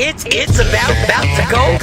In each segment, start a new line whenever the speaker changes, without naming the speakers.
It's about to go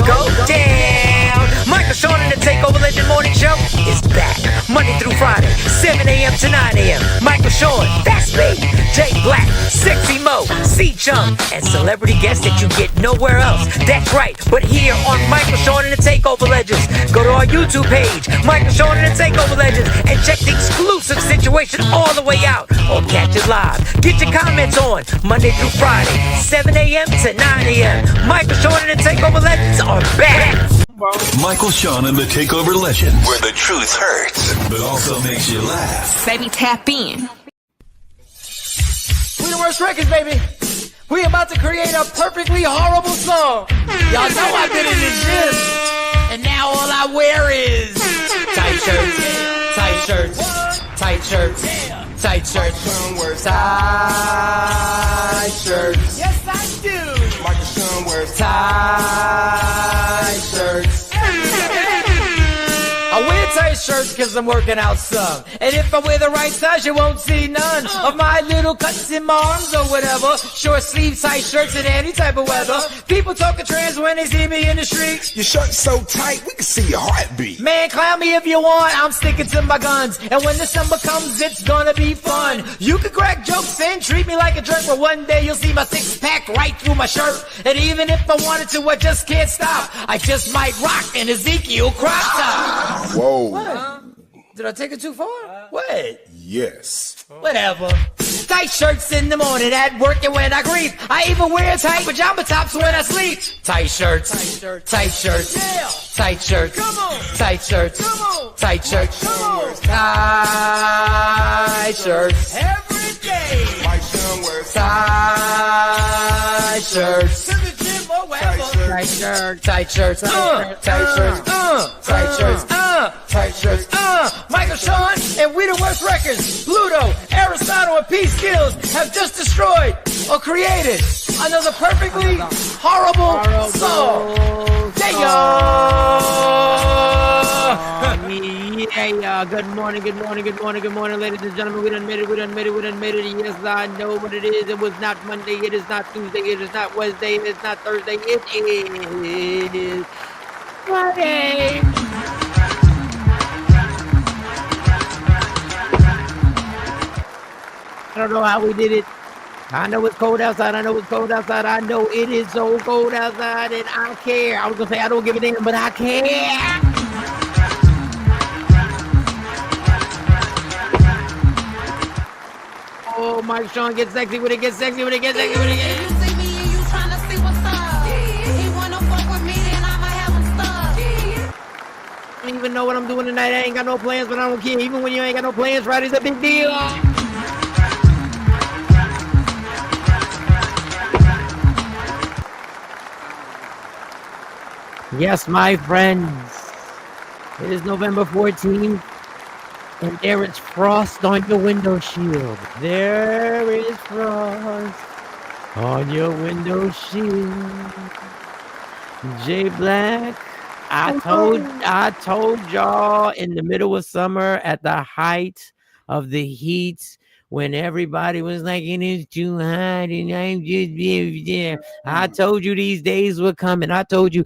down. Michael Sean and the Takeover Legend Morning Show is back Monday through Friday, 7 a.m. to 9 a.m. Michael Sean, that's me. Jay Black, Sexy Mo, C Chung, and celebrity guests that you get nowhere else. That's right, but here on Michael Sean and the Takeover Legends. Go to our YouTube page, Michael Sean and the Takeover Legends, and check the exclusive situation all the way out. Or catch it live. Get your comments on Monday through Friday, 7 a.m. to 9 a.m. Michael Sean and the Takeover Legends are back.
Michael Sean and the Takeover Legends, where the truth hurts, but also makes you laugh.
Baby, tap in.
We the worst records, baby. We about to create a perfectly horrible song. Y'all know I've been in the gym, and now all I wear is tight shirts, tight shirts, tight shirts, tight shirts, tight shirts. Yes, I do. Michael Sean wears tight shirts. I wear tight shirts because I'm working out some. And if I wear the right size, you won't see none of my little cuts in my arms or whatever. Short sleeve tight shirts in any type of weather. People talking trans when they see me in the streets.
Your shirt's so tight, we can see your heartbeat.
Man, clown me if you want, I'm sticking to my guns. And when the summer comes, it's gonna be fun. You can crack jokes and treat me like a jerk, but one day you'll see my six-pack right through my shirt. And even if I wanted to, I just can't stop. I just might rock an Ezekiel crop top.
Whoa.
What? Did I take it too far? What?
Yes.
Whatever. Tight shirts in the morning at work and when I grieve. I even wear tight pajama tops when I sleep. Tight shirts. Tight shirts. Yeah. Tight shirts. Come on. Tight shirts. Come on. Tight shirts. Come on. Tight shirts. Every day. My son wears tight shirts. To the gym or wherever. Tight shirts. Tight shirts. Tight shirts. Tight shirts. Tight shirts. Michael Sean and We the Worst Records, Pluto, Aristotle, and P Skills have just destroyed or created another perfectly horrible song.
Yeah. Good morning, ladies and gentlemen. We done made it. Yes, I know what it is. It was not Monday. It is not Tuesday. It is not Wednesday. It is not Thursday. It is Friday. I don't know how we did it. I know it's cold outside. I know it is so cold outside, and I care. I was going to say I don't give a damn, but I care. Oh, Mike Sean gets sexy when it gets sexy.
You see me and you tryna see what's up. He wanna fuck with me, then I'ma have him stuck.
I don't even know what I'm doing tonight. I ain't got no plans, but I don't care. Even when you ain't got no plans, Friday's a big deal. Yes, my friends, it is November 14th, and there is frost on your window shield. There is frost on your window shield. Jay Black, I told y'all in the middle of summer at the height of the heat, when everybody was like, it is too hot and I'm just there. I told you these days were coming. I told you.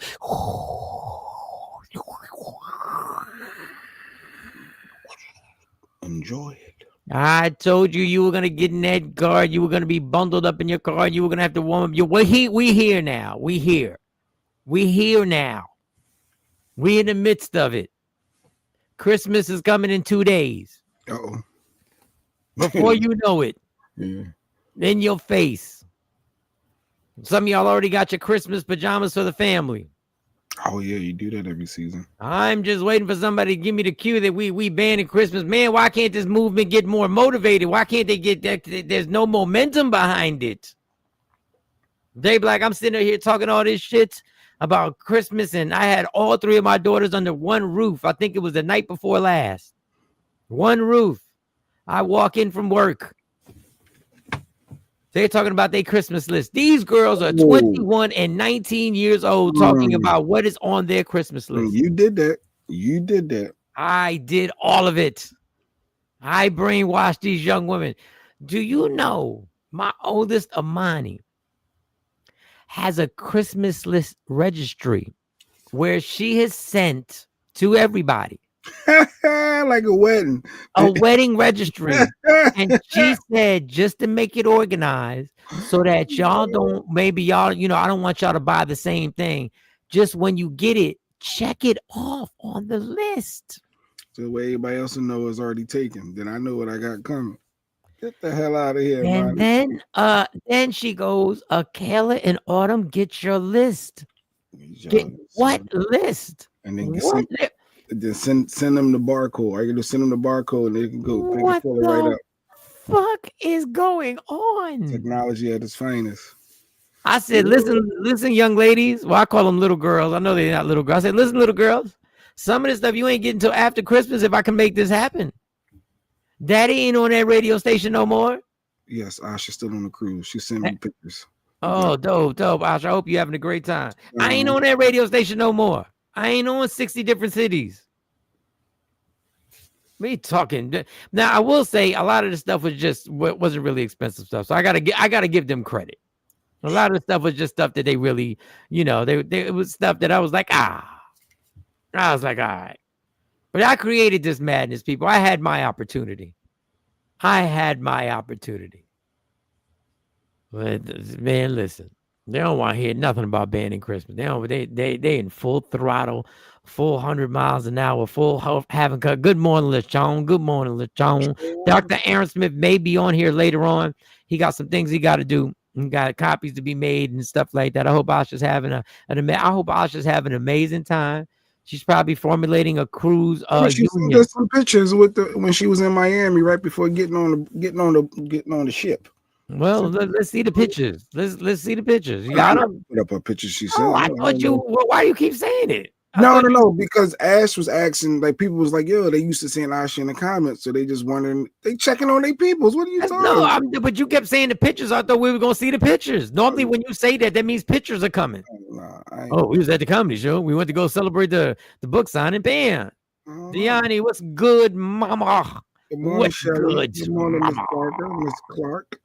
Enjoy it.
I told you were going to get in that car. You were going to be bundled up in your car. You were going to have to warm up. We here now. We here now. We in the midst of it. Christmas is coming in 2 days.
Uh-oh.
Before you know it, in your face. Some of y'all already got your Christmas pajamas for the family.
Oh, yeah, you do that every season.
I'm just waiting for somebody to give me the cue that we banning Christmas. Man, why can't this movement get more motivated? Why can't they get that? There's no momentum behind it. Jay Black, I'm sitting here talking all this shit about Christmas, and I had all three of my daughters under one roof. I think it was the night before last. One roof. I walk in from work. They're talking about their Christmas list. These girls are 21 and 19 years old talking about what is on their Christmas list.
You did that.
I did all of it. I brainwashed these young women. Do you know my oldest Amani has a Christmas list registry where she has sent to everybody
Like a wedding.
a wedding registry. And she said, just to make it organized so that y'all don't, maybe y'all, I don't want y'all to buy the same thing. Just when you get it, check it off on the list.
So the way everybody else will know it's already taken. Then I know what I got coming. Get the hell out of here,
And
man.
then she goes, Kayla and Autumn, get your list. Get what list?
And then
What?
send them the barcode. I can just send them the barcode and they can go. They
What
can fill it right
the
up.
fuck is going on?
Technology at its finest.
I said, listen, young ladies. Well, I call them little girls. I know they're not little girls. I said, listen, little girls. Some of this stuff you ain't getting until after Christmas if I can make this happen. Daddy ain't on that radio station no more.
Yes, Asha's still on the cruise. She sent me pictures.
Oh, dope. Asha, I hope you're having a great time. I ain't on that radio station no more. I ain't on 60 different cities. Me talking. Now, I will say a lot of the stuff wasn't really expensive stuff. So I gotta give them credit. A lot of the stuff was just stuff that they really, it was stuff that I was like, I was like, all right. But I created this madness, people. I had my opportunity. But man, listen. They don't want to hear nothing about banning Christmas. They in full throttle, full 100 miles an hour, full having cut. Good morning, LeChon. Good morning, LeChon. Dr. Aaron Smith may be on here later on. He got some things he got to do. He got copies to be made and stuff like that. I hope Asha's having an amazing time. She's probably formulating a cruise.
She sent us some pictures when she was in Miami right before getting on the ship.
Well, let's see the pictures. Let's see the pictures. You
I
got
don't put up a picture she sent.
Oh, I thought you. Well, why do you keep saying it?
No, because Ash was asking, like, people was like, yo, they used to saying Asha in the comments, so they just wondering, they checking on their peoples. What are you talking about?
But you kept saying the pictures. I thought we were gonna see the pictures. Normally, when you say that means pictures are coming. We was at the comedy show. We went to go celebrate the book signing. Bam, Deani, what's good, mama?
Good morning,
what's
Shelly.
good,
Good morning, Miss Parker, Miss Clark.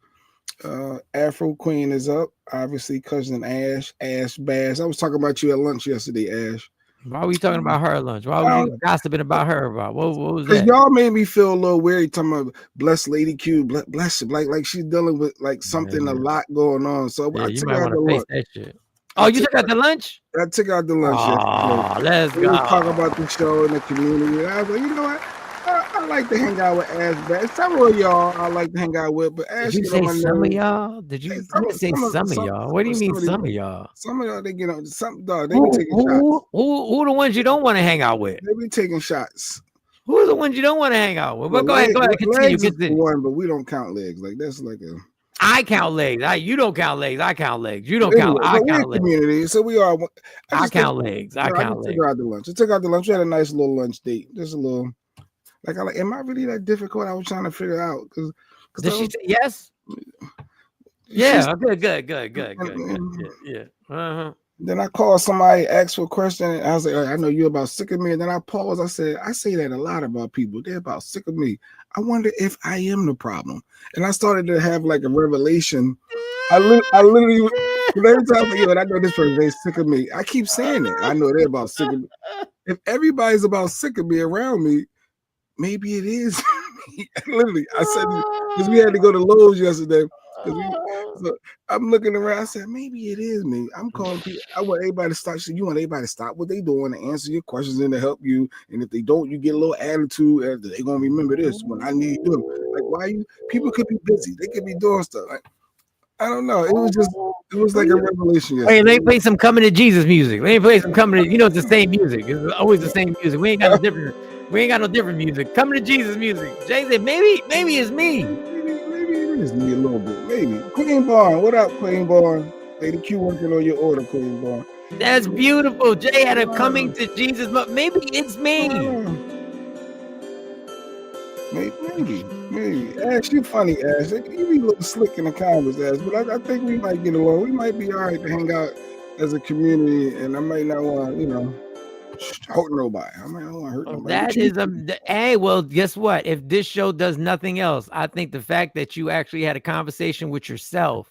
Afro Queen is up. Obviously, cousin Ash Bass. I was talking about you at lunch yesterday, Ash.
Why were you talking about her at lunch? Why were you gossiping about her? About what was that?
Because y'all made me feel a little weird talking about bless Lady Q, bless like she's dealing with like something a lot going on. So I
you
took
might
out the
want to face that shit. Oh, you took out the lunch?
I took out the lunch.
Oh, let's go.
We were talking about the show and the community. And I was like, you know what? I like to hang out with Ash Bass. Several of y'all I like to hang out with, but Ash.
Did you say some of y'all? Did you say some of y'all? What do you mean some of y'all?
Some of y'all, they get on some dog. They be taking shots.
Who the ones you don't want to hang out with?
They be taking shots.
Who are the ones you don't want to hang out with? Well, go ahead, continue.
One, but we don't count legs. Like that's like a.
I count legs. You don't count legs. I count legs. You don't count. I count legs.
Community, so we are.
I count legs. I count legs.
Took out the lunch. I took out the lunch. We had a nice little lunch date. Just a little. Like, am I really that difficult? I was trying to figure out because.
Did she say yes? Yeah. Good. Yeah.
Then I called somebody, asked for a question, and I was like, I know you're about sick of me. And then I paused. I said, I say that a lot about people. They're about sick of me. I wonder if I am the problem. And I started to have like a revelation. I literally, every time I know this person, they're sick of me. I keep saying it. I know they're about sick of me. If everybody's about sick of me around me, maybe it is me. Literally, I said, because we had to go to Lowe's yesterday. So I'm looking around. I said, maybe it is me. I'm calling people. I want everybody to stop. You want everybody to stop what they doing and answer your questions and to help you. And if they don't, you get a little attitude. And they're gonna remember this when I need them. Like, why you? People could be busy. They could be doing stuff. Like, I don't know. It was like a revelation.
Hey, let me play some Coming to Jesus music. Let me play some Coming to. It's the same music. It's always the same music. We ain't got no different music. Coming to Jesus music. Jay said, maybe it's me.
Maybe it is me a little bit. Maybe. Queen Barn. What up, Queen Barn? Lady Q working on your order, Queen Barn.
That's beautiful. Jay had a Coming to Jesus, but maybe it's me.
Maybe. Ash, you funny, Ash. You be a little slick in the comments, Ash, but I think we might get along. We might be all right to hang out as a community, and I might not want to, hurt nobody. I might not want to hurt nobody.
That is hey, well, guess what? If this show does nothing else, I think the fact that you actually had a conversation with yourself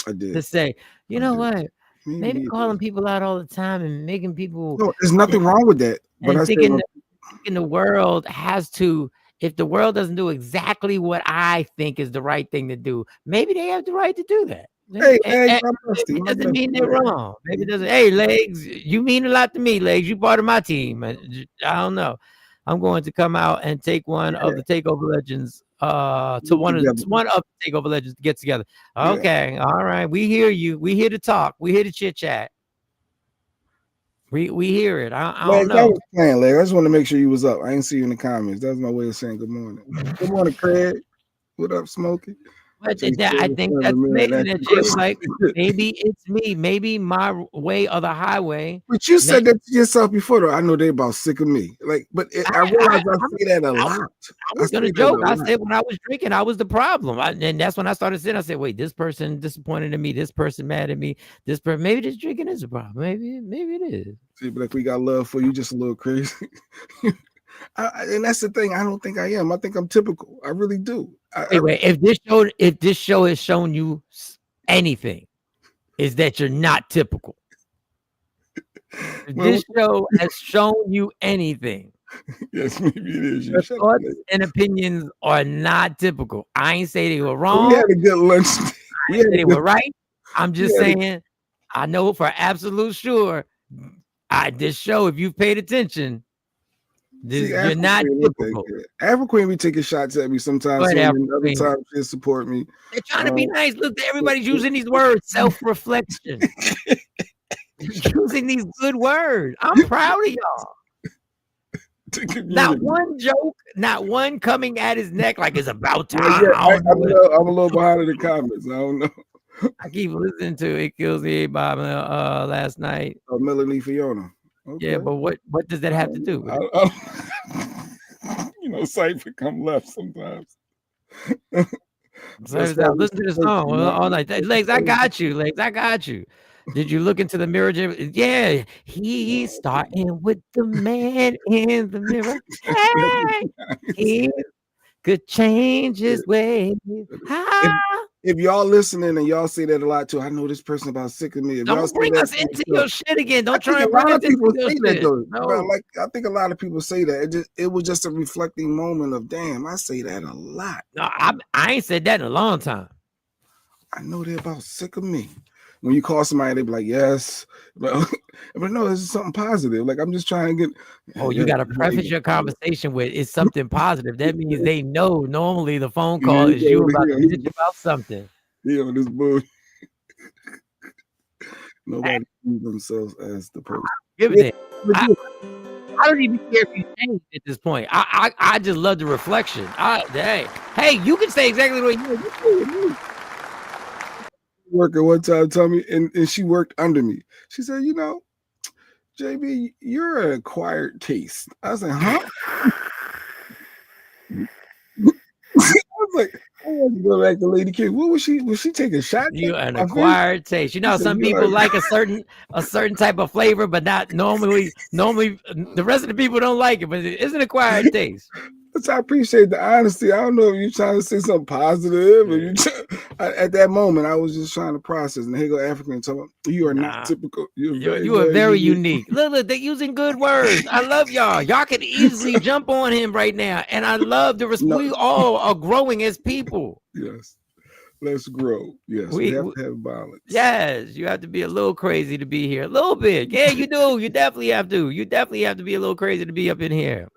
I did.
to say, you know what? Maybe calling people out all the time and making people.
No, there's nothing wrong with that. But
and
I
thinking
said,
the world has to. If the world doesn't do exactly what I think is the right thing to do, maybe they have the right to do that.
hey,
And
I'm Rusty.
it doesn't mean they're wrong. Maybe it doesn't. Hey, Legs, you mean a lot to me, Legs. You part of my team. I don't know. I'm going to come out and take one of the Takeover Legends. To one of the Takeover Legends to get together. Okay, all right. We hear you. We here to talk. We here to chit chat. We hear it. I don't know.
I was playing, Leg. I just want to make sure you was up. I didn't see you in the comments. That was my way of saying good morning. Good morning, Craig. What up, Smokey?
But I think that's amazing that Jay was like, maybe it's me, maybe my way or the highway.
But you said that to yourself before, though. I know they about sick of me. Like, but I realized I say that a lot.
I was gonna joke. I said when I was drinking, I was the problem. And that's when I started saying, I said, wait, this person disappointed in me, this person mad at me, this person, maybe this drinking is a problem. Maybe it is. See,
but like we got love for you, just a little crazy. And that's the thing. I don't think I am. I think I'm typical. I really do.
Anyway, if this show has shown you anything, is that you're not typical. If this show has shown you anything,
yes, maybe it is.
Your thoughts and opinions are not typical. I ain't say they were wrong.
We had a good lunch.
I ain't say they were right. I'm just saying, I know for absolute sure. This show, if you've paid attention. You're not typical.
Afro Queen be taking shots at me sometimes. And other times she'll support me.
They're trying to be nice. Look, everybody's using these words. Self-reflection. Using these good words. I'm proud of y'all. Not one joke, not one coming at his neck like it's about time.
I'm a little behind in the comments. I don't know.
I keep listening to It Kills Me by last night.
Oh, Melanie Fiona. Okay.
Yeah, but what does that have to do with
it? Cypher come left sometimes.
Listen to the song all night. Legs, I got you. Legs, I got you. Did you look into the mirror? Yeah, he's starting with the man in the mirror. Hey, he could change his ways.
If y'all listening and y'all say that a lot too, I know this person about sick of me. If
don't bring us into your shit again. Don't try and bring us into your shit.
I think a lot of people say that. It was just a reflecting moment of, damn, I say that a lot.
No, I ain't said that in a long time.
I know they're about sick of me. When you call somebody, they be like, yes. But no, this is something positive. Like, I'm just trying to get.
Oh, you got to preface your conversation with it's something positive. That means they know normally the phone call is you about to bitch about something.
Yeah, on this bullshit. Nobody sees themselves as the person.
Give it. I don't even care if you change at this point. I just love the reflection. Hey, you can say exactly what you
worker one time told me, and she worked under me. She said, JB, you're an acquired taste. I was like, huh? I was like, I want to go back to Lady King. What was she? Was she taking shots?
You an acquired taste. Some people like a certain type of flavor, but not normally the rest of the people don't like it, but it's an acquired taste.
I appreciate the honesty. I don't know if you're trying to say something positive. At that moment, I was just trying to process. And here go African talking. You are not typical.
You are very unique. Look, they're using good words. I love y'all. Y'all can easily jump on him right now. And I love the respect. We all are growing as people.
Yes. Let's grow. Yes. We have to have balance.
Yes. You have to be a little crazy to be here. A little bit. Yeah, you do. You definitely have to. You definitely have to be a little crazy to be up in here.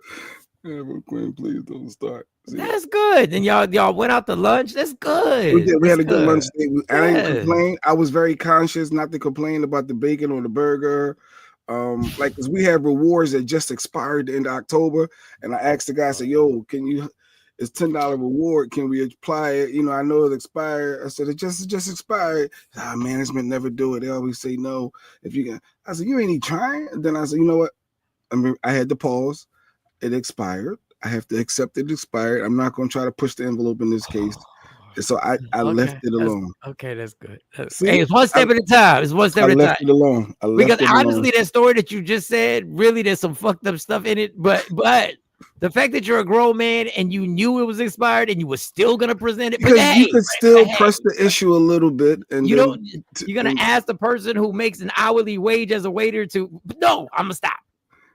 Queen, please don't start. See?
That's good. And y'all went out to lunch. That's good.
We had a good lunch date. I didn't complain. I was very conscious not to complain about the bacon or the burger. Because we have rewards that just expired in October. And I asked the guy, I said, yo, it's $10 reward. Can we apply it? I know it expired. I said, it just expired. Management never do it. They always say no. If you can, I said, you ain't even trying. And then I said, you know what? I had to pause. It expired. I have to accept it expired. I'm not going to try to push the envelope in this case. So I left it alone.
That's good. Hey, it's one step at a time. It's one step at a time.
I left it alone.
Because honestly, that story that you just said, really, there's some fucked up stuff in it. But The fact that you're a grown man and you knew it was expired and you were still gonna present it, but
Because you
hey,
could still press the issue a little bit, and
you
then
don't. You're gonna ask the person who makes an hourly wage as a waiter to. No, I'm gonna stop.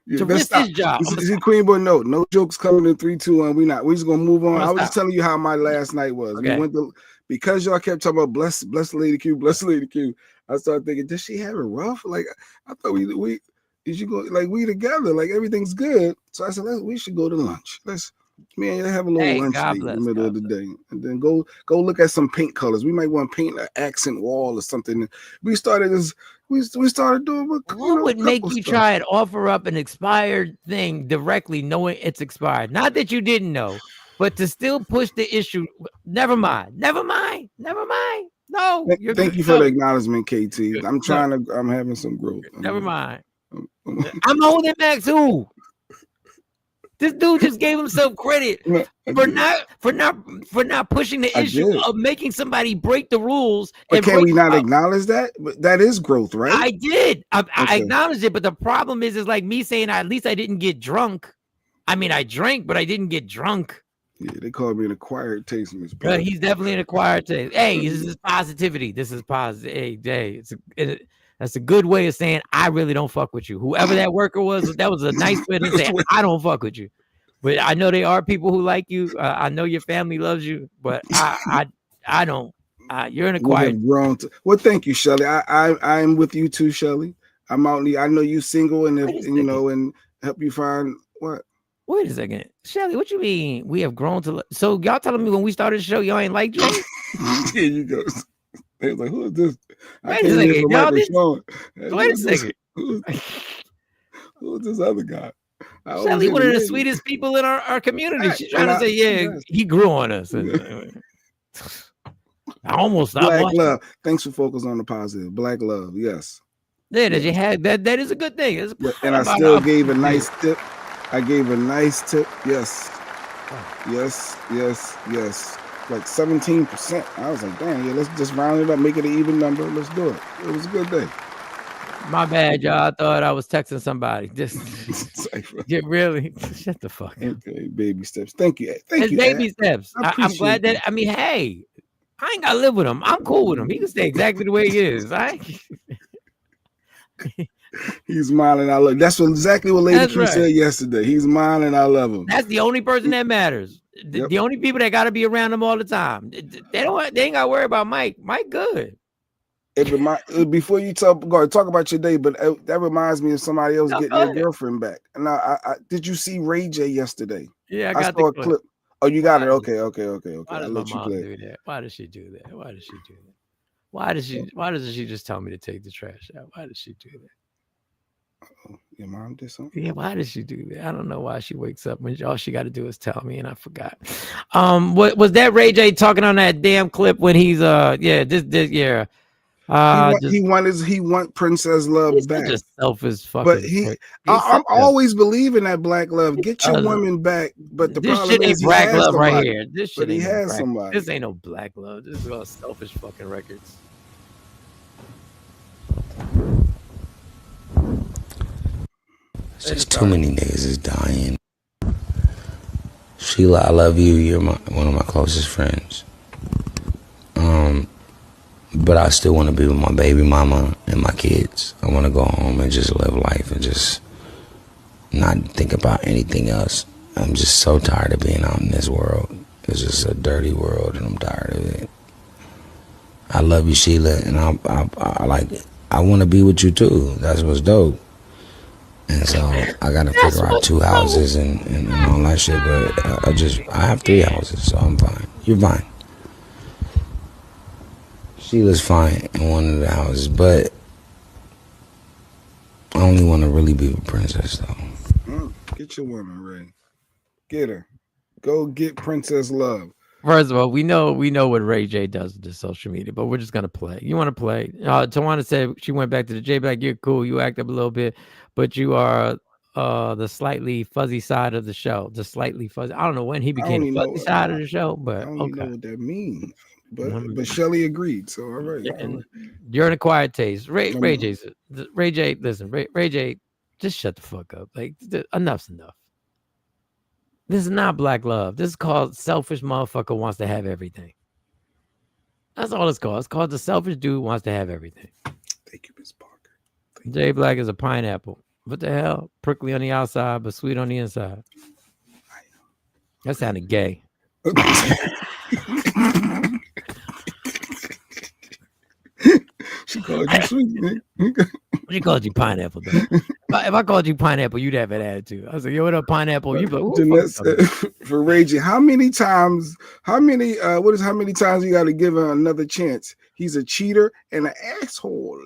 yeah,
To
let's
risk
stop.
his job. I'm gonna
See,
stop.
Queen Boy, no jokes coming in 3, 2, 1. We just gonna move on.
I'm
I
gonna
was just
stop.
telling you how my last night was.
Okay.
We went to because y'all kept talking about bless Lady Q, bless Lady Q. I started thinking, does she have it rough? Like I thought we should go like we together, like everything's good. So I said, we should go to lunch. Let's me and have a little
Hey,
lunch
God
date in the
bless,
middle
God
of the
bless.
day, and then go look at some paint colors. We might want to paint an accent wall or something. We started this. We started doing
What would make you
stuff.
try and offer up an expired thing directly, knowing it's expired? Not that you didn't know, but to still push the issue. Never mind. Never mind. Never mind. No, you're
Thank
good.
you for the acknowledgement, KT.
Good.
I'm
No,
I'm having some growth.
never mind. I'm holding back too. This dude just gave himself credit for not pushing the issue of making somebody break the rules.
But can we not acknowledge that? But that is growth, right?
I did. I acknowledged it, but the problem is like me saying at least I didn't get drunk. I mean, I drank, but I didn't get drunk.
Yeah, they call me an acquired taste, Miss.
He's definitely an acquired taste. Hey, this is positivity. This is positive. Hey, that's a good way of saying I really don't fuck with you. Whoever that worker was, that was a nice way to say I don't fuck with you. But I know there are people who like you. I know your family loves you, but I don't. You're an acquired.
Well, thank you, Shelly. I'm with you too, Shelly. I'm out. I know you single, and and help you find what.
Wait a second, Shelly. What you mean? We have grown to. So y'all telling me when we started the show, y'all ain't like Jay?
Here you go. They was like, who is this?
Wait a second, y'all. Wait a second.
Who is this other guy?
Shelly, one of the sweetest people in our community. She's trying to say, he grew on us. I almost stopped
Black
watching.
love. Thanks for focusing on the positive. Black love. Yes.
Yeah, that you had that is a good thing.
And I still gave a nice tip. I gave a nice tip. Yes. Yes. Like 17%. I was like, damn, let's just round it up, make it an even number. Let's do it. It was a good day.
My bad, y'all. I thought I was texting somebody. Just get really shut the fuck up.
Okay, baby steps. Thank you.
It's baby steps. I'm glad that. I mean, hey, I ain't gotta live with him. I'm cool with him. He can stay exactly the way he is. Right?
He's mine and I love. That's exactly what Lady Q said yesterday. He's mine and I love him.
That's the only person that matters. The only people that got to be around him all the time. They ain't got to worry about Mike. Mike good.
Before you talk about your day, but that reminds me of somebody else getting their girlfriend back. Now, I did you see Ray J yesterday?
Yeah,
I saw a clip. Oh, you got it. Okay. I'll let you play.
Do that? Why does she do that? Why doesn't she just tell me to take the trash out? Why does she do that?
Your mom did something?
Yeah, why does she do that? I don't know why she wakes up when all she got to do is tell me, and I forgot. What was that Ray J talking on that damn clip when he's
he want Princess Love back.
Just selfish fucking.
But I'm always believing that black love. Get your woman back. But the problem is he
black
has
love
somebody.
right here. This shit
he has somebody.
This ain't no black love. This is all selfish fucking records.
It's just too many niggas is dying. Sheila, I love you. You're one of my closest friends. But I still want to be with my baby mama and my kids. I want to go home and just live life and just not think about anything else. I'm just so tired of being out in this world. It's just a dirty world, and I'm tired of it. I love you, Sheila, and I want to be with you too. That's what's dope. And so I gotta figure out 2 houses and all that shit. But I have 3 houses, so I'm fine. You're fine. Sheila's fine in one of the houses, but I only want to really be with Princess though.
Get your woman, Ray. Get her. Go get Princess Love.
First of all, we know what Ray J does to social media, but we're just gonna play. You want to play? Tawana said she went back to the J back. You're cool. You act up a little bit, but you are the slightly fuzzy side of the show. The slightly fuzzy. I don't know when he became the fuzzy side of the show, but
I don't know what that means. But Shelly agreed. So all right.
Yeah, and you're an acquired taste. Ray J. Listen, Ray J. Just shut the fuck up. Like enough's enough. This is not black love. This is called selfish motherfucker wants to have everything. That's all it's called. It's called the selfish dude wants to have everything.
Thank you, Miss Parker.
Jay Black is a pineapple. What the hell? Prickly on the outside, but sweet on the inside. That sounded gay.
She called you sweet, man.
She called you pineapple, though. If I called you pineapple, you'd have an attitude. I was like, yo, what up, pineapple? You'd be like,
Jeanette said, for raging, how many times you got to give him another chance? He's a cheater and an asshole.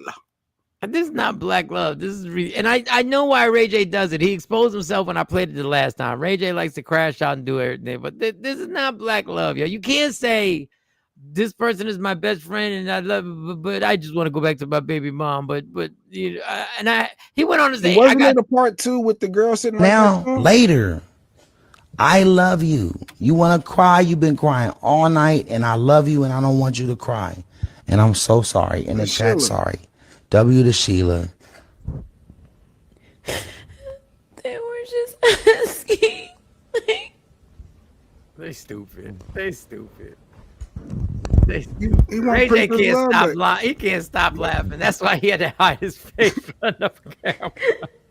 This is not black love. This is and I know why Ray J does it. He exposed himself when I played it the last time. Ray J likes to crash out and do everything, but this is not black love, yo. You can't say this person is my best friend and I love it, but I just want to go back to my baby mom. But you know, he went on to say,
wasn't it a part 2 with the girl sitting
now
right
later? I love you. You want to cry? You've been crying all night, and I love you, and I don't want you to cry. And I'm so sorry. In the chat, sorry. W to Sheila.
They were just asking.
They stupid.
Ray
J can't stop lying. He can't stop laughing. That's why he had to hide his face from the camera.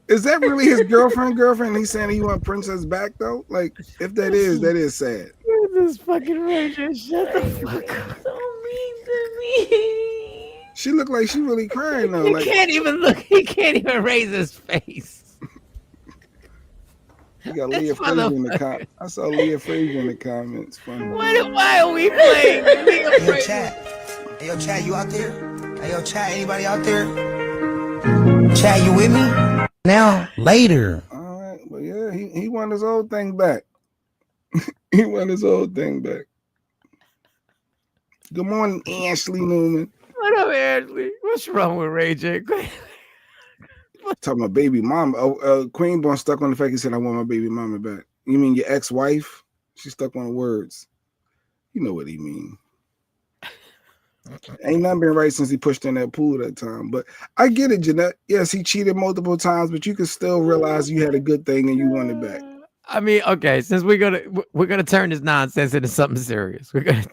Is that really his girlfriend? He's saying he want Princess back though. Like, if that is sad.
This fucking Ray J, shut the fuck up.
So mean to me.
She looked like she really crying though.
He can't even look. He can't even raise his face.
You got Leah Frazier in the comments. I saw Leah Frazier in the comments. Funny.
Why are we playing Leah Frazier?
Hey, chat. Hey, yo, chat, you out there? Hey, yo, chat, anybody out there? Chat, you with me? Now, later.
All right, but yeah, he won his old thing back. He won his old thing back. Good morning, Ashley Newman.
What up, Ashley? What's wrong with Ray J?
Talking about baby mama. Queen Born stuck on the fact he said, I want my baby mama back. You mean your ex-wife? She stuck on the words. You know what he mean. Ain't nothing been right since he pushed in that pool that time. But I get it, Jeanette. Yes, he cheated multiple times, but you can still realize you had a good thing and you want it back.
I mean, okay, since we're gonna turn this nonsense into something serious. We're gonna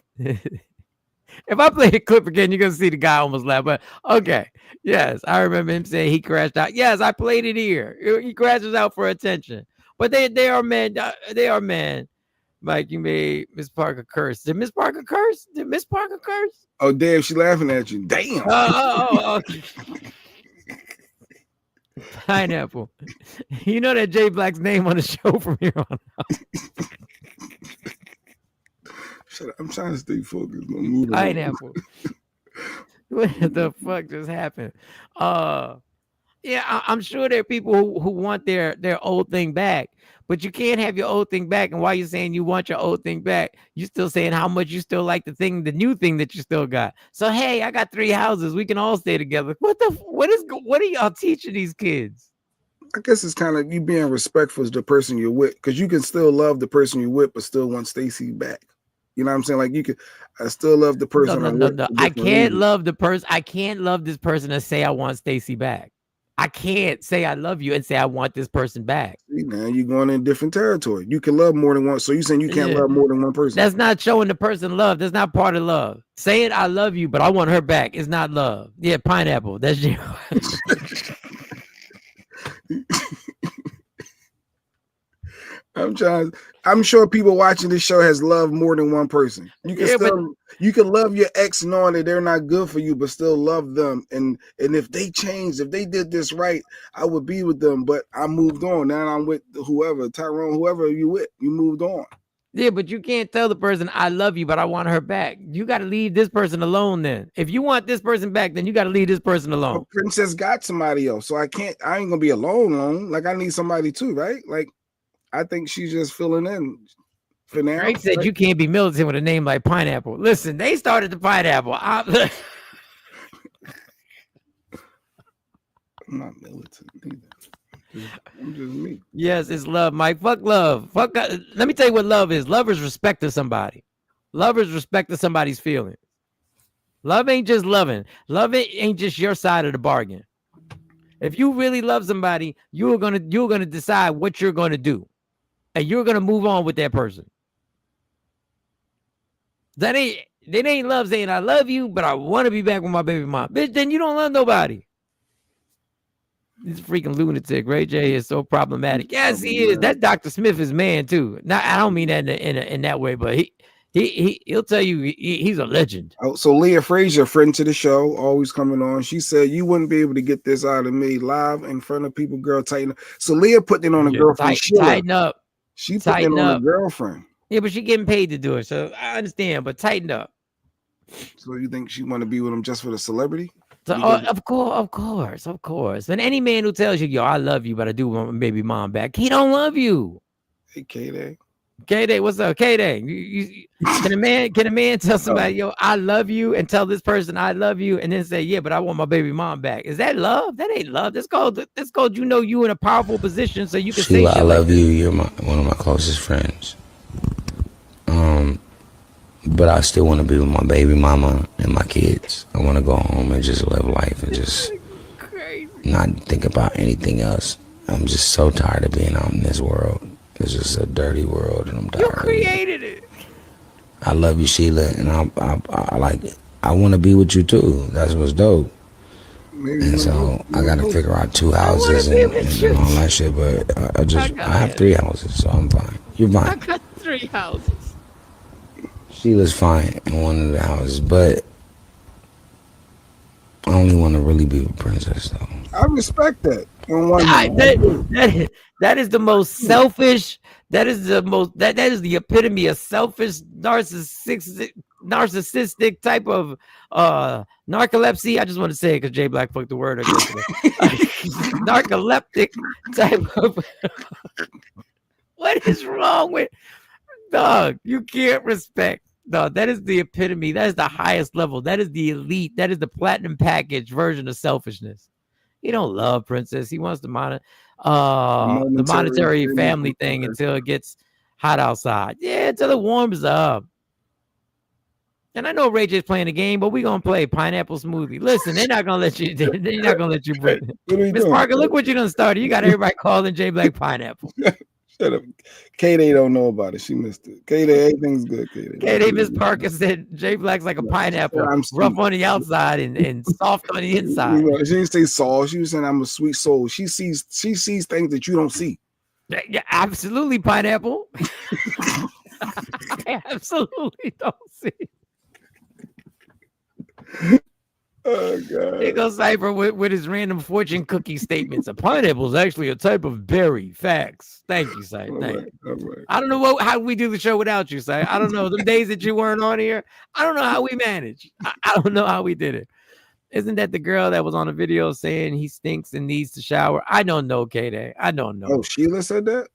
if I play the clip again, you're gonna see the guy almost laugh. But okay, yes, I remember him saying he crashed out. Yes, I played it here. He crashes out for attention. But they are men. They are men. Mike, you made Miss Parker curse. Did Miss Parker curse?
Oh, damn, she laughing at you. Damn.
Okay. Pineapple. You know that Jay Black's name on the show from here on out.
Shut up. I'm trying to stay focused.
Pineapple. What the fuck just happened? Yeah, I'm sure there are people who want their old thing back, but you can't have your old thing back. And while you're saying you want your old thing back, you're still saying how much you still like the new thing that you still got. So hey, I got 3 houses. We can all stay together. What are y'all teaching these kids?
I guess it's kind of you being respectful to the person you're with, because you can still love the person you're with, but still want Stacy back. You know what I'm saying? Like I still love the person.
No. I can't love the person. I can't love this person and say I want Stacy back. I can't say I love you and say I want this person back.
See, now you're going in different territory. You can love more than one. So you're saying you can't love more than one person.
That's not showing the person love. That's not part of love. Saying I love you, but I want her back is not love. Yeah, pineapple. That's you.
I'm sure people watching this show has loved more than one person. You can you can love your ex knowing that they're not good for you, but still love them. And if they changed, if they did this right, I would be with them. But I moved on. Now I'm with whoever, Tyrone, whoever you with. You moved on.
Yeah, but you can't tell the person I love you, but I want her back. You got to leave this person alone. Then, if you want this person back, then you got to leave this person alone.
Well, Princess got somebody else, so I ain't gonna be alone. Like I need somebody too, right? Like. I think she's just filling in for now.
Frank said you can't be militant with a name like Pineapple. Listen, they started the Pineapple. I'm
not militant either. I'm just me.
Yes, it's love, Mike. Fuck love. Let me tell you what love is. Love is respect to somebody. Love is respect to somebody's feelings. Love ain't just loving. Love ain't just your side of the bargain. If you really love somebody, you're gonna decide what you're gonna do. and you're gonna move on with that person. That ain't love saying I love you, but I want to be back with my baby mom. Bitch, then you don't love nobody. This freaking lunatic. Ray J is so problematic. Yes, he is. That's Dr. Smith's man too. Now, I don't mean that in that way, but he'll tell you he's a legend.
Oh, so Leah Frazier, friend to the show, always coming on. She said you wouldn't be able to get this out of me live in front of people. Girl, tighten up. So Leah put it on a girlfriend.
Tighten up.
She put it on a girlfriend.
Yeah, but she getting paid to do it, so I understand. But tighten up.
So you think she want to be with him just for the celebrity?
So, of course. And any man who tells you, yo, I love you, but I do want my baby mom back, he don't love you.
Hey, K-Day.
K-Day, what's up? K-Day. Can a man tell somebody, yo, I love you, and tell this person I love you, and then say, yeah, but I want my baby mom back? Is that love? That ain't love. That's called you know you in a powerful position so you can say
I love you. You're one of my closest friends. But I still want to be with my baby mama and my kids. I want to go home and just live life and just not think about anything else. I'm just so tired of being out in this world. It's just a dirty world, and I'm tired.
You created it.
I love you, Sheila, and I like it. I want to be with you too. That's what's dope. And so I got to figure out 2 houses and all that shit. But I have 3 houses, so I'm fine. You're fine.
I got 3 houses.
Sheila's fine in one of the houses, but I only want to really be with Princess, though.
I respect that.
That is the most selfish. That is the epitome of selfish, narcissistic type of narcolepsy. I just want to say it because Jay Black fucked the word against me. Narcoleptic type of. What is wrong with dog? You can't respect. No, that is the epitome. That is the highest level. That is the elite. That is the platinum package version of selfishness. He don't love Princess. He wants the monetary family thing until it gets hot outside. Yeah, until it warms up. And I know Ray J's playing the game, but we're gonna play pineapple smoothie. Listen, they're not gonna let you. They're not gonna let you bring it. Miss Parker, look what you done started. You got everybody calling J Black pineapple.
Shut up. K-Day don't know about it. She missed it. K-Day, everything's good.
K-Day, Miss Parker said J Black's like a pineapple, rough on the outside and soft on the inside.
She didn't say soft. She was saying I'm a sweet soul. She sees things that you don't see.
Yeah, absolutely, pineapple. I absolutely don't see.
Oh God!
Here goes Cypher with his random fortune cookie statements. A pineapple is actually a type of berry. Facts. Thank you, Cypher. Thank you.
Right.
I don't know how we do the show without you, Cypher. I don't know. The days that you weren't on here, I don't know how we managed. I don't know how we did it. Isn't that the girl that was on the video saying he stinks and needs to shower? I don't know, K-Day. I don't know.
Oh, Sheila said that?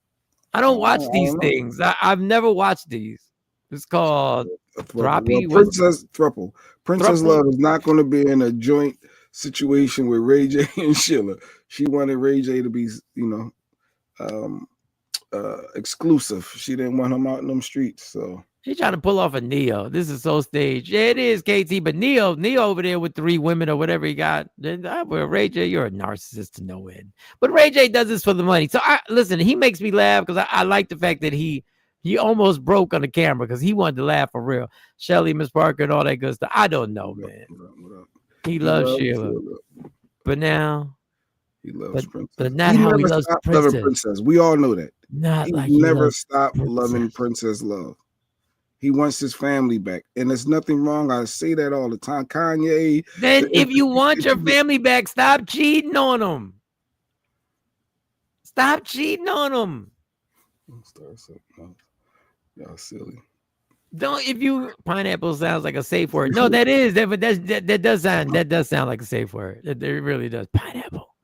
I don't watch these things. I've never watched these. It's called Throppy.
Princess Thruple. Princess Love is not going to be in a joint situation with Ray J and Sheila. She wanted Ray J to be, exclusive. She didn't want him out in them streets. So
she's trying to pull off a Neo. This is so staged. Yeah, it is, KT. But Neo over there with 3 women or whatever he got. Well, Ray J, you're a narcissist to no end. But Ray J does this for the money. So listen, he makes me laugh because I like the fact that he almost broke on the camera because he wanted to laugh for real. Shelly, Miss Parker, and all that good stuff. I don't know, man. He loves Sheila. But now
he loves Princess.
But not how he loves
Princess. We all know that.
Not
he
like
never stopped loving Princess Love. He wants his family back. And there's nothing wrong. I say that all the time. Kanye.
Then if you want your family back, stop cheating on them. Stop cheating on them.
Y'all silly.
Don't if you pineapple sounds like a safe word. No, that is that, but that does sound like a safe word. It really does. Pineapple.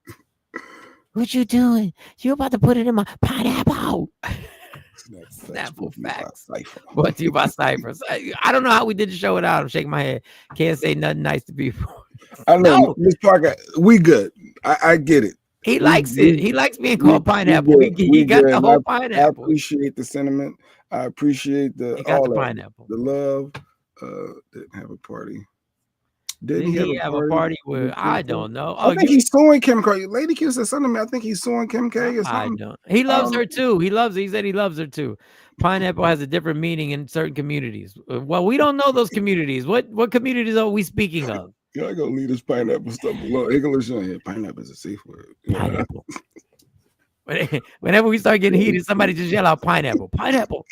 What you doing? You about to put it in my pineapple? Snapple facts. Brought to you by Cyphers. I don't know how we did the show without him. Shaking my head. Can't say nothing nice to people.
I know, Miss Parker. We good. I get it.
He likes it. He likes being called pineapple. He got the whole pineapple.
I appreciate the sentiment. I appreciate the
pineapple.
The love. Didn't have a party. Didn't
Did he have a party with? I don't know. Oh,
I think he's suing Kim K. Lady Q said something to me. I think he's suing Kim K or
I
something.
don't. He loves her too. He said he loves her too. Pineapple has a different meaning in certain communities. Well, we don't know those communities. What communities are we speaking of?
Y'all gonna leave this pineapple stuff alone. English on here. Pineapple is a safe word.
Pineapple. Whenever we start getting heated, somebody just yell out pineapple. Pineapple.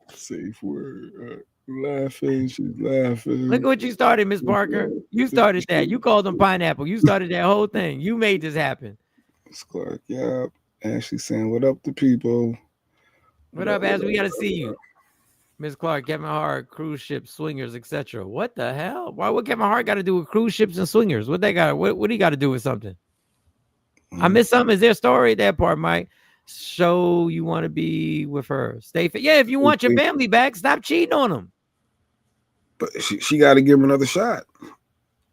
Safe word. Laughing, she's laughing.
Look at what you started, Miss Parker. You started that. You called them pineapple. You started that whole thing. You made this happen.
Miss Clark, yep. Ashley saying, "What up, to people?"
What up, Ashley? We got to see you. Miss Clark, Kevin Hart, cruise ships, swingers, etc. What the hell? Why would Kevin Hart got to do with cruise ships and swingers? What they got? What do you got to do with something? I missed something. Is there a story that part, Mike? So you want to be with her? Stay fit. Yeah, if you want your family back, stop cheating on them.
But she got to give him another shot.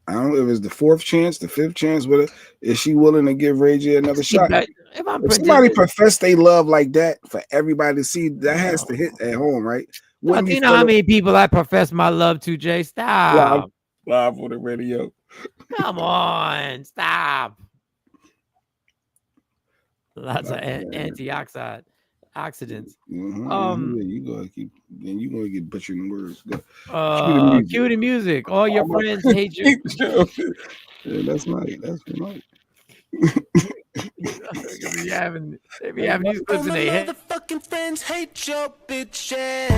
I don't know if it's the fourth chance, the fifth chance. What is she willing to give Ray J another shot? If somebody profess they love like that for everybody to see, that has to hit at home, right?
Do you know how many people I profess my love to, Jay? Stop.
Live on the radio.
Come on, stop. Lots of oxidants.
Yeah, you gonna get butchering words.
Cue the music. All your friends hate you.
Yeah, that's Mike. That's Mike.
They be having these clips in their head.
Motherfucking friends hate your bitches.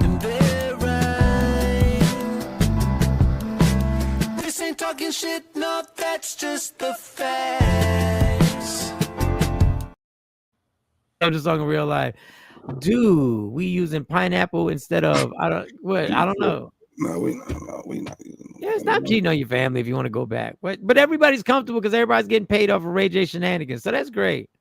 And they're right. This ain't talking shit, no, that's just the facts.
I'm just talking real life. Dude, we using pineapple instead of I don't know.
No, we not using.
Yeah, stop cheating on your family if you want to go back. But everybody's comfortable because everybody's getting paid off of Ray J shenanigans. So that's great.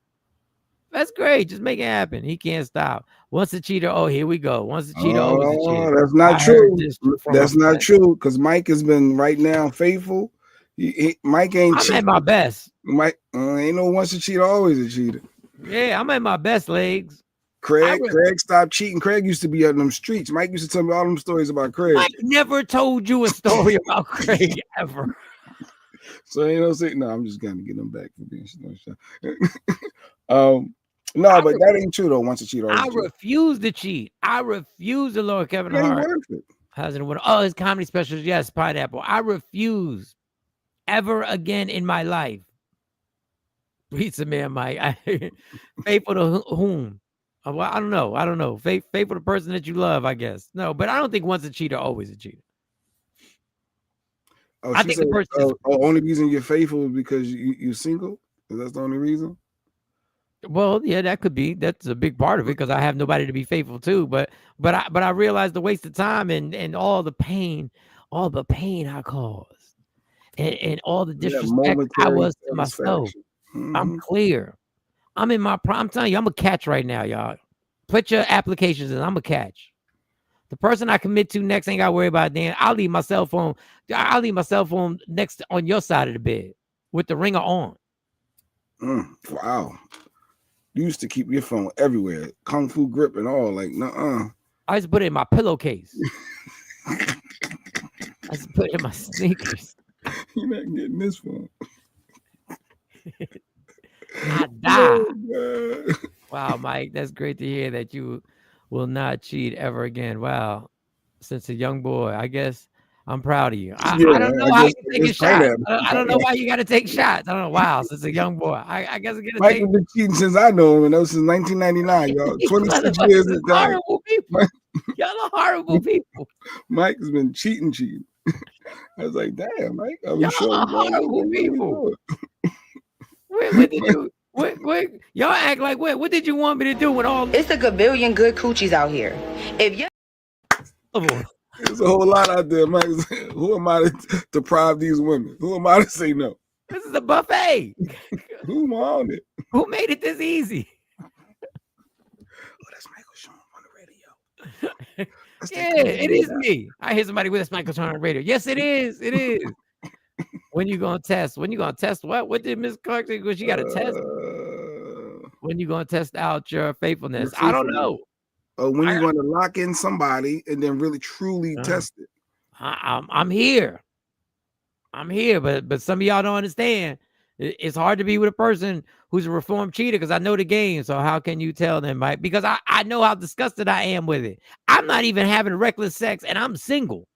That's great. Just make it happen. He can't stop. Once a cheater, oh, here we go. Once a cheater, always a cheater.
That's not true. That's not true because Mike has been right now faithful. Mike ain't
I'm at my best.
Mike ain't no once a cheater, always a cheater.
Yeah, I'm at my best, legs.
Craig stopped cheating. Craig used to be out in them streets. Mike used to tell me all them stories about Craig.
Mike never told you a story about Craig ever.
So ain't no say no. I'm just gonna get him back for being no, but that ain't true though. Once a cheater,
I refuse to cheat. I refuse to lower Kevin Hart. Oh, his comedy specials, yes, pineapple. I refuse ever again in my life. Pizza man, Mike. Faithful to whom? Well, I don't know. Faithful to the person that you love, I guess. No, but I don't think once a cheater, always a cheater.
Oh, I think the person only reason you're faithful is because you're single. Is that the only reason?
Well, yeah, that could be. That's a big part of it because I have nobody to be faithful to. But I realized the waste of time and all the pain I caused, and all the disrespect I was to myself. I'm clear. I'm in my prime. I'm telling you, I'm a catch right now, y'all. Put your applications in. I'm a catch. The person I commit to next ain't got to worry about Dan. I'll leave my cell phone next on your side of the bed with the ringer on.
Wow. You used to keep your phone everywhere, Kung Fu grip and all. Like,
I just put it in my pillowcase. I just put it in my sneakers.
You're not getting this phone.
I die. Wow, Mike, that's great to hear that you will not cheat ever again. Wow, since a young boy, I guess I'm proud of you. I don't know how you take a shot. I don't know why you got to take shots. I don't know. Wow, since a young boy, I guess I'm gonna
Mike has been cheating since I know him, and that was since 1999, y'all. 26 years.
Horrible people. Y'all are horrible people.
Mike has been cheating. I was like, damn, Mike. I was
y'all are horrible people. What did you? What y'all act like? What did you want me to do with all?
It's a gabillion good coochies out here. If you,
there's a whole lot out there, Mike. Who am I to deprive these women? Who am I to say no?
This is a buffet.
Who on it?
Who made it this easy?
Oh, that's Michael Sean on the radio.
Yeah, it is me. I hear somebody with this Michael Sean on the radio. Yes, it is. It is. When you gonna test? When you gonna test what? What did Miss Clark say? She got to test. When you gonna test out your faithfulness? I don't know.
Or when you going to lock in somebody and then really truly test it.
I'm here. I'm here, but some of y'all don't understand. It's hard to be with a person who's a reformed cheater because I know the game. So how can you tell them, Mike? Because I know how disgusted I am with it. I'm not even having reckless sex, and I'm single.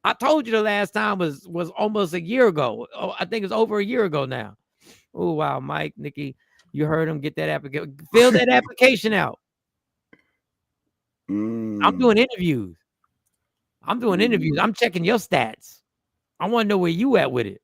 I told you the last time was almost a year ago. Oh, I think it's over a year ago now. Oh wow, Mike, Nikki, you heard him. Get that application. Fill that application out. I'm doing interviews. I'm checking your stats. I want to know where you at with it.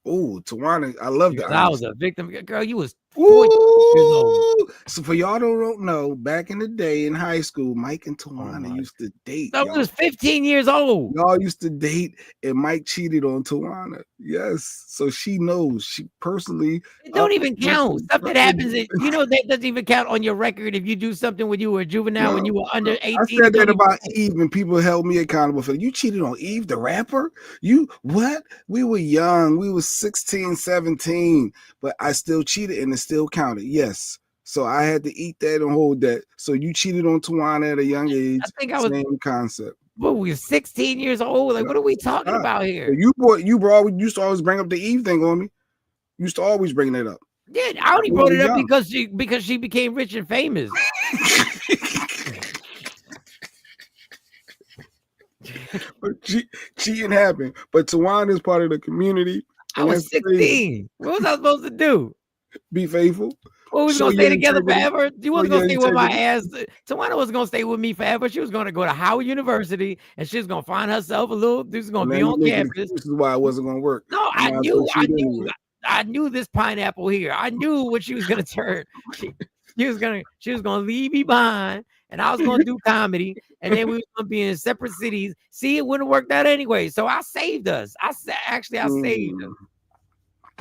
Oh, Tawana, I love that.
I was a victim. Girl, you was 14 years old.
So for y'all don't know, back in the day in high school, Mike and Tawana used to date.
I was 15 years old.
Y'all used to date, and Mike cheated on Tawana. Yes, so she knows. She personally.
It don't even count. Stuff that happens, that doesn't even count on your record if you do something when you were a juvenile, when you were under 18.
I said that about Eve, and people held me accountable for it. You cheated on Eve, the rapper? You what? We were young. We were 16, 17, but I still cheated, and it still counted. Yes. So I had to eat that and hold that. So you cheated on Tawana at a young age. I think same concept.
But we were 16 years old. Like, what are we talking about here?
So you used to always bring up the Eve thing on me. You used to always bring that up.
Yeah, I only brought it up because she became rich and famous.
But cheating happened. But Tawana is part of the community.
I was 16. What was I supposed to do?
Be faithful.
Well, we was gonna stay together forever. You wasn't gonna stay with my ass. Tawana wasn't gonna stay with me forever. She was gonna go to Howard University and she was gonna find herself a little. This is gonna be on campus.
This is why it wasn't gonna work.
No, I knew this pineapple here. I knew what she was gonna turn. She was gonna leave me behind, and I was gonna do comedy, and then we was gonna be in separate cities. See, it wouldn't have worked out anyway. So I saved us. I saved us.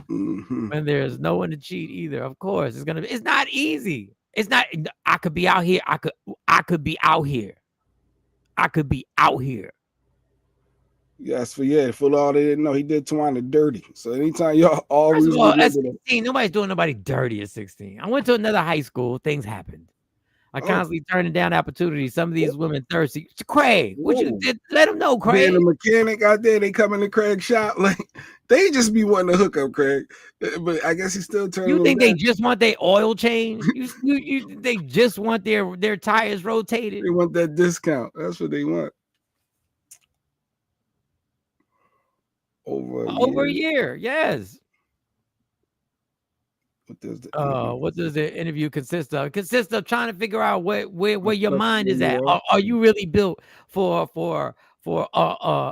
When there's no one to cheat either, of course it's not easy. It's not. I could be out here. I could be out here.
Yes, for all they didn't know, he did Tawana dirty. So anytime y'all always
at 16, nobody's doing nobody dirty at 16. I went to another high school. Things happened. I constantly turning down opportunities. Some of these women thirsty. Craig, what you did? Let them know, Craig.
The mechanic out there, they come into Craig's shop like they just be wanting to hook up Craig. But I guess he's still turning.
You think they just want their oil change? They just want their tires rotated.
They want that discount. That's what they want. Over
a year, yes. What does the interview consist of? It consists of trying to figure out where your mind is at. Are you really built for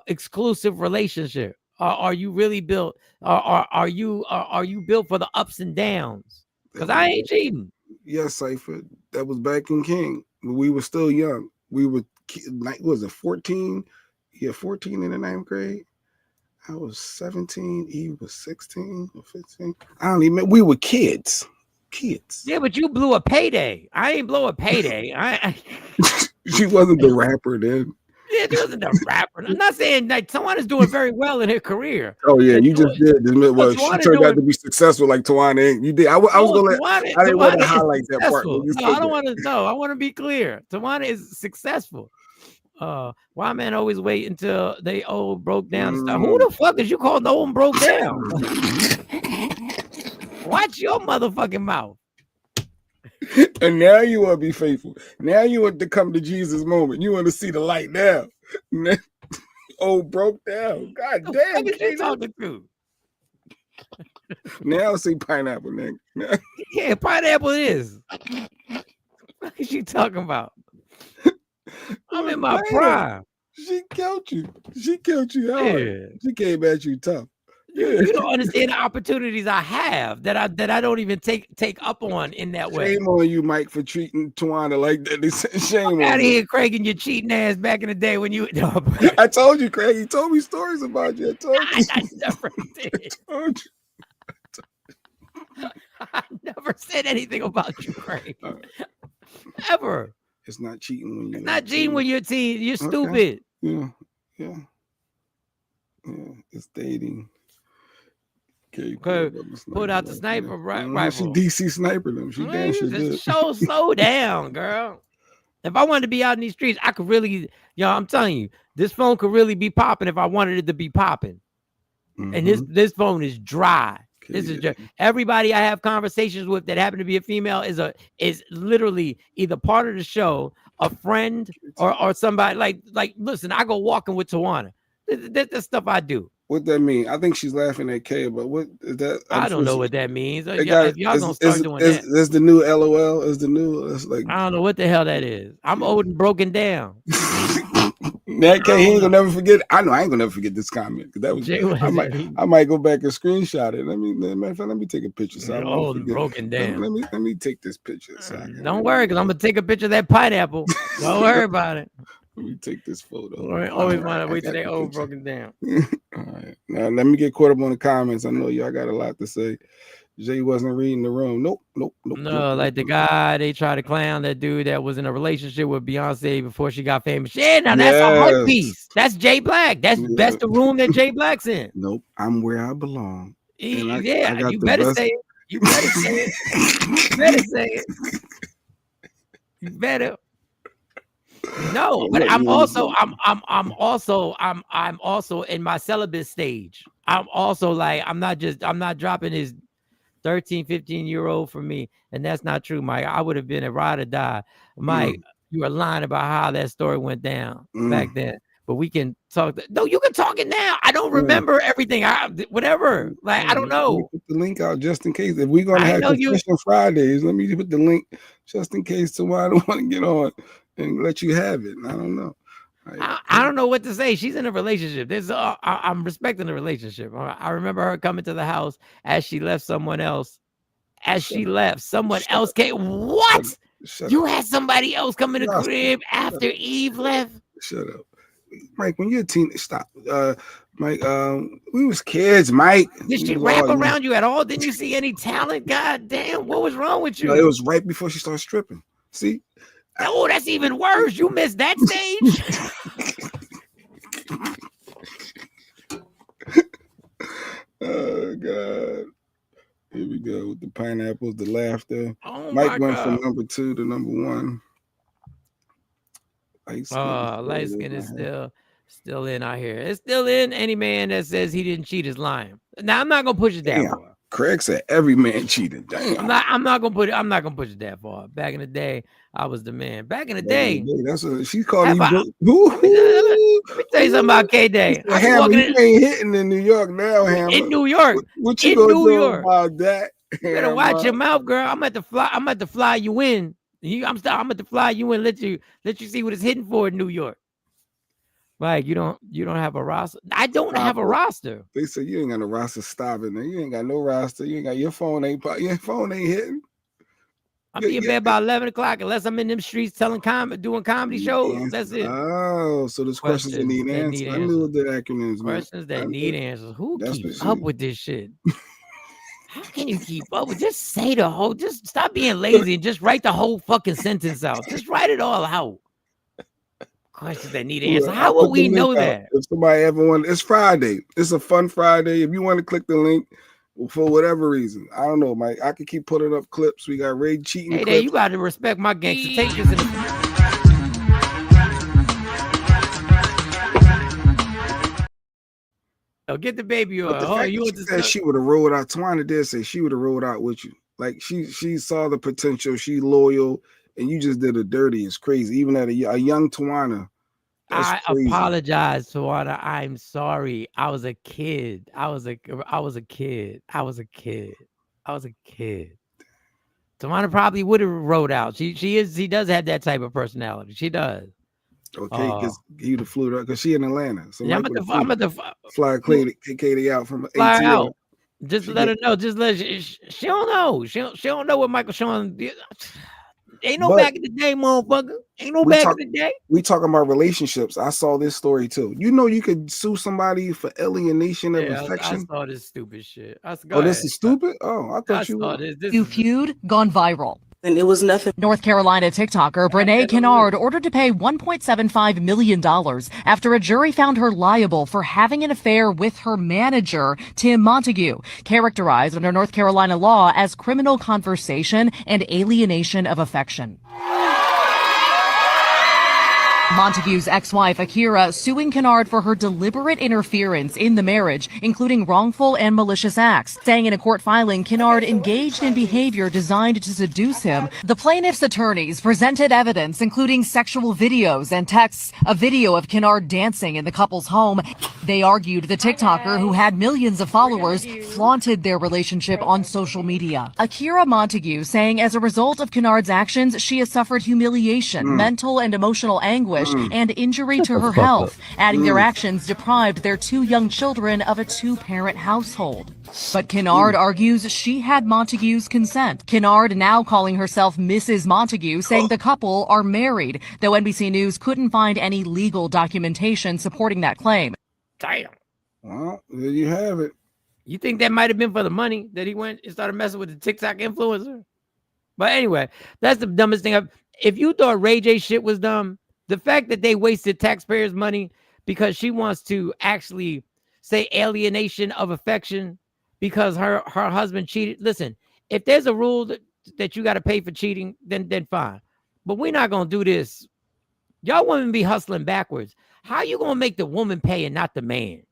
exclusive relationship? Are you really built? Are you built for the ups and downs? Because I ain't cheating.
Yes, Cypher. That was back in King. We were still young. We were was it 14? Yeah, 14 in the 9th grade. I was 17. Eve was 16 or 15. I don't even. We were kids.
Yeah, but you blew a payday. I ain't blow a payday.
She wasn't the rapper then.
Yeah, she wasn't the rapper. I'm not saying that someone is doing very well in her career.
Oh yeah, you just did. Well, she turned out to be successful like Tawana. You did. I was gonna. I didn't want to highlight that part.
No, I don't want to know. I want to be clear. Tawana is successful. Why man always wait until they old broke down and stuff? Who the fuck is you calling the old and broke down? Watch your motherfucking mouth.
And now you want to be faithful. Now you want to come to Jesus moment. You want to see the light now. Old broke down. God damn.
What are you talking to?
Now I see pineapple, nigga.
Yeah, pineapple it is. What is she talking about? I'm in my prime.
She killed you. Hard. Yeah. She came at you tough.
You don't understand the opportunities I have that I don't even take up on in that way.
Shame on you, Mike, for treating Tawana like that. Shame on you.
Out of here, Craig, and your cheating ass back in the day when you. No,
I told you, Craig. He told me stories about you.
I never did. I never said anything about you, Craig. Ever.
It's not cheating when you're.
It's not cheating when you're a teen. You're stupid.
Yeah. It's dating.
Okay, pulled out the sniper rifle.
She DC sniper them. She damn sure did.
Slow down, girl. If I wanted to be out in these streets, I could really, I'm telling you, this phone could really be popping if I wanted it to be popping. And this phone is dry. This is just everybody I have conversations with that happen to be a female is literally either part of the show, a friend, or somebody like. Listen, I go walking with Tawana. That's stuff I do.
What that mean? I think she's laughing at K, but what is that?
I don't know what that means. If y'all gonna start doing that,
is the new LOL? Is the new? It's like
I don't know what the hell that is. I'm old and broken down.
That K, he ain't gonna never forget. I know I ain't gonna never forget this comment because that was. I might go back and screenshot it. Let me take a picture. So
old and broken down.
Let me take this picture. So
don't worry, because I'm gonna take a picture of that pineapple. Don't worry about it.
Let me take this photo.
Always want to wait till they old broken down.
All right. Now let me get caught up on the comments. I know y'all got a lot to say. Jay wasn't reading the room. Nope.
No, like the guy they tried to clown that dude that was in a relationship with Beyonce before she got famous. Yeah, now that's a hype piece. That's Jay Black. That's the room that Jay Black's in.
Nope. I'm where I belong.
You better say it. You better say it. You better say it. You better. No, but I'm also in my celibate stage. I'm also like, I'm not dropping his 13, 15-year-old for me. And that's not true, Mike. I would have been a ride or die. Mike, you were lying about how that story went down back then. But we can talk. No, you can talk it now. I don't remember everything. Whatever. Like, I don't know.
Let me put the link out just in case. If we're going to have Confession Fridays, let me put the link just in case somebody don't want to get on and let you have it. I don't know.
I don't know what to say. She's in a relationship. I'm respecting the relationship. I remember her coming to the house as she left someone else. Someone else came. What? You had somebody else come in the crib after Eve left?
Shut up. Mike, when you're a teen, stop. Mike, we was kids, Mike.
Did she wrap around you at all? Didn't you see any talent? God damn, what was wrong with you?
No, it was right before she started stripping. See?
Oh, that's even worse. You missed that stage.
Oh God. Here we go with the pineapples, the laughter.
Oh,
Mike went from number 2 to number 1.
Light skin is still in out here. It's still in. Any man that says he didn't cheat is lying. Now I'm not gonna push it that far.
Craig said every man cheated. Damn.
I'm not gonna push it that far. Back in the day, I was the man. Back in the day,
that's what she's calling you.
Let me tell you something about K-Day.
Hammer, you ain't hitting in New York now, Hammer.
In New York.
What you gonna do about that?
You better watch your mouth, girl. I'm at the fly you in. I'm at the fly you in. Let you see what it's hitting for in New York. Like you don't have a roster. I don't have a roster.
They say you ain't got a roster. Stop it, man. You ain't got no roster. You ain't got your phone ain't hitting.
I'll be in bed by 11 o'clock unless I'm in them streets doing comedy shows. That's it.
Oh, so there's questions that need answers. I knew what the acronyms meant.
Questions that need answers. Who keeps up with this shit? How can you keep up with? Just say the whole. Just stop being lazy and just write the whole fucking sentence out. Just write it all out. Questions that need answers. How will we know that?
If somebody ever wants, it's Friday. It's a fun Friday. If you want to click the link for whatever reason, I don't know, Mike. I could keep putting up clips. We got Ray cheating.
Hey,
clips.
You got to respect my gangster. Take this in get the baby on.
You said she would have rolled out. Tawana did say she would have rolled out with you. Like she saw the potential. She loyal. And you just did a dirty. It's crazy. Even at a young Tawana.
I apologize, Tawana. I'm sorry. I was a kid. Tawana probably would have rode out. She does have that type of personality. She does.
Okay, because he would have flew her because she in Atlanta. So
yeah, I'm at the
fly Katie out from
fly out. Just let her know. Just let she don't know. She don't know what Michael Sean did. Ain't no back in the day, motherfucker. Ain't no back in the day.
We talking about relationships. I saw this story too. You know, you could sue somebody for alienation of affection.
I saw this stupid shit.
This is stupid. Oh, I thought
You feud gone viral. And it was nothing.
North Carolina TikToker Brene Kennard ordered to pay $1.75 million after a jury found her liable for having an affair with her manager, Tim Montague, characterized under North Carolina law as criminal conversation and alienation of affection. Montague's ex-wife, Akira, suing Kennard for her deliberate interference in the marriage, including wrongful and malicious acts, saying in a court filing Kennard engaged in behavior designed to seduce him. The plaintiff's attorneys presented evidence, including sexual videos and texts, a video of Kennard dancing in the couple's home. They argued the TikToker, who had millions of followers, flaunted their relationship on social media. Akira Montague saying as a result of Kennard's actions, she has suffered humiliation, mental and emotional anguish, and injury to her health, adding their actions deprived their 2 young children of a 2-parent household. But Kennard argues she had Montague's consent. Kennard now calling herself Mrs. Montague, saying the couple are married, though NBC News couldn't find any legal documentation supporting that claim.
Damn.
Well, there you have it.
You think that might have been for the money that he went and started messing with the TikTok influencer? But anyway, that's the dumbest thing. If you thought Ray J shit was dumb, the fact that they wasted taxpayers' money because she wants to actually say alienation of affection because her husband cheated. Listen, if there's a rule that you got to pay for cheating, then fine. But we're not going to do this. Y'all women be hustling backwards. How you going to make the woman pay and not the man?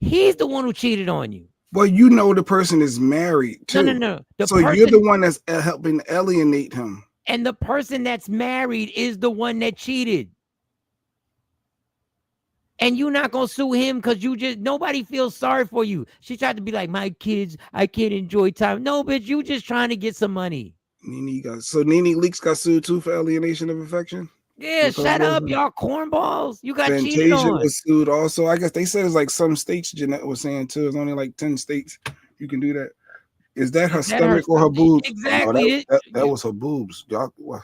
He's the one who cheated on you.
Well, you know the person is married too.
No.
So you're the one that's helping alienate him.
And the person that's married is the one that cheated. And you're not going to sue him because nobody feels sorry for you. She tried to be like, my kids, I can't enjoy time. No, bitch, you just trying to get some money.
Nene Leakes got sued too for alienation of affection?
Yeah, shut up, y'all cornballs. You got cheated
Fantasia
on.
was sued also. I guess they said it's like some states, Jeanette was saying too. It's only like 10 states you can do that. Is that her stomach or her boobs?
Exactly.
No, that was her boobs. Y'all, well,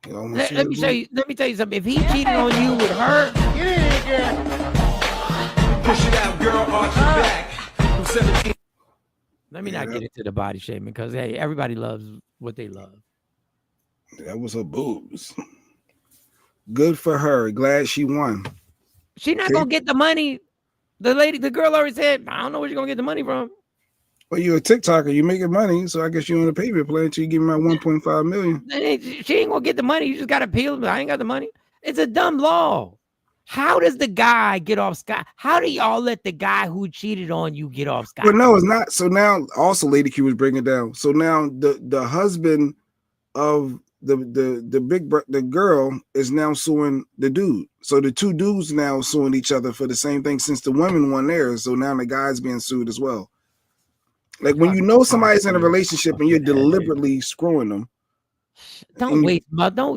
let me tell you something. If he cheated on you with her,
Get in here, girl. Push it out, girl. Arch your back. From 17.
let me not get into the body shaming because hey, everybody loves what they love.
That was her boobs. Good for her. Glad she won.
She not gonna get the money. The girl already said, I don't know where you're gonna get the money from.
Well, you're a TikToker. You're making money, so I guess you're on the payment plan until you give me my 1.5 million.
She ain't gonna get the money. You just gotta appeal. I ain't got the money. It's a dumb law. How does the guy get off scot? How do y'all let the guy who cheated on you get off scot?
Well, no, it's not. So now, also, Lady Q was bringing it down. So now the husband of the girl is now suing the dude. So the 2 dudes now suing each other for the same thing since the women won theirs. So now the guy's being sued as well. Like when you know somebody's in a relationship and you're deliberately screwing them.
Don't wait,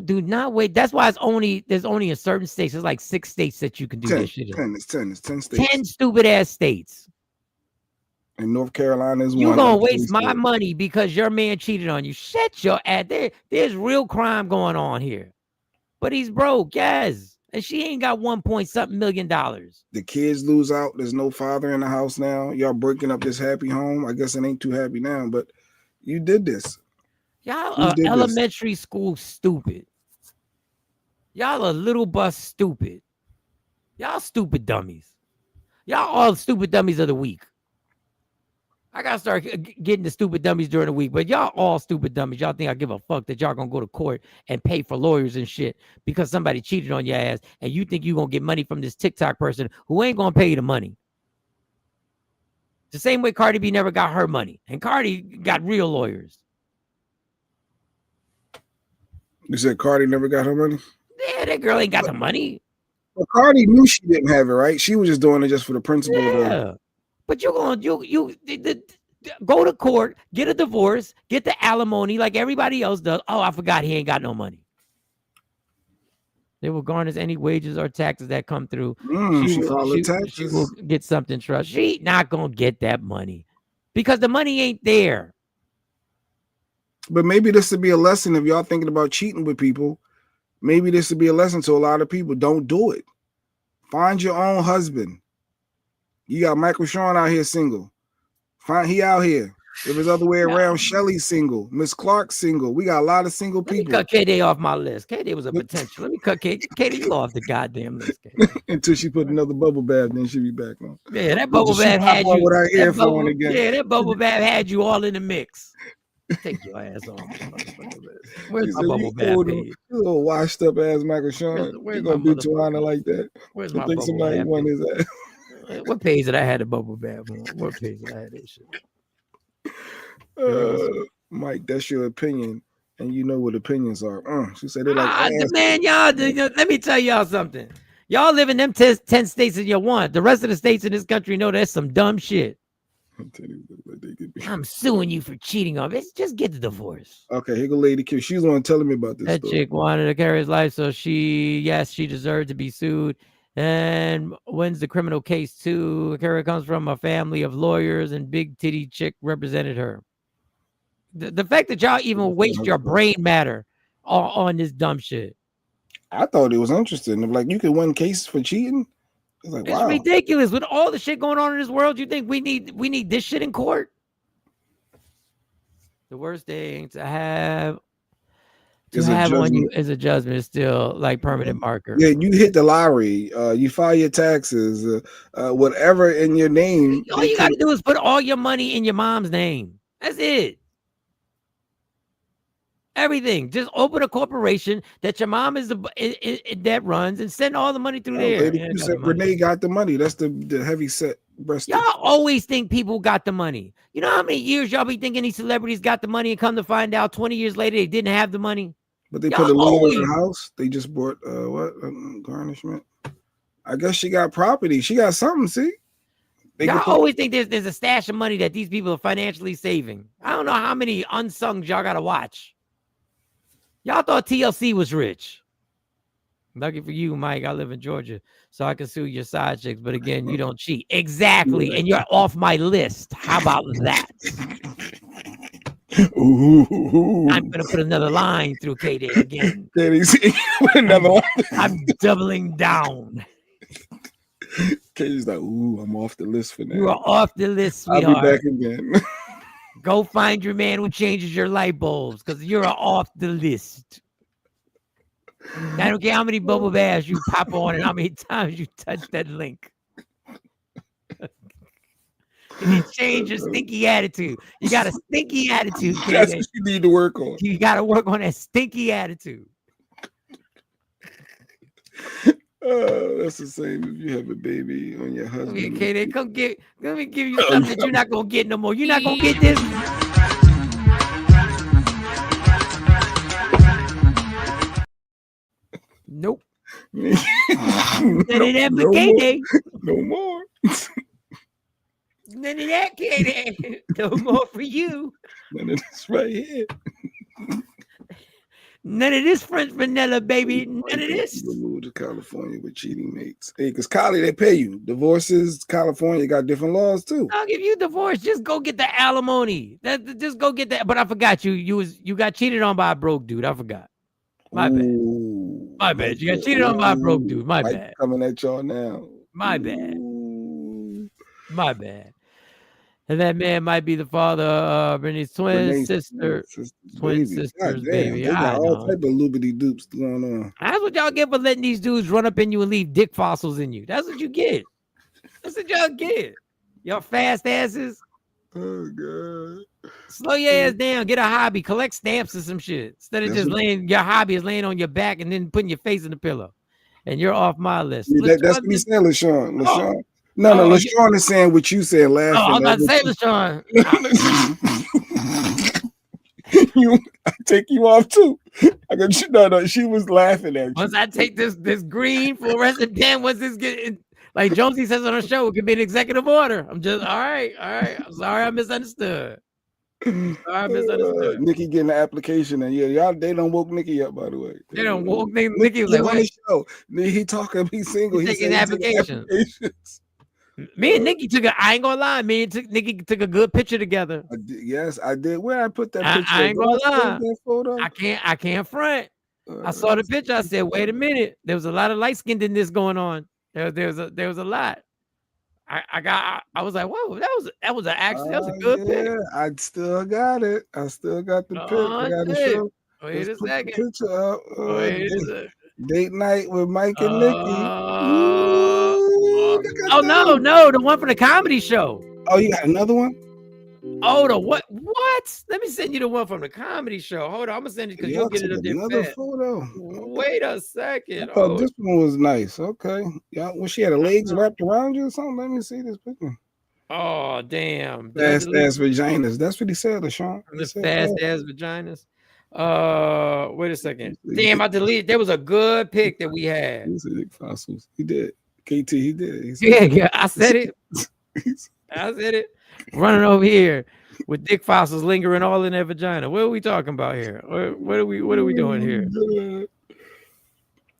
do not wait. That's why there's only in certain states. There's like 6 states that you can do this shit in.
It's 10 states.
10 stupid ass states.
And North Carolina is one.
You're gonna waste my money because your man cheated on you. Shut your ass. There's real crime going on here. But he's broke, yes. And she ain't got $1.something million.
The kids lose out. There's no father in the house now. Y'all breaking up this happy home. I guess it ain't too happy now, but you did this.
Y'all are elementary school stupid. Y'all are little bus stupid. Y'all stupid dummies. Y'all all stupid dummies of the week. I gotta start getting the stupid dummies during the week, but y'all all stupid dummies. Y'all think I give a fuck that y'all gonna go to court and pay for lawyers and shit because somebody cheated on your ass, and you think you gonna get money from this TikTok person who ain't gonna pay you the money. The same way Cardi B never got her money, and Cardi got real lawyers.
You said Cardi never got her money?
Yeah, that girl ain't got the money.
Well, Cardi knew she didn't have it, right? She was just doing it just for the principle.
Yeah. But you're going to go to court, get a divorce, get the alimony like everybody else does. Oh, I forgot he ain't got no money. They will garnish any wages or taxes that come through. She will get something trust. She not going to get that money because the money ain't there.
But maybe this would be a lesson if y'all thinking about cheating with people. Maybe this would be a lesson to a lot of people. Don't do it. Find your own husband. You got Michael Sean out here single. He out here. If it's other way around, Shelly's single, Miss Clark's single. We got a lot of single
Let me
people.
cut K-Day off my list. K-Day was a potential. Let me cut K-Day, you off the goddamn list, K-Day.
Until she put another bubble bath, then she'll be back on.
Yeah, that bubble bath had you.
With her earphone again.
Yeah, that bubble bath had you all in the mix. Take your ass off this motherfucker list. Where's my bubble bath page?
You little washed up ass Michael Sean.
Where's
You gonna do Tawana like that?
Where's
I
my
think
bubble
somebody
bath
won his ass.
What page did I have the bubble bath on? What page did I have that shit?
Mike, that's your opinion, and you know what opinions are. She said they're like,
man, y'all. Let me tell y'all something. Y'all live in them 10 states that you want. The rest of the states in this country know that's some dumb shit. I'm suing you for cheating on me. Just get the divorce.
Okay, here go Lady Q. She's the one telling me about this.
That chick wanted to carry his life, so she deserved to be sued. And wins the criminal case too. Kara comes from a family of lawyers, and big titty chick represented her. The fact that y'all even waste your brain matter on this dumb shit.
I thought it was interesting. Like you could win cases for cheating. It's like, wow.
It's ridiculous. With all the shit going on in this world, you think we need this shit in court? The worst thing to have on you is a judgment. It's still like permanent marker.
Yeah, you hit the lottery. You file your taxes. Whatever in your name.
All you got to do is put all your money in your mom's name. That's it. Everything. Just open a corporation that your mom is that runs and send all the money through there.
You said Renee got the money. That's the heavy set breast.
Y'all always think people got the money. You know how many years y'all be thinking these celebrities got the money and come to find out 20 years later they didn't have the money?
But they put a lien in the house. They just bought garnishment. I guess she got property. She got something. See,
y'all always think there's a stash of money that these people are financially saving. I don't know how many unsung y'all gotta watch. Y'all thought TLC was rich. Lucky for you, Mike. I live in Georgia, so I can sue your side chicks. But again, you don't cheat. Exactly, and you're off my list. How about that?
Ooh.
I'm gonna put another line through K-Day again.
Another line.
I'm doubling down.
Katie's like, ooh, I'm off the list for now.
You are off the list, sweetheart.
I'll be back again.
Go find your man who changes your light bulbs, because you're off the list. I don't care how many bubble baths you pop on and how many times you touch that link. You change your stinky attitude. You got a stinky attitude, K-Day.
That's what you need to work on.
You got to work on that stinky attitude.
That's the same if you have a baby on your husband.
Okay, they let me give you something that you're not gonna get no more. You're not gonna get this. Nope. None of that for K-Day.
No more.
None of that, K-Day. No more for you.
None of this right here.
None of this French vanilla, baby. None of this.
Moved to California with cheating mates. Hey, because Cali, they pay you. Divorces, California got different laws too.
I'll give you a divorce. Just go get the alimony. Just go get that. But I forgot you got cheated on by a broke dude. I forgot. My bad. My bad. You got cheated on by a broke dude. My bad.
Coming at y'all now.
My bad. My bad. And that man might be the father of Brittany's twin sister. Twin sisters, baby.
They got all type of loopity dupes going on.
That's what y'all get for letting these dudes run up in you and leave dick fossils in you. That's what you get. That's what y'all get. Y'all fast asses.
Oh, God.
Slow your ass down. Get a hobby. Collect stamps or some shit. Instead of just laying, your hobby is laying on your back and then putting your face in the pillow. And you're off my list.
Yeah, that's what he said, LaShawn. LaShawn. No, LaShawn is saying what you said laughing.
Oh, I'm not saying LaShawn.
I take you off too. I got you. No, she was laughing at you.
Once I take this green fluorescent pen, once this getting like Jonesy says on her show, it could be an executive order. I'm just all right. I'm sorry, I misunderstood.
Nikki getting the application, and y'all they don't woke Nikki up, by the way.
They don't woke Nikki like
on the show. He talking, he's single. He's
taking applications. Me and Nikki I ain't gonna lie, Nikki took a good picture together.
Yes, I did. Where I put that picture?
I ain't gonna lie. I can't front. I saw the picture. I said, wait a minute. There was a lot of light skinned in this going on. There was a lot. I was like, whoa, that was actually that was a good pick.
Yeah, I still got it. I still got the pick. I
Oh
got to
shit.
show.
Wait
Let's
a
put the
second.
picture up.
Wait a second.
Date night with Mike and Nikki.
Oh
Look at
no, the one for the comedy show.
Oh, you got another one?
Oh, the what? What? Let me send you the one from the comedy show. Hold on, I'm gonna send you because you'll get it up there
another
fast.
photo.
Wait a second.
I thought this one was nice. Okay. Yeah, when she had her legs wrapped around you or something. Let me see this picture.
Oh, damn.
Fast ass vaginas. That's what he said, LaShawn.
The fast ass vaginas. Wait a second. Damn, I deleted. There was a good pick that we had.
He said Dick Fossils. He did. KT, he did. He
said, yeah, I said it. I said it. Running over here with dick fossils lingering all in their vagina. What are we talking about here? What are we doing here?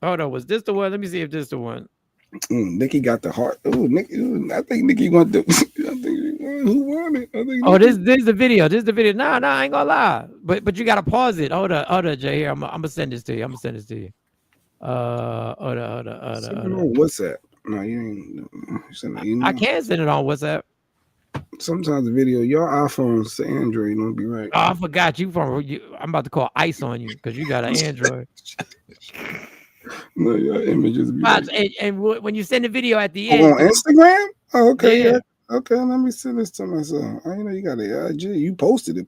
Hold on, was this the one? Let me see if this is the one.
Nikki got the heart. Oh, Nikki! I think Nikki won the. I think who won it? I think.
Oh, this is the video. This is the video. Nah, I ain't gonna lie. But you gotta pause it. Hold on, Jay. Here, I'm gonna send this to you. Hold on.
What's that? No, you ain't. Send an email.
I can't send it on WhatsApp.
Sometimes the video, your iPhone's to Android, don't be right.
Oh, I forgot you from. I'm about to call ICE on you because you got an Android.
No, your images.
And when you send the video at the end
on Instagram. Oh, okay, yeah. Okay, let me send this to myself. I know you got the IG. You posted it.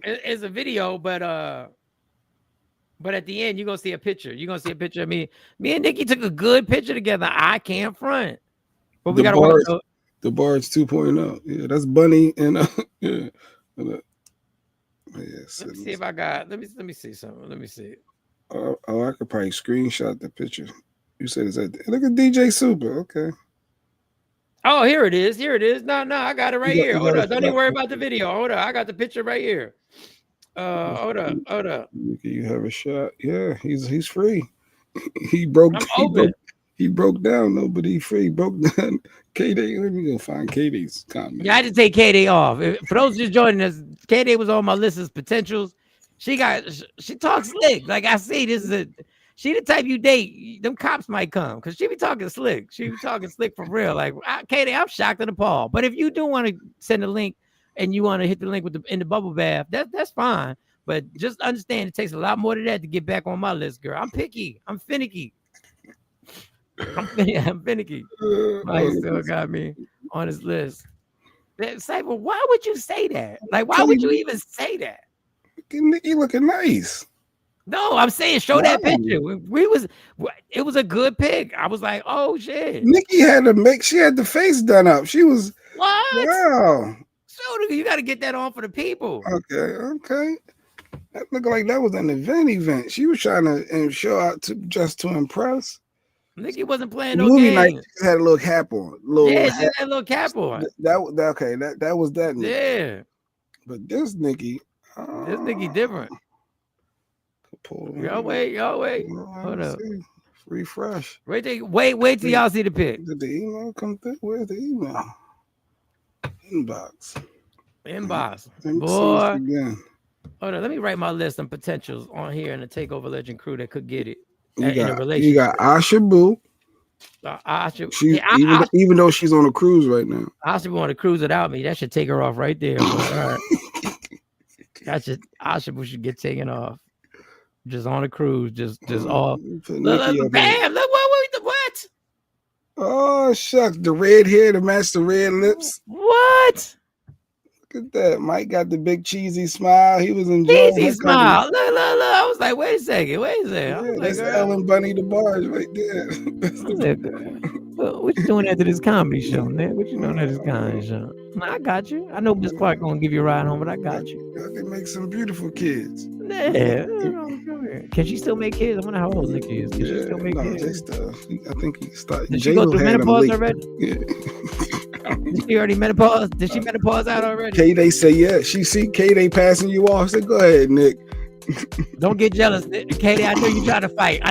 It's a video, but at the end you're gonna see a picture. You're gonna see a picture of me. Me and Nikki took a good picture together. I can't front. But we gotta watch
the Barge 2.0. Yeah, that's Bunny and yeah.
Let me see if I got. Let me see something. Let me see.
Oh, I could probably screenshot the picture. You said it's at. Look at DJ Super. Okay.
Oh, here it is. No, I got it right here. Hold up. Don't even worry about the video. Hold up. I got the picture right here. Hold up.
You have a shot. Yeah, he's free. He broke. He broke down though, but he free. Broke down. K-Day. Let me go find K-Day's comment.
Yeah, I had to take K-Day off. For those just joining us, K-Day was on my list of potentials. She talks slick. Like I see, she the type you date. Them cops might come because she be talking slick. She be talking slick for real. Like K-Day, I'm shocked and appalled. But if you do want to send a link and you want to hit the link in the bubble bath, that's fine. But just understand it takes a lot more than that to get back on my list, girl. I'm picky. I'm finicky. I'm finicky. Mike still got me on his list. Cypher, why would you say that? Like, why would you even say that?
Nikki looking nice.
No, I'm saying show that picture. It was a good pick. I was like, oh shit.
Nikki she had the face done up. She was
what?
Wow.
So you got to get that on for the people.
Okay. That looked like that was an event. She was trying to show out just to impress.
Nikki wasn't playing no
movie
games.
night. She had a little cap on.
She had a little cap on.
That was that. Nikki.
Yeah.
But this Nikki.
This Nikki different. Y'all wait. Hold up.
Refresh.
Wait till y'all see the pic.
Did the email come through? Where's the email? Inbox.
Boy. Hold on. Let me write my list of potentials on here in the Takeover Legend crew that could get it.
You got Asha Boo. Even though she's on a cruise right now.
Asha Boo on a cruise without me. That should take her off right there. All right. Asha Boo should get taken off. Just on a cruise, just off. Bam! Look what?
Oh shucks, the red hair to match the red lips.
What?
Look at that. Mike got the big cheesy smile. He was enjoying
cheesy smile. Look. I was like, wait a second.
Yeah, that's Ellen Bunny the Barge right there.
What you doing after this comedy show, man? What you doing after this comedy show? I got you. I know Miss Clark gonna give you a ride home, but I got you.
They make some beautiful kids.
Yeah. Can she still make kids? I wonder how old Nikki is. Can she still make kids?
I think he started.
Did she go through menopause already? Yeah. Did she already menopause? Did she menopause out already?
K-Day say yeah. She see K-Day passing you off. Say go ahead, Nick.
Don't get jealous, K-Day. I know you trying to fight. it. I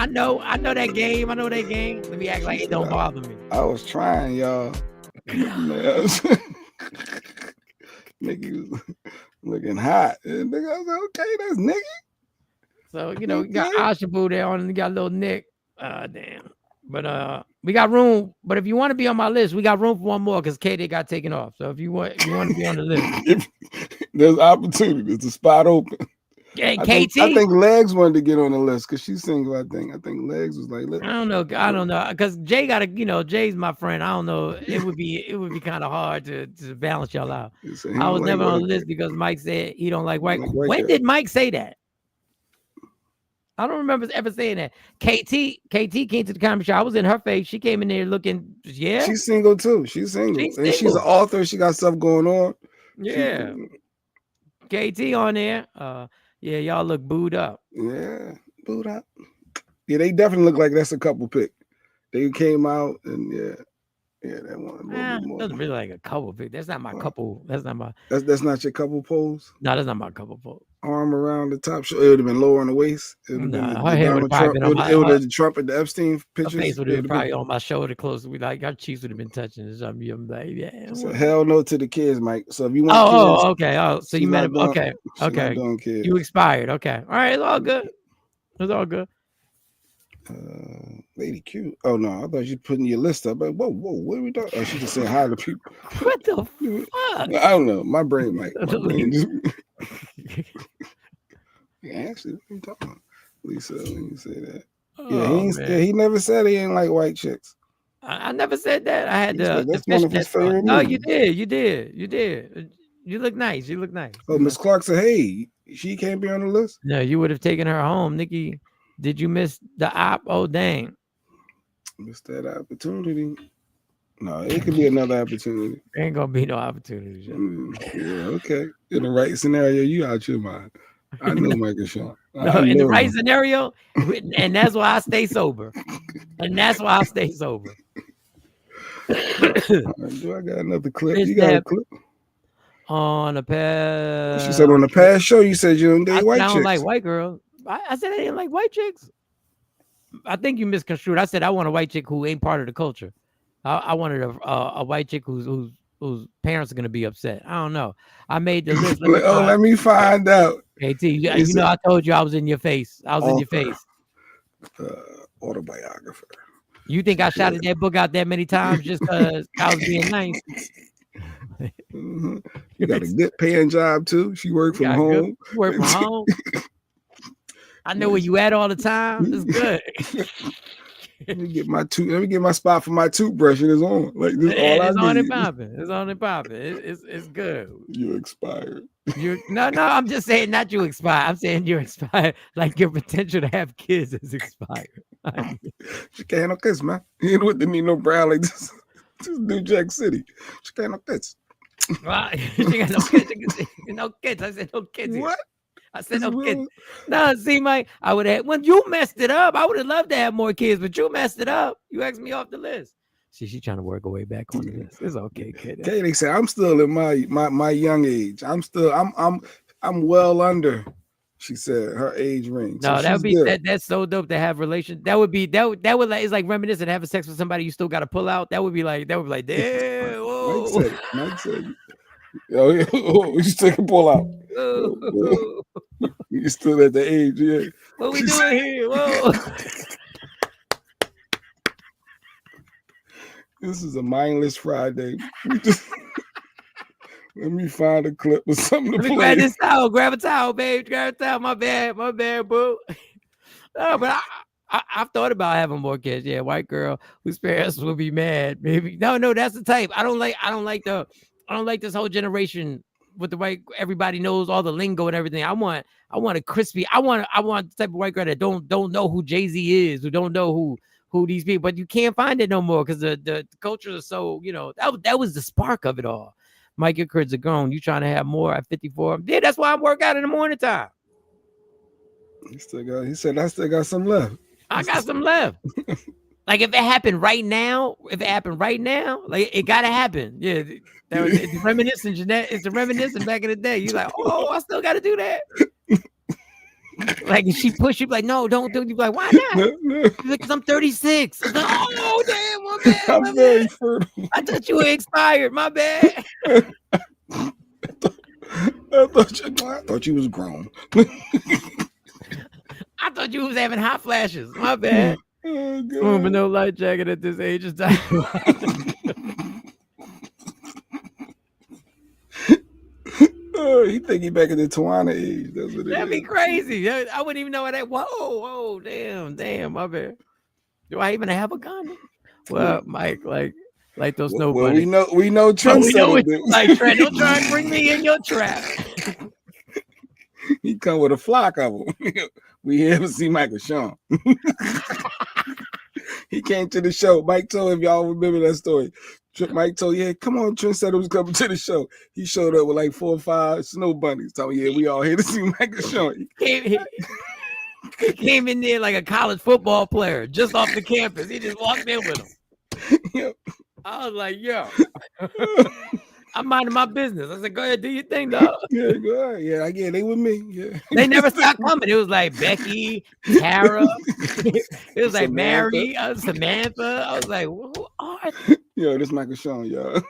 know that game. Let me act like it don't bother me.
I was trying, y'all. Nikki was looking hot. And nigga, I was like, okay, that's Nikki.
So, you got Asha Boo there on, and you got little Nick. Damn. But we got room. But if you want to be on my list, we got room for one more because KD got taken off. So if you want to be on the list,
There's opportunity. There's a spot open.
Yeah,
I
KT.
think Legs wanted to get on the list because she's single. I think Legs was like,
I don't know because Jay got to, Jay's my friend. I don't know. It would be kind of hard to balance y'all out. I was never on the list because Mike said he don't like white. When did Mike say that? I don't remember ever saying that. KT came to the comedy show. I was in her face. She came in there looking, yeah.
She's single too. She's single. And she's an author. She got stuff going on.
Yeah. KT on there. Yeah, y'all look booed up.
Yeah, booed up. Yeah, they definitely look like that's a couple pick. They came out and that one.
Doesn't really like a couple pick. That's not my couple. That's not my.
That's not your couple pose.
No, that's not my couple pose.
Arm around the top. It would have been lower on the waist. It would have been the Trump and the Epstein pictures.
Her face would have been probably on my shoulder close. Like our cheeks would have been touching or something. I'm like, yeah.
So hell no to the kids, Mike. So if you want kids,
okay. Oh, so you met him. Okay. You expired. Okay. All right. It's all good. It's all good.
Lady Q. Oh no, I thought you putting your list up. But whoa, what are we doing? Oh, she just saying hi to people.
What the fuck?
I don't know. My brain just. Actually, what are you talking about? Lisa, let me say that. He never said he ain't like white chicks.
I never said that. I had to.
That's one of his favorite movies.
Oh, you did. You look nice.
Oh, Miss Clark said, "Hey, she can't be on the list."
No, you would have taken her home, Nikki. Did you miss the op? Oh, dang.
Missed that opportunity. No, it could be another opportunity.
There ain't gonna be no opportunity.
Yeah, okay. In the right scenario, you out your mind. I know Michael Sean.
No, in the right scenario, and that's why I stay sober. Do
I got another clip? You got a clip?
On the past.
She said on the past show, you said you don't date white chicks.
I don't like white girls. I said I didn't like white chicks. I think you misconstrued. I said I want a white chick who ain't part of the culture. I wanted a white chick whose parents are gonna be upset. I don't know. I made the list.
Let me find out.
KT, you know I told you I was in your face.
Autobiographer.
You think I shouted that book out that many times just because I was being nice?
Mm-hmm. You got a good paying job too. She worked from home.
I know where you at all the time. It's good.
Let me get my spot for my toothbrush and it's on. Like this all I need.
It's on and popping. It's good.
You expired.
No, I'm just saying not you expired. I'm saying you're expired. Like your potential to have kids is expired.
She can't no kids, man. You don't need no brown like this. This New Jack City. She can't no kids.
She got no kids. No kids. I said no kids.
What?
I said no kids. No, see, Mike, I would have when you messed it up. I would have loved to have more kids, but you messed it up. You asked me off the list. See, she's trying to work her way back on the list. It's okay, kid.
Katie said, "I'm still in my young age. I'm well under." She said her age range.
No, that would be that's so dope to have relations. That would like it's like reminiscent having sex with somebody you still got to pull out. That would be like damn. Whoa.
Mike said, "Oh, you still can pull out." You still at the age, yeah.
What we doing here? Whoa.
This is a mindless Friday. Let me find a clip of something to play.
Grab this towel. Grab a towel, babe. Grab a towel. My bad, boo. No, but I've thought about having more kids. Yeah, white girl whose parents will be mad. Maybe no, that's the type. I don't like this whole generation with the white. Everybody knows all the lingo and everything. I want a crispy. I want the type of white girl that don't know who Jay-Z is, who don't know who these people. But you can't find it no more because the cultures are so that was the spark of it all. Mike, your kids are grown. You trying to have more at 54? Yeah, that's why I work out in the morning time.
He said I still got some left.
I got some left. Like if it happened right now, like it gotta happen. Yeah, it's reminiscent, Jeanette. It's a reminiscent back in the day. You're like, oh, I still gotta do that. Like if she push you, like, no, don't do it. You're like, why not?
No.
Like, cause I'm 36. Like, oh damn, my bad.
I'm very fertile.
I thought you were expired. My bad.
I thought you was grown.
I thought you was having hot flashes. My bad.
Oh,
Swimming with
God.
no life jacket at this age is dying.
Oh, he think he back in the Tawana age. That's what it
That'd be
is.
crazy. I wouldn't even know what that. Whoa, damn, my bad. Do I even have a condom? Well, Mike, like those snow
Well,
bunnies.
we know
But we know
trendsetter.
what you like, Trent. Don't try and bring me in your trap.
He come with a flock of them. We haven't seen Michael Sean. He came to the show. Mike told, if y'all remember that story, Mike told, yeah, come on, Trendsetter was coming to the show. He showed up with like 4 or 5 snow bunnies. So yeah, we all here to see Michael Sean.
He came in there like a college football player, just off the campus. He just walked in with him.
Yep.
I was like, yo, I'm minding my business. I said, go ahead, do your thing, dog.
Yeah, go ahead. Yeah, again, they with me. Yeah.
They never stopped coming. It was like Becky, Tara. It was like Mary, Samantha. I was like, who are they?
Yo, this Michael Sean, y'all.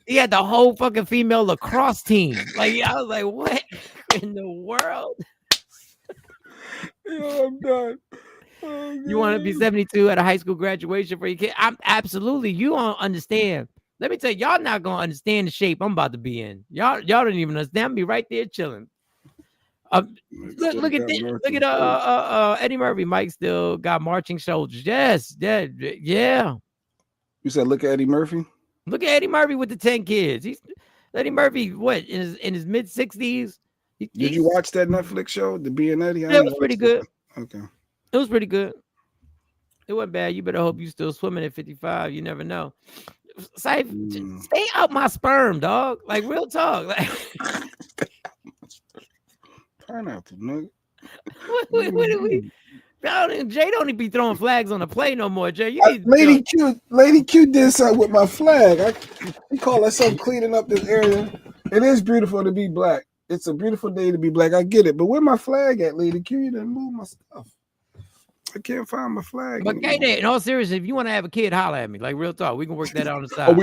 He had the whole fucking female lacrosse team. Like, I was like, what in the world?
Yo, I'm done. Oh,
You want to be 72 at a high school graduation for your kid? I'm absolutely. You don't understand. Let me tell you, y'all not gonna understand the shape I'm about to be in. Y'all don't even understand. I'm be right there chilling. Look at Eddie Murphy. Mike still got marching shoulders. Yes, yeah.
You said look at Eddie Murphy.
Look at Eddie Murphy with the 10 kids. He's Eddie Murphy. What in his mid 60s?
Did you watch that Netflix show, The B and Eddie?
Yeah, it was pretty good.
Okay,
it was pretty good. It wasn't bad. You better hope you still swimming at 55. You never know. Stay out my sperm, dog. Like real talk. Like
pineapple, nigga.
what do we? Jay don't even be throwing flags on the play no more. Jay, you need
Lady Q did something with my flag. We call ourselves cleaning up this area. It is beautiful to be black. It's a beautiful day to be black. I get it, but where my flag at, Lady Q? You didn't move my stuff. I can't find my flag.
But K-Day, in all seriousness, if you want to have a kid, holler at me. Like real talk, we can work that out on the side.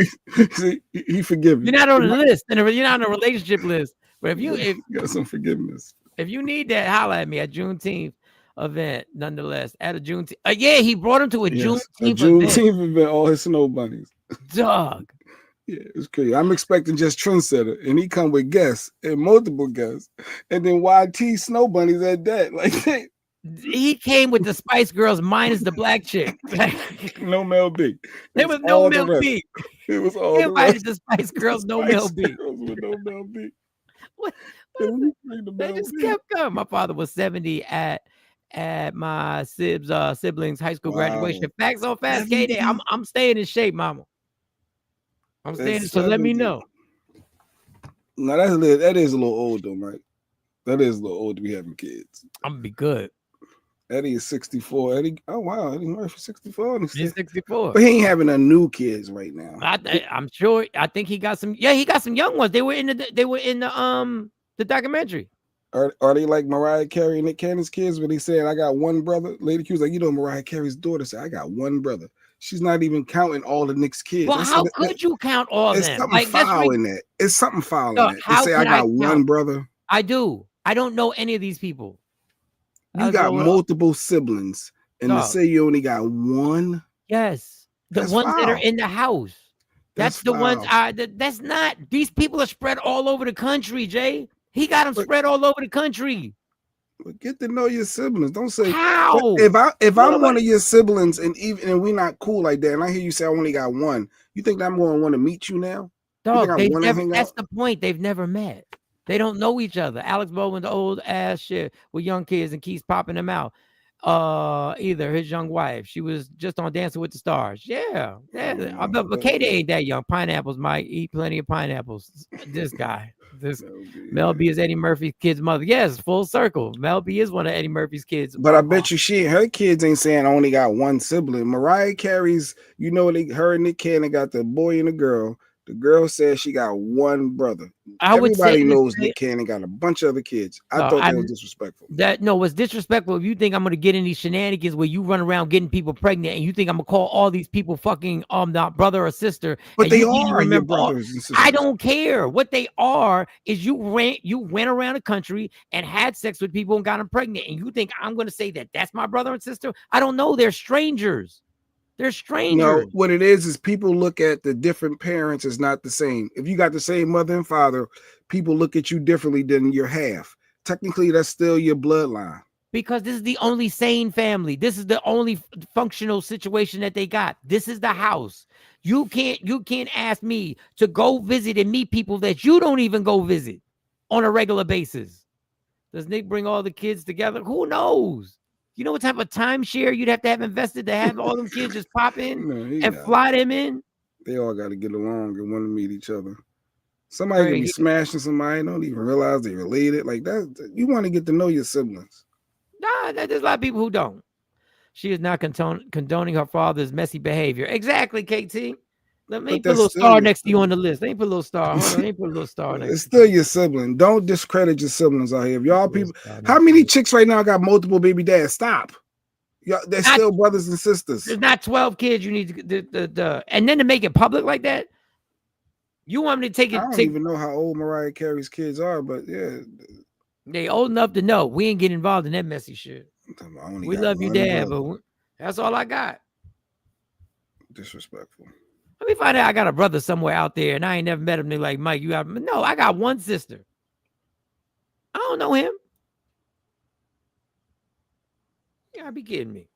See, he forgive me.
You're not on the list, and you're not on the relationship list. But if you
got some forgiveness,
if you need that, holler at me at Juneteenth event. Nonetheless, at a Juneteenth, yeah, he brought him to a Juneteenth
event. All his snow bunnies,
dog.
Yeah, it's crazy. I'm expecting just Trendsetter, and he come with guests and multiple guests, and then YT snow bunnies at that. Like
he came with the Spice Girls minus the black chick.
No Mel B.
There was no Mel B.
It was all
the Spice Girls, no Mel B.
With no Mel B.
What they just kept going. My father was 70 at my siblings' high school graduation. Facts on fast, K-Day. I'm staying in shape, mama. I'm staying. So let me know.
No, that is a little old though, Mike. That is a little old to be having kids.
I'm gonna be good.
Eddie is 64. Eddie, oh wow, Eddie Murphy 64.
He's 64.
But he ain't having a new kids right now.
I'm sure. I think he got some. Yeah, he got some young ones. They were in the documentary.
Are they like Mariah Carey and Nick Cannon's kids? When they said, "I got one brother," Lady Q was like, "You know, Mariah Carey's daughter said, I got one brother." She's not even counting all the Nick's kids.
Well, how could you count all of them?
It's something foul in that. It's something foul in that. They say I got one brother.
I do. I don't know any of these people.
You got multiple siblings, and to say you only got one.
Yes, the ones that are in the house. That's the ones. That's not. These people are spread all over the country, Jay. He got them spread all over the country.
But get to know your siblings. Don't say
how.
If I'm one of your siblings, and we not cool like that, and I hear you say I only got one, you think that I'm going to want to meet you now?
Dog, that's the point. They've never met. They don't know each other. Alex Baldwin's old ass shit with young kids and keeps popping them out. Either his young wife, she was just on Dancing with the Stars. Yeah. But Katie ain't that young. Pineapples might eat plenty of pineapples. This guy, Mel B is Eddie Murphy's kid's mother. Yes, full circle. Mel B is one of Eddie Murphy's kids.
But I bet you her kids ain't saying I only got one sibling. Mariah Carey's, her and Nick Cannon got the boy and the girl. The girl said she got one brother.
I would say
Everybody
the
knows
same-
Nick Cannon got a bunch of other kids. I
No,
thought that was disrespectful.
What's disrespectful if you think I'm gonna get in these shenanigans where you run around getting people pregnant and you think I'm gonna call all these people fucking not brother or sister.
But
and
they
you can't
are your brothers and sisters.
I don't care. What they are is you went around the country and had sex with people and got them pregnant, and you think I'm gonna say that that's my brother and sister? I don't know. They're strangers. They're strangers.
No, what it is people look at the different parents as not the same. If you got the same mother and father, people look at you differently than your half. Technically, that's still your bloodline.
Because this is the only sane family. This is the only functional situation that they got. This is the house. You can't ask me to go visit and meet people that you don't even go visit on a regular basis. Does Nick bring all the kids together? Who knows? You know what type of timeshare you'd have invested to have all them kids just pop in and fly them in?
They all got to get along and want to meet each other. Somebody can be smashing somebody, don't even realize they related. Like that, you want to get to know your siblings.
Nah, there's a lot of people who don't. She is not condoning her father's messy behavior. Exactly, KT. Let me put a little star next to you on the list. Let me put a little star. Hold on, let me put a little star next.
It's still your sibling. Don't discredit your siblings out here. If y'all people, how many chicks right now got multiple baby dads? Stop. They're still brothers and sisters.
There's not 12 kids. You need to and then to make it public like that. You want me to take it?
I don't even know how old Mariah Carey's kids are, but yeah,
they old enough to know. We ain't get involved in that messy shit. We love you, Dad, but that's all I got.
Disrespectful.
Let me find out. I got a brother somewhere out there, and I ain't never met him. They're like, Mike, you got no. I got one sister. I don't know him. You gotta be kidding me.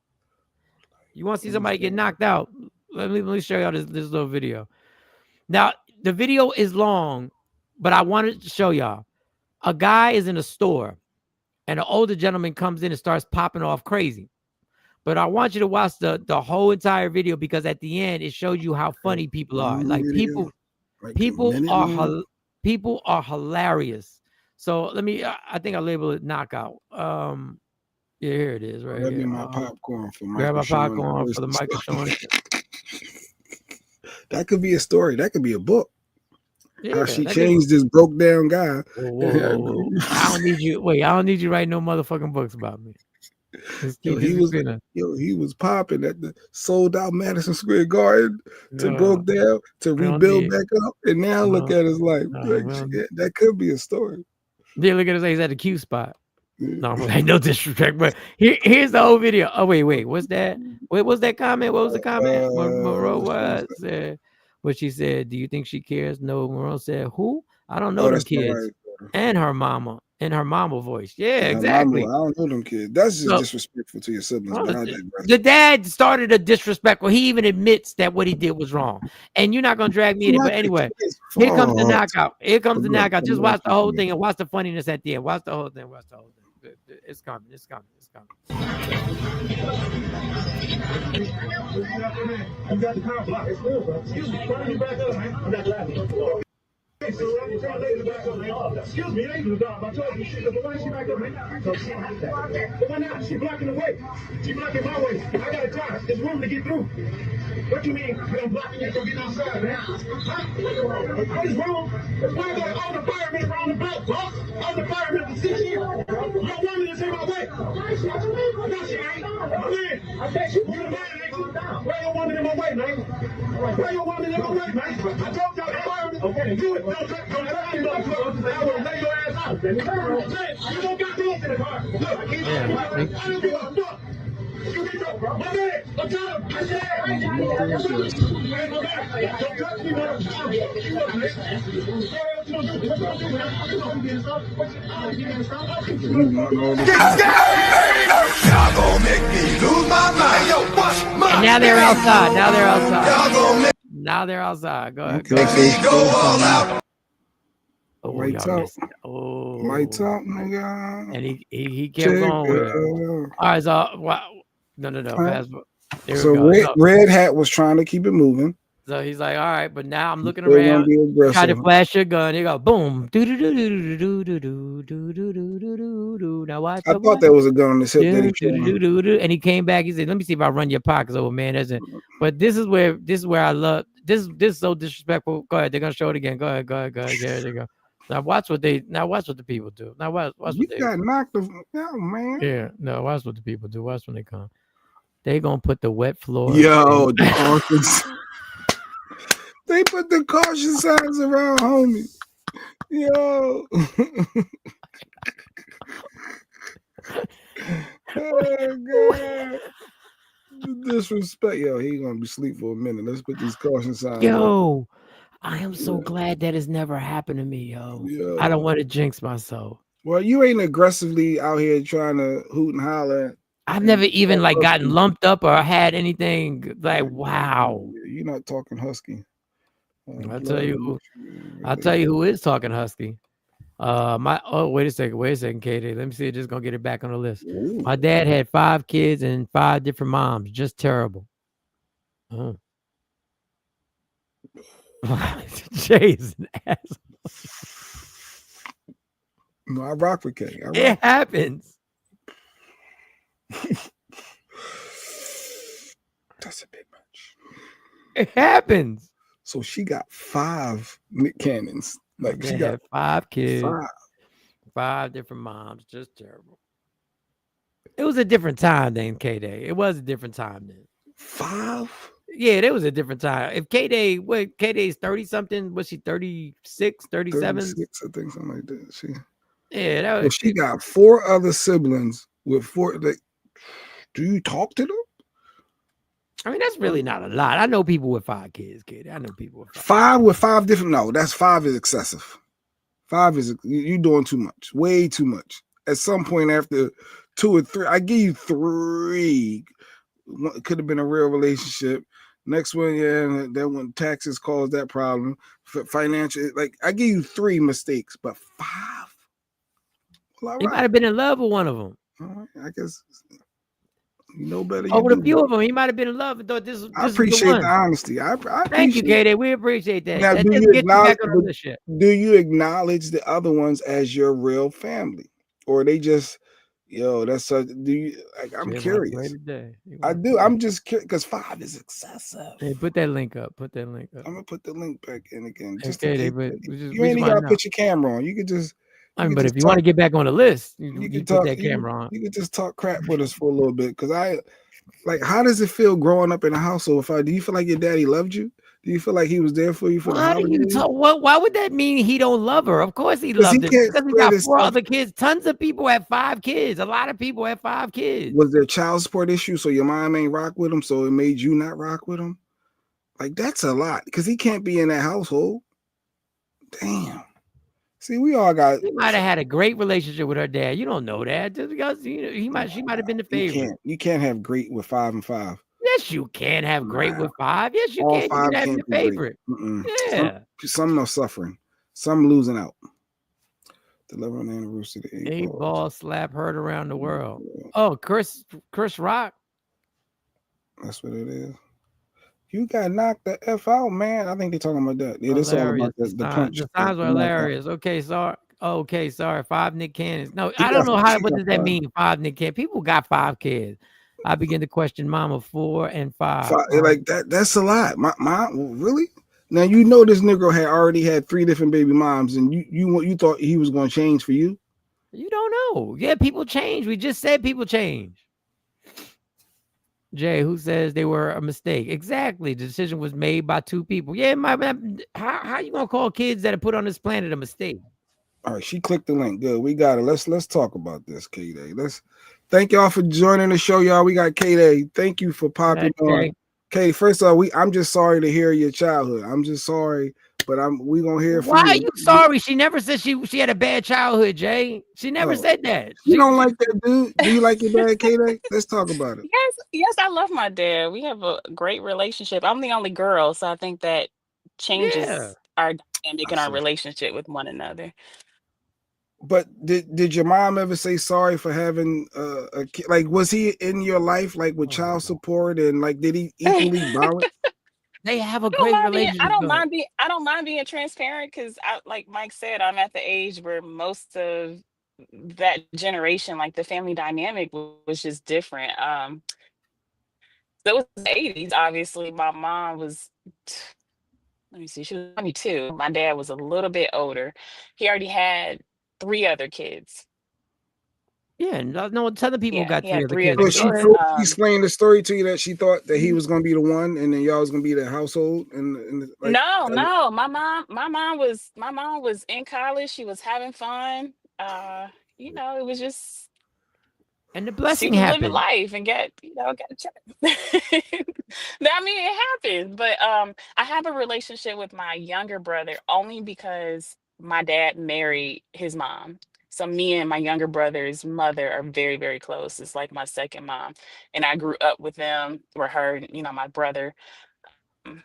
You want to see somebody get knocked out? Let me show y'all this little video. Now the video is long, but I wanted to show y'all. A guy is in a store, and an older gentleman comes in and starts popping off crazy. But I want you to watch the whole entire video because at the end it shows you how funny people are. Like people are hilarious. So let me. I think I label it knockout. Yeah, here it is. Right here.
My popcorn for
grab my popcorn for the Michael Sean.
That could be a story. That could be a book.
Yeah,
how she changed this broke down guy.
Whoa. I don't need you. Wait, I don't need you writing no motherfucking books about me.
He was popping at the sold out Madison Square Garden to broke down to rebuild back up, and now look at his life. That could be a story.
Yeah, look at his. He's at the Q spot. No, no disrespect, but here's the whole video. Oh wait, what's that? Wait, what's that comment? What was the comment? Monroe said, what she said. Do you think she cares? No, Monroe said, who? I don't know them kids. And her mama. In her mama voice. Yeah, exactly.
I don't know them kids. That's just disrespectful to your siblings.
The dad started a disrespectful. He even admits that what he did was wrong. And you're not going to drag me in it. But anyway, here comes the knockout. Here comes the knockout. Just watch the whole thing and watch the funniness at the end. Watch the whole thing. It's coming. It's coming.
You got the car blocked. Excuse me. Why don't you back up, man? I'm not laughing. Excuse me, it ain't the dog. I told you shit. But why is she back up, man? So she like that. But why not? She blocking the way. She blocking my way. I got a car. There's room to get through. What you mean? I'm blocking you from getting outside, man. What is wrong? Why got all the firemen around the block, boss? All the firemen for 6 years. Your woman is in my way. No, she ain't. Man, I bet you the man, ain't you? Why your woman in my way, man? Why your woman in my way, man? I told y'all the firemen. Okay, do it. Don't touch me, motherfucker. I will lay your ass out. Man, you don't got me in the car. Look, I don't give a fuck. You get up, bro. My man, I'm trying to. I said, hey, Johnny, don't touch me,
Y'all gonna make me lose my mind. Yo, what's my
and now they're outside. Now they're outside. Go ahead.
Go all out.
Might talk, nigga.
And he kept going with it. All right, so wow. No.
So Red Hat was trying to keep it moving.
So he's like, all right, but now I'm looking around. Try to flash your gun. You go boom. Now watch.
I thought that was a gun on his hip.
And he came back. He said, "Let me see if I run your pockets over, man." But this is where I love. this is so disrespectful. Go ahead, they're gonna show it again. Go ahead, go ahead, go ahead. There they go. Now watch what the people do. Now watch what
You
they
got knocked the man.
yeah, no, watch what the people do. Watch when they come. They gonna put the wet floor.
Yo, the cautions. They put the caution signs around, homie. Yo. Oh god. The disrespect. Yo, he gonna be asleep for a minute. Let's put these caution signs.
Yo, I am so glad that has never happened to me, yo. I don't want to jinx myself.
Well, you ain't aggressively out here trying to hoot and holler.
I've never even like gotten lumped up or had anything like wow.
You're not talking husky.
I'll tell you who is talking husky. Wait a second, Katie. Let me see if this is gonna get it back on the list.
Ooh.
My dad had 5 kids and 5 different moms. Just terrible. Oh. Jay's an asshole.
No, I rock with K.
It happens.
That's a bit much.
It happens.
So she got 5 Nick Cannons. Like she got
5 kids, 5 different moms. Just terrible. It was a different time than K-Day. It was a different time then.
5?
Yeah, there was a different time. If K-Day, K-Day's 30 something, was she 36, 37?
36, I think, something like that.
Yeah,
so she got 4 other siblings with 4. Like, do you talk to them?
I mean, that's really not a lot. I know people with 5 kids, kid. I know people with 5.
5 with 5 different. No, that's 5 is excessive. 5 is you doing too much, way too much. At some point after 2 or 3, I give you 3. It could have been a real relationship. Next one, yeah, that one taxes caused that problem. Financial, like I give you 3 mistakes, but 5. Well,
He might have been in love with one of them.
All right, I guess. You know better.
With a few of them, he might have been in love and thought this
I appreciate the honesty. I
Thank you, Katie. We appreciate that.
Now,
That doesn't get you back on the shit.
Do you acknowledge the other ones as your real family, or they just, that's such? Do you? Like, I'm curious. I do. I'm just curious because 5 is excessive.
Hey, put that link up. Put that link up.
I'm gonna put the link back in again.
Just Katie, but
you ain't even gotta put your camera on. You could just.
But if you want to get back on the list, you can put that camera on.
You can just talk crap with us for a little bit because how does it feel growing up in a household? Do you feel like your daddy loved you? Do you feel like he was there for you for the holidays?
Why would that mean he don't love her? Of course he loved her because he got 4 other kids. Tons of people have 5 kids. A lot of people have 5 kids.
Was there child support issue? So your mom ain't rock with him, so it made you not rock with him? Like that's a lot because he can't be in that household. Damn. See, we all got.
He might have had a great relationship with her dad. You don't know that just because she might have been the favorite.
You can't have great with 5 and 5.
Yes, you can have great with 5. Yes, you can. You can have your favorite. Yeah.
Some are suffering. Some losing out. The 11th anniversary. The
8 ball slap heard around the world. Oh, Chris Rock.
That's what it is. You got knocked the F out, man. I think they're talking about that. Yeah, this all about the punch.
The signs were hilarious. Okay, sorry. 5 Nick Cannons. No, I don't know what does that mean, 5 Nick Cannons. People got 5 kids. I begin to question mama 4 and 5.
Like that's a lot. My really? Now you know this Negro had already had 3 different baby moms, and you thought he was going to change for you?
You don't know. Yeah, people change. We just said people change. Jay, who says they were a mistake? Exactly. The decision was made by 2 people. Yeah, how you gonna call kids that are put on this planet a mistake?
All right, she clicked the link. Good, we got it. Let's talk about this, K-Day. Let's thank y'all for joining the show, y'all. We got K-Day. Thank you for popping on. K, first of all, I'm just sorry to hear your childhood. I'm just sorry, but we gonna hear from you.
Why are you sorry? She never said she had a bad childhood, Jay. She never said that.
You don't like that dude? Do you like your dad, K-Day? Let's talk about it.
Yes, I love my dad. We have a great relationship. I'm the only girl, so I think that changes our dynamic and our relationship with one another.
But did your mom ever say sorry for having a kid? Like, was he in your life, like with child support, and like did he equally balance?
They have a great relationship.
I don't mind being transparent because, like Mike said, I'm at the age where most of that generation, like the family dynamic, was just different. So it was the 80s. Obviously, my mom was let me see, she was 22. My dad was a little bit older. He already had 3 other kids.
Yeah, no other people
Yeah,
got
he
3
had
other
3
kids,
other
So
but go
she
kids.
ahead.
told, she explained the story to you that she thought that he
Mhm.
was gonna be the one, and then y'all was gonna be the household, and like.
No, my mom was in college. She was having fun. It was just
And the
she
blessing
was living
happened.
life and got a check. I mean, it happens, but I have a relationship with my younger brother only because my dad married his mom. So me and my younger brother's mother are very, very close. It's like my second mom, and I grew up with them, or her, my brother. Mm,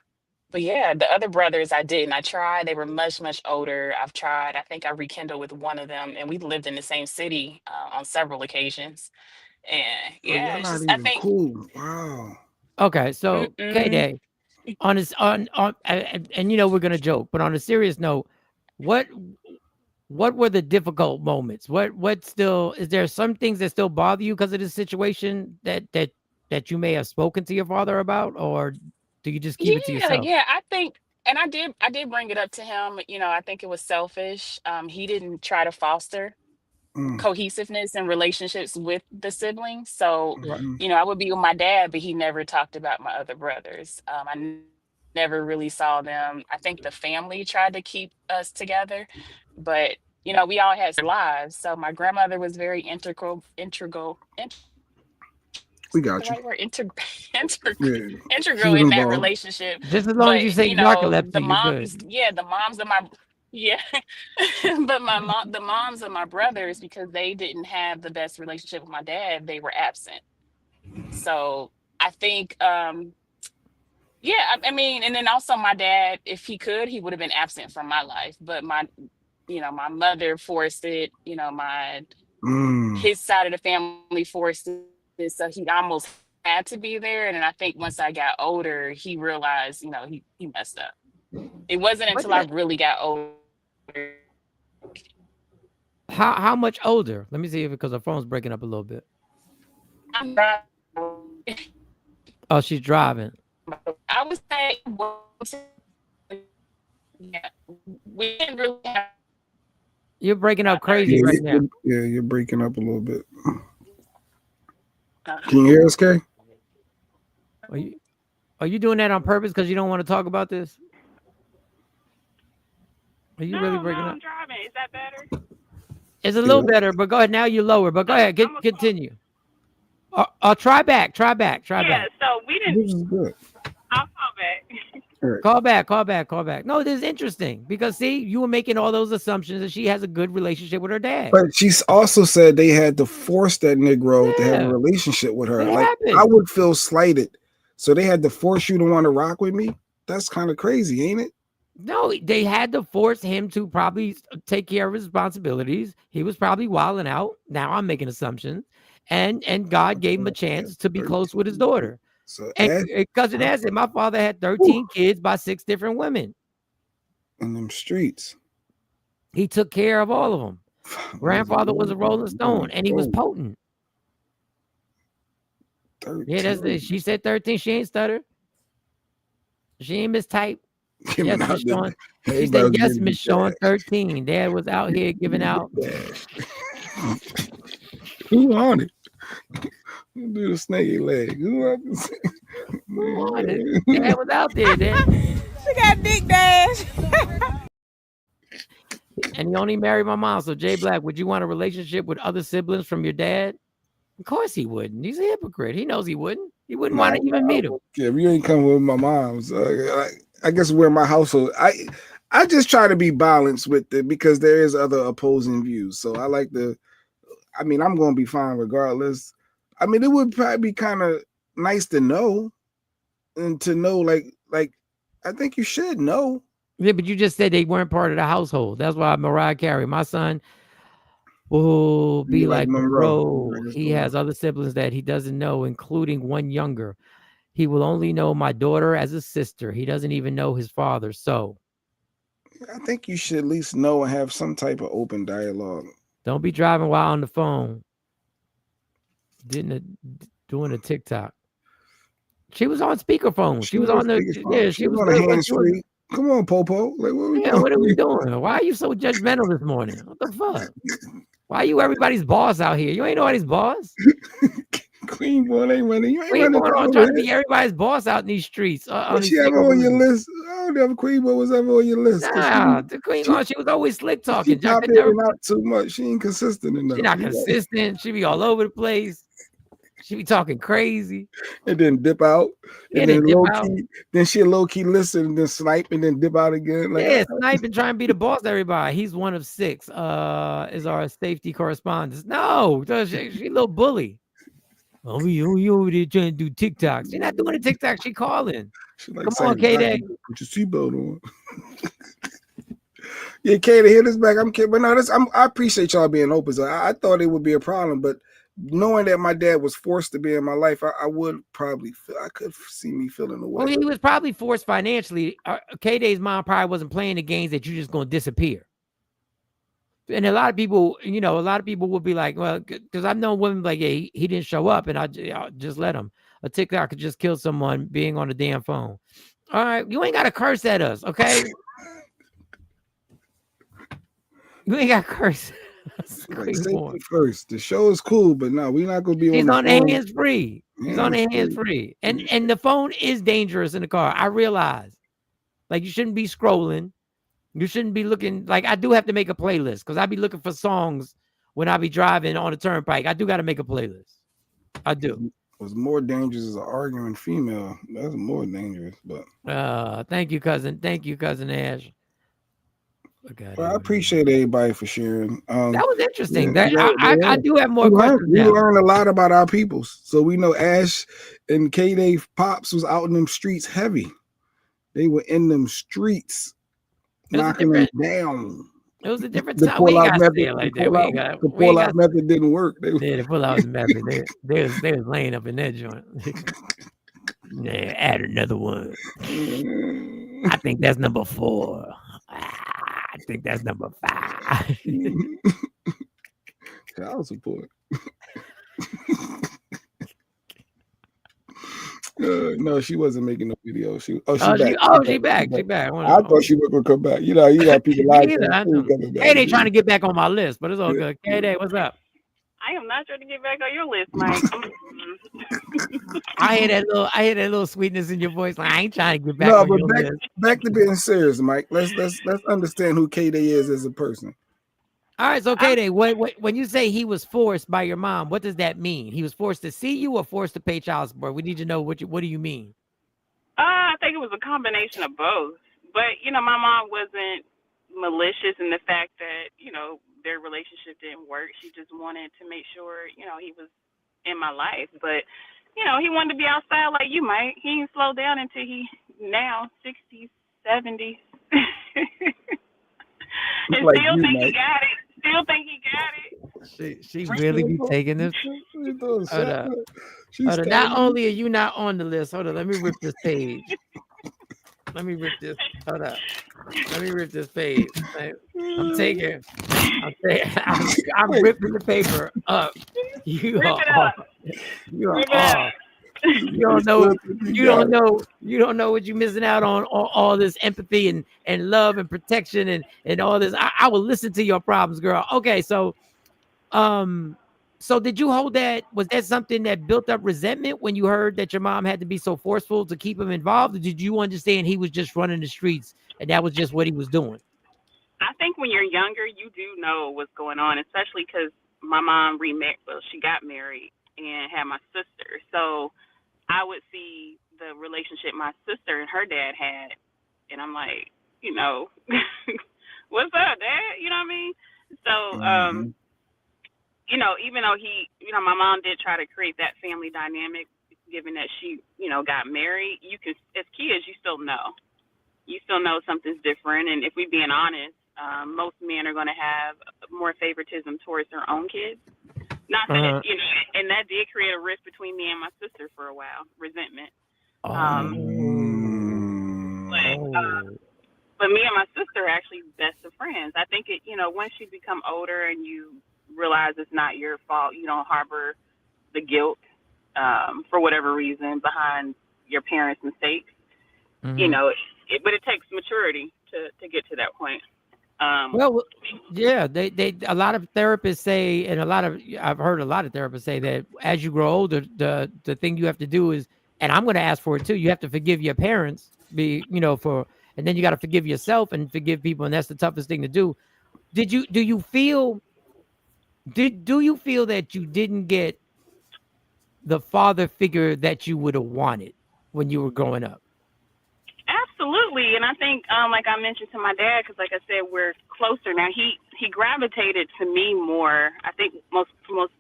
But yeah, the other brothers I didn't. I tried. They were much, much older. I've tried. I think I rekindled with one of them, and we lived in the same city on several occasions. And
Oh,
yeah,
y'all
it's
not
just I
even
think.
cool. Wow.
Okay, so
Mm-mm.
K-Day, on this on and we're gonna joke, but on a serious note, what what were the difficult moments? What still is there some things that still bother you because of this situation that you may have spoken to your father about, or do you just keep it to
Yeah,
yourself?
yeah. I think, and I did bring it up to him. I think it was selfish. He didn't try to foster
Mm,
cohesiveness and relationships with the siblings. So,
mhm.
I would be with my dad, but he never talked about my other brothers. Never really saw them. I think the family tried to keep us together, but we all had lives. So my grandmother was very
We
the
got you.
right word?
Yeah, she
Integral
was
in that
involved.
relationship.
Just as long as
But
you say
the
narcolepsy, you're
moms,
good.
yeah, the moms of my yeah, but the moms of my brothers, because they didn't have the best relationship with my dad, they were absent. So I think, yeah, I mean, and then also my dad, if he could, he would have been absent from my life. But my mother forced it.
Mm.
His side of the family forced it, so he almost had to be there. And then I think once I got older, he realized, he messed up. It wasn't
What
until I
the,
really got older.
how much older? Let me see if because her phone's breaking up a little bit.
I'm driving.
Oh, she's driving.
I would say, yeah, we didn't really have.
You're breaking up
Yeah,
crazy right now.
you're breaking up a little bit.
Uh,
Can you hear us, Kay?
Are you are you doing that on purpose because you don't want to talk about this? Are you really
no,
breaking up?
I'm driving. Is that better?
It's a
Yeah,
little better, but go ahead. Now you're lower, but go ahead.
I'm a
Continue. Try back. Try back. Try
Yeah,
back.
so we didn't.
this is good.
I'll call back.
All right.
Call back. Call back. Call back. No, this is interesting because see, you were making all those assumptions that she has a good relationship with her dad.
But she also said they had to force that Negro to have a
Yeah,
relationship with her.
it
Like I
happened.
would feel slighted. So they had to force you to want to rock with me. That's kind of crazy, ain't it?
No, they had to force him to probably take care of his responsibilities. He was probably wilding out. Now I'm making assumptions, and God gave him a chance to be close with his
13.
daughter.
So
And cousin Ed said, my father had 13 kids by 6 different women.
in them streets.
He took care of all of them. Grandfather was a Rolling Stone, and he was potent.
13.
Yeah, that's it. She said 13. She ain't stutter. She ain't mistype.
Giving
Yes,
out
Miss
the
Sean. She
everybody
said,
was
yes,
getting the
Miss Sean, 13. Dad was out here giving out.
dash. Who on it? Who do the snaky leg? Who on
Who on it? Dad was out there, Dad.
She got Dick Dash.
And he only married my mom. So, Jay Black, would you want a relationship with other siblings from your dad? Of course he wouldn't. He's a hypocrite. He knows he wouldn't. He wouldn't want to even meet him.
Yeah, if you ain't coming with my mom's, I guess we're my household. I just try to be balanced with it because there is other opposing views. So I like the. I mean, I'm going to be fine regardless. I mean, it would probably be kind of nice to know, and to know like I think you should know.
Yeah, but you just said they weren't part of the household. That's why Mariah Carey, my son, will be
You like
like
Monroe.
Monroe. He has other siblings that he doesn't know, including one younger. He will only know my daughter as a sister. He doesn't even know his father. So
I think you should at least know and have some type of open dialogue.
don't be driving while on the phone. Doing a TikTok. She was on speakerphone. She was on the
She
she
was
was
on a
good when
hands
she was
free. Come on, Popo. Like, what are we
Yeah,
doing?
what are we doing? Why are you so judgmental this morning? What the fuck? Why are you everybody's boss out here? You ain't nobody's boss.
Queen boy ain't running. You ain't
We ain't
running
going on
over
trying to
here.
be everybody's boss out in these streets. On
What
these
she ever on your
takeovers.
list? I don't know if Queen boy was ever on your list.
Nah, the Queen she was always slick talking.
She
I
popped
could
in
never.
and out too much. She ain't consistent enough.
She not consistent. She be all over the place. She be talking crazy.
And then dip out.
Yeah,
And then
dip
low
out.
key. Then she low key listen and then snipe and then dip out again. Like,
Yeah, snipe and try and be the boss to everybody. He's one of 6. Is our safety correspondent. No, she a little bully. Oh, you over there trying to do TikToks. She's not doing a TikTok. She calling.
like
Come on, K-Day.
put your seatbelt on. Yeah, Katie, hit us back. I'm kidding, but no, I appreciate y'all being open. So I thought it would be a problem, but knowing that my dad was forced to be in my life, I would probably feel. I could see me feeling the way.
Well, he was probably forced financially. K-Day's mom probably wasn't playing the games that you're just gonna disappear. And a lot of people, will be like, well, because I've known women like, yeah, he didn't show up, and I'll just let him. A TikTok could just kill someone being on the damn phone. All right, you ain't got to curse at us, okay? You ain't got to curse.
Like safety first. The show is cool, but no, we're not gonna be
He's
on the phone.
hands free. He's on the hands free, and the phone is dangerous in the car. I realize, like, you shouldn't be scrolling. You shouldn't be looking. Like, I do have to make a playlist because I be looking for songs when I be driving on the turnpike. I do got to make a playlist. I do.
What's more dangerous is an arguing female. That's more dangerous. But
thank you, cousin. Thank you, cousin Ash.
Well, I appreciate everybody for sharing.
That was interesting. I do have more questions.
We learned a lot about our peoples. So we know Ash and K-Day Pops was out in them streets heavy. They were in them streets knocking them down.
It was a different
The
time.
pull-out method,
The
pull-out method didn't work.
The pull-out method. They was laying up in that joint. Yeah, add another one. I think that's number 4. I think that's number 5.
Child support. No, she wasn't making no video. She back.
She back.
I thought she was gonna come back. You got people like
K-Day trying to get back on my list, but it's all good. K-Day, what's up?
I am not trying to get back on your list, Mike.
I hear that little sweetness in your voice. Like, I ain't trying to get back on your list.
Back to being serious, Mike. Let's understand who K-Day is as a person.
All right, so K-Day, when you say he was forced by your mom, what does that mean? He was forced to see you or forced to pay child support? We need to know what do you mean?
I think it was a combination of both. But, my mom wasn't malicious in the fact that, their relationship didn't work. She just wanted to make sure, he was in my life. But, he wanted to be outside like you, Mike. He didn't slow down until he now 60s, 70s. And
like
still
you,
think
Mike.
he got it. Still think he got it.
She really be taking this. Not only are you not on the list, hold on, let me rip this page. Let me rip this. Hold up. Let me rip this page. I'm ripping the paper up. You don't know what you're missing out on all this empathy and love and protection and all this. I will listen to your problems, girl. Okay, so did you hold that? Was that something that built up resentment when you heard that your mom had to be so forceful to keep him involved? Or did you understand he was just running the streets and that was just what he was doing?
I think when you're younger, you do know what's going on, especially because my mom she got married and had my sister. So I would see the relationship my sister and her dad had, and I'm like, what's up, Dad? You know what I mean? So, even though my mom did try to create that family dynamic, given that she, got married, you can, as kids, you still know something's different. And if we're being honest, most men are going to have more favoritism towards their own kids. Not that, and that did create a rift between me and my sister for a while, resentment. But me and my sister are actually best of friends. I think once you become older and you realize it's not your fault, you don't harbor the guilt for whatever reason behind your parents' mistakes. Mm-hmm. but it takes maturity to get to that point.
Well, yeah, they a lot of therapists say, and I've heard a lot of therapists say that as you grow older, the thing you have to do is, and I'm going to ask for it too. You have to forgive your parents, and then you got to forgive yourself and forgive people, and that's the toughest thing to do. Do you feel that you didn't get the father figure that you would have wanted when you were growing up?
Absolutely, and I think, like I mentioned to my dad, because like I said, we're closer now. He gravitated to me more. I think most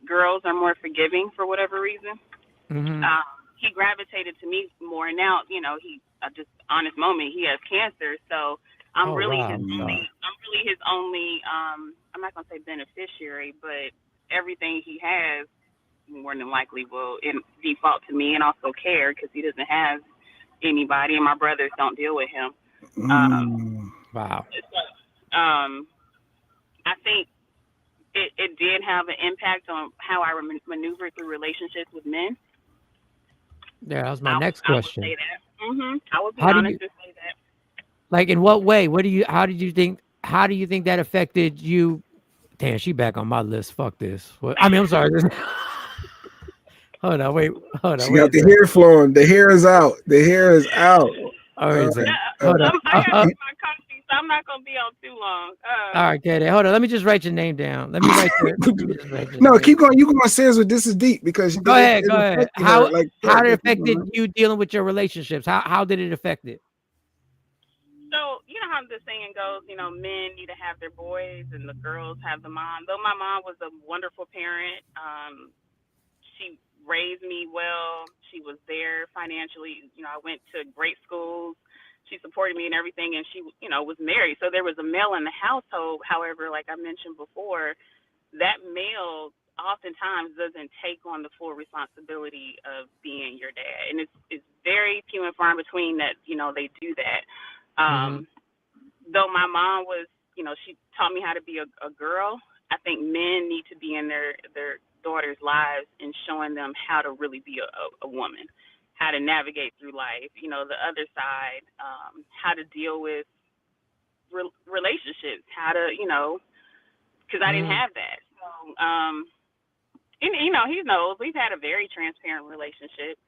girls are more forgiving for whatever reason.
Mm-hmm.
He gravitated to me more. Now, he just honest moment. He has cancer, so I'm really his only. I'm really his only. I'm not gonna say beneficiary, but everything he has more than likely will default to me, and also care because he doesn't have anybody, and my brothers don't deal with him.
Wow.
So, I think it did have an impact on how I maneuver through relationships with men.
Yeah, that was my next question.
I would say that. I would be honest and say that.
Like, in what way? How do you think that affected you? Damn, she back on my list. Fuck this. I'm sorry. Hold on, wait.
She got the hair flowing. The hair is out. The hair is out.
All right,
hold on. I got my coffee, so I'm not gonna be on too long.
All right, Katie. Hold on. Let me just write your name down. Let me write your.
No, keep going. You going serious? This is deep because
go ahead. How
did
it affected you dealing with your relationships? How did it affect it?
So, you know how the saying goes, men need to have their boys and the girls have the mom. Though my mom was a wonderful parent, she raised me well. She was there financially. I went to great schools. She supported me and everything, and she, was married. So there was a male in the household. However, like I mentioned before, that male oftentimes doesn't take on the full responsibility of being your dad. And it's very few and far in between that, they do that. Though my mom was, she taught me how to be a girl. I think men need to be in their daughters' lives and showing them how to really be a woman, how to navigate through life, the other side, how to deal with relationships, how to, because I didn't have that. So, and, he knows we've had a very transparent relationship.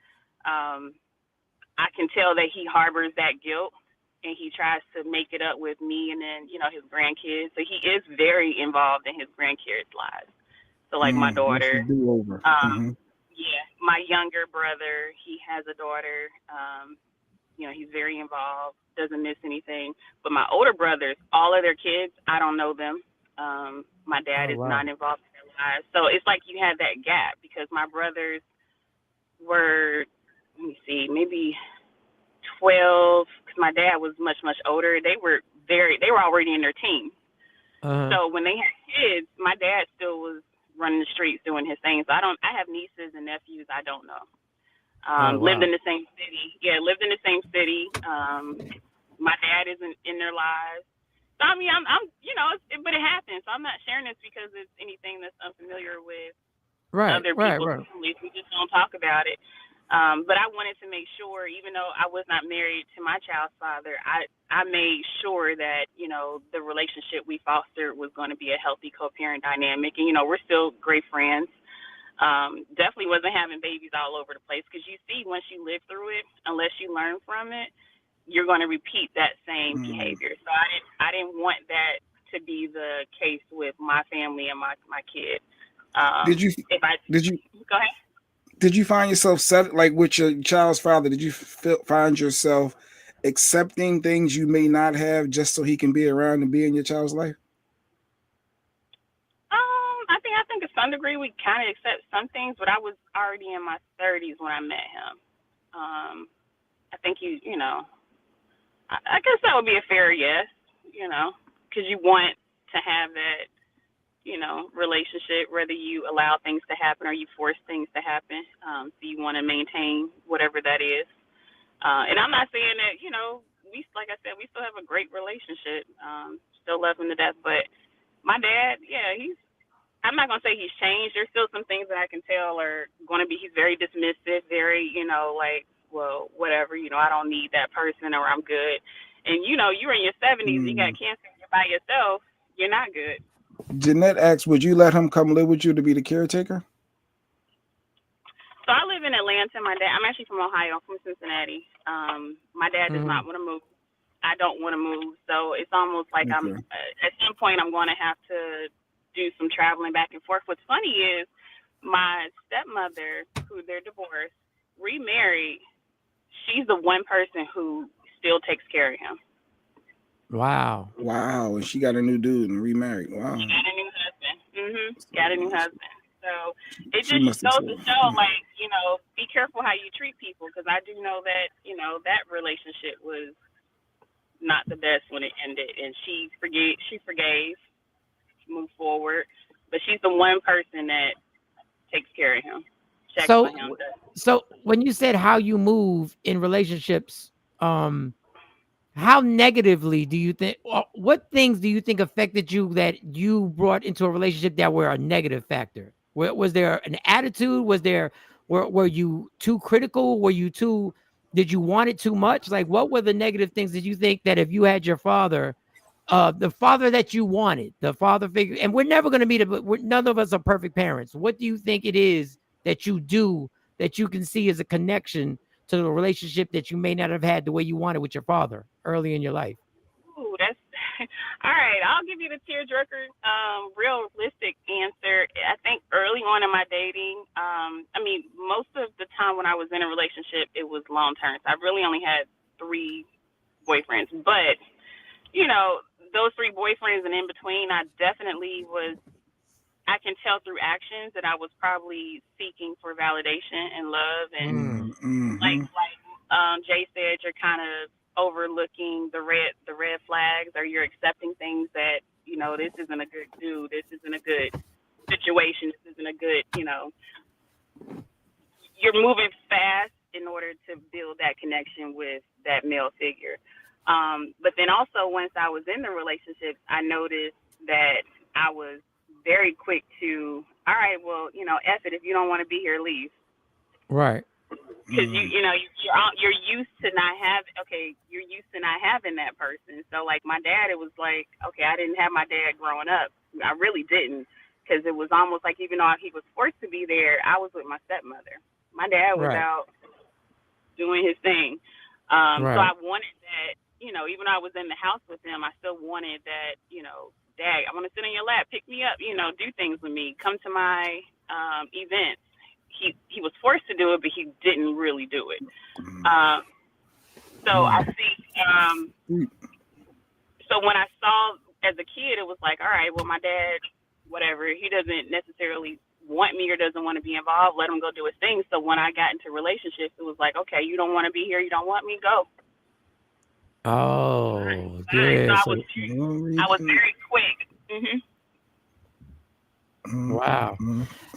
I can tell that he harbors that guilt, and he tries to make it up with me and then, his grandkids. So he is very involved in his grandkids' lives. So, like my daughter, my younger brother, he has a daughter. He's very involved, doesn't miss anything. But my older brothers, all of their kids, I don't know them. My dad is not involved in their lives. So it's like you had that gap because my brothers were, let me see, maybe 12, because my dad was much, much older. They were already in their teens. So when they had kids, my dad still was running the streets doing his thing. So I have nieces and nephews I don't know. Lived in the same city. Yeah, lived in the same city. My dad isn't in their lives. So I mean, I'm but it happens. So I'm not sharing this because it's anything that's unfamiliar with other people's families. We just don't talk about it. But I wanted to make sure, even though I was not married to my child's father, I made sure that, the relationship we fostered was going to be a healthy co-parent dynamic. And, we're still great friends. Definitely wasn't having babies all over the place because you see, once you live through it, unless you learn from it, you're going to repeat that same behavior. So I didn't want that to be the case with my family and my kid. Go ahead.
Did you find yourself like with your child's father? Did you find yourself accepting things you may not have just so he can be around and be in your child's life?
I think to some degree we kind of accept some things, but I was already in my 30s when I met him. I think I guess that would be a fair yes, because you want to have that, relationship, whether you allow things to happen or you force things to happen. So you want to maintain whatever that is. And I'm not saying that, like I said, we still have a great relationship. Still love him to death. But my dad, I'm not going to say he's changed. There's still some things that I can tell are going to be, he's very dismissive, very, like, well, whatever, I don't need that person or I'm good. and you know you're in your 70s, you got cancer, you're by yourself, you're not good.
Jeanette asks, would you let him come live with you to be the caretaker?
So I live in Atlanta. I'm actually from Ohio. I'm from Cincinnati. My dad does not want to move. I don't want to move. So it's almost like I'm at some point I'm going to have to do some traveling back and forth. What's funny is my stepmother, who they're divorced, remarried. She's the one person who still takes care of him.
Wow.
Wow. And she got a new dude and remarried. Wow.
She got a new husband. Got a new husband. So it just goes to show, like, you know, be careful how you treat people, because I do know that, you know, that relationship was not the best when it ended, and she forgave, moved forward, but she's the one person that takes care of him, checks on him.
So when you said how you move in relationships, how negatively do you think, what things do you think affected you that you brought into a relationship that were a negative factor? Was there an attitude? Were you too critical? Did you want it too much? Like, what were the negative things that you think that if you had your father, the father that you wanted, the father figure, and we're never going to meet it, but none of us are perfect parents. What do you think it is that you do that you can see as a connection to the relationship that you may not have had the way you wanted with your father early in your life?
Ooh, that's all right. I'll give you the tearjerker, realistic answer. I think early on in my dating, I mean, most of the time when I was in a relationship, it was long term. So I really only had 3 boyfriends, but you know, those 3 boyfriends and in between, I can tell through actions that I was probably seeking for validation and love, and like Jay said, you're kind of overlooking the red flags, or you're accepting things that, you know, this isn't a good dude, this isn't a good situation, this isn't a good, you know, you're moving fast in order to build that connection with that male figure. But then also, once I was in the relationship, I noticed that I was very quick to, all right, well, you know, F it, if you don't want to be here, leave.
Right.
Because you're used to not having that person. So like my dad, it was like, okay, I didn't have my dad growing up. I really didn't, because it was almost like, even though he was forced to be there, I was with my stepmother. My dad was out doing his thing. So I wanted that, you know, even though I was in the house with him, I still wanted that, you know, Dad, I want to sit on your lap, pick me up, you know, do things with me, come to my events. He was forced to do it, but he didn't really do it. So I think, so when I saw as a kid, it was like, all right, well, my dad, whatever, he doesn't necessarily want me or doesn't want to be involved, let him go do his thing. So when I got into relationships, it was like, okay, you don't want to be here, you don't want me, go.
Oh, yeah.
So I was very quick.
Wow.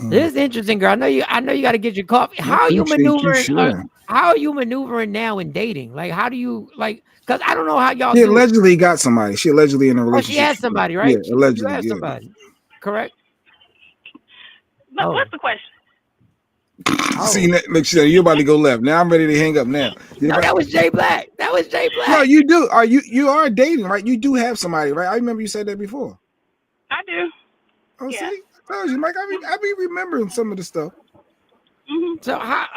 This is interesting, girl. I know you got to get your coffee. How are you maneuvering? How are you maneuvering now in dating? Like, how do you, like, because I don't know how y'all
She
do
allegedly got somebody. She allegedly in a relationship.
Oh, she has somebody, right?
Yeah, allegedly.
You have somebody, correct?
But what's the question?
See, look, you're about to go left. Now I'm ready to hang up now.
No, that was Jay Black. That was Jay Black.
No, you do. Are you are dating, right? You do have somebody, right? I remember you said that before.
I do.
Oh, yeah. See, I told you, Mike. I be remembering some of the stuff.
So how?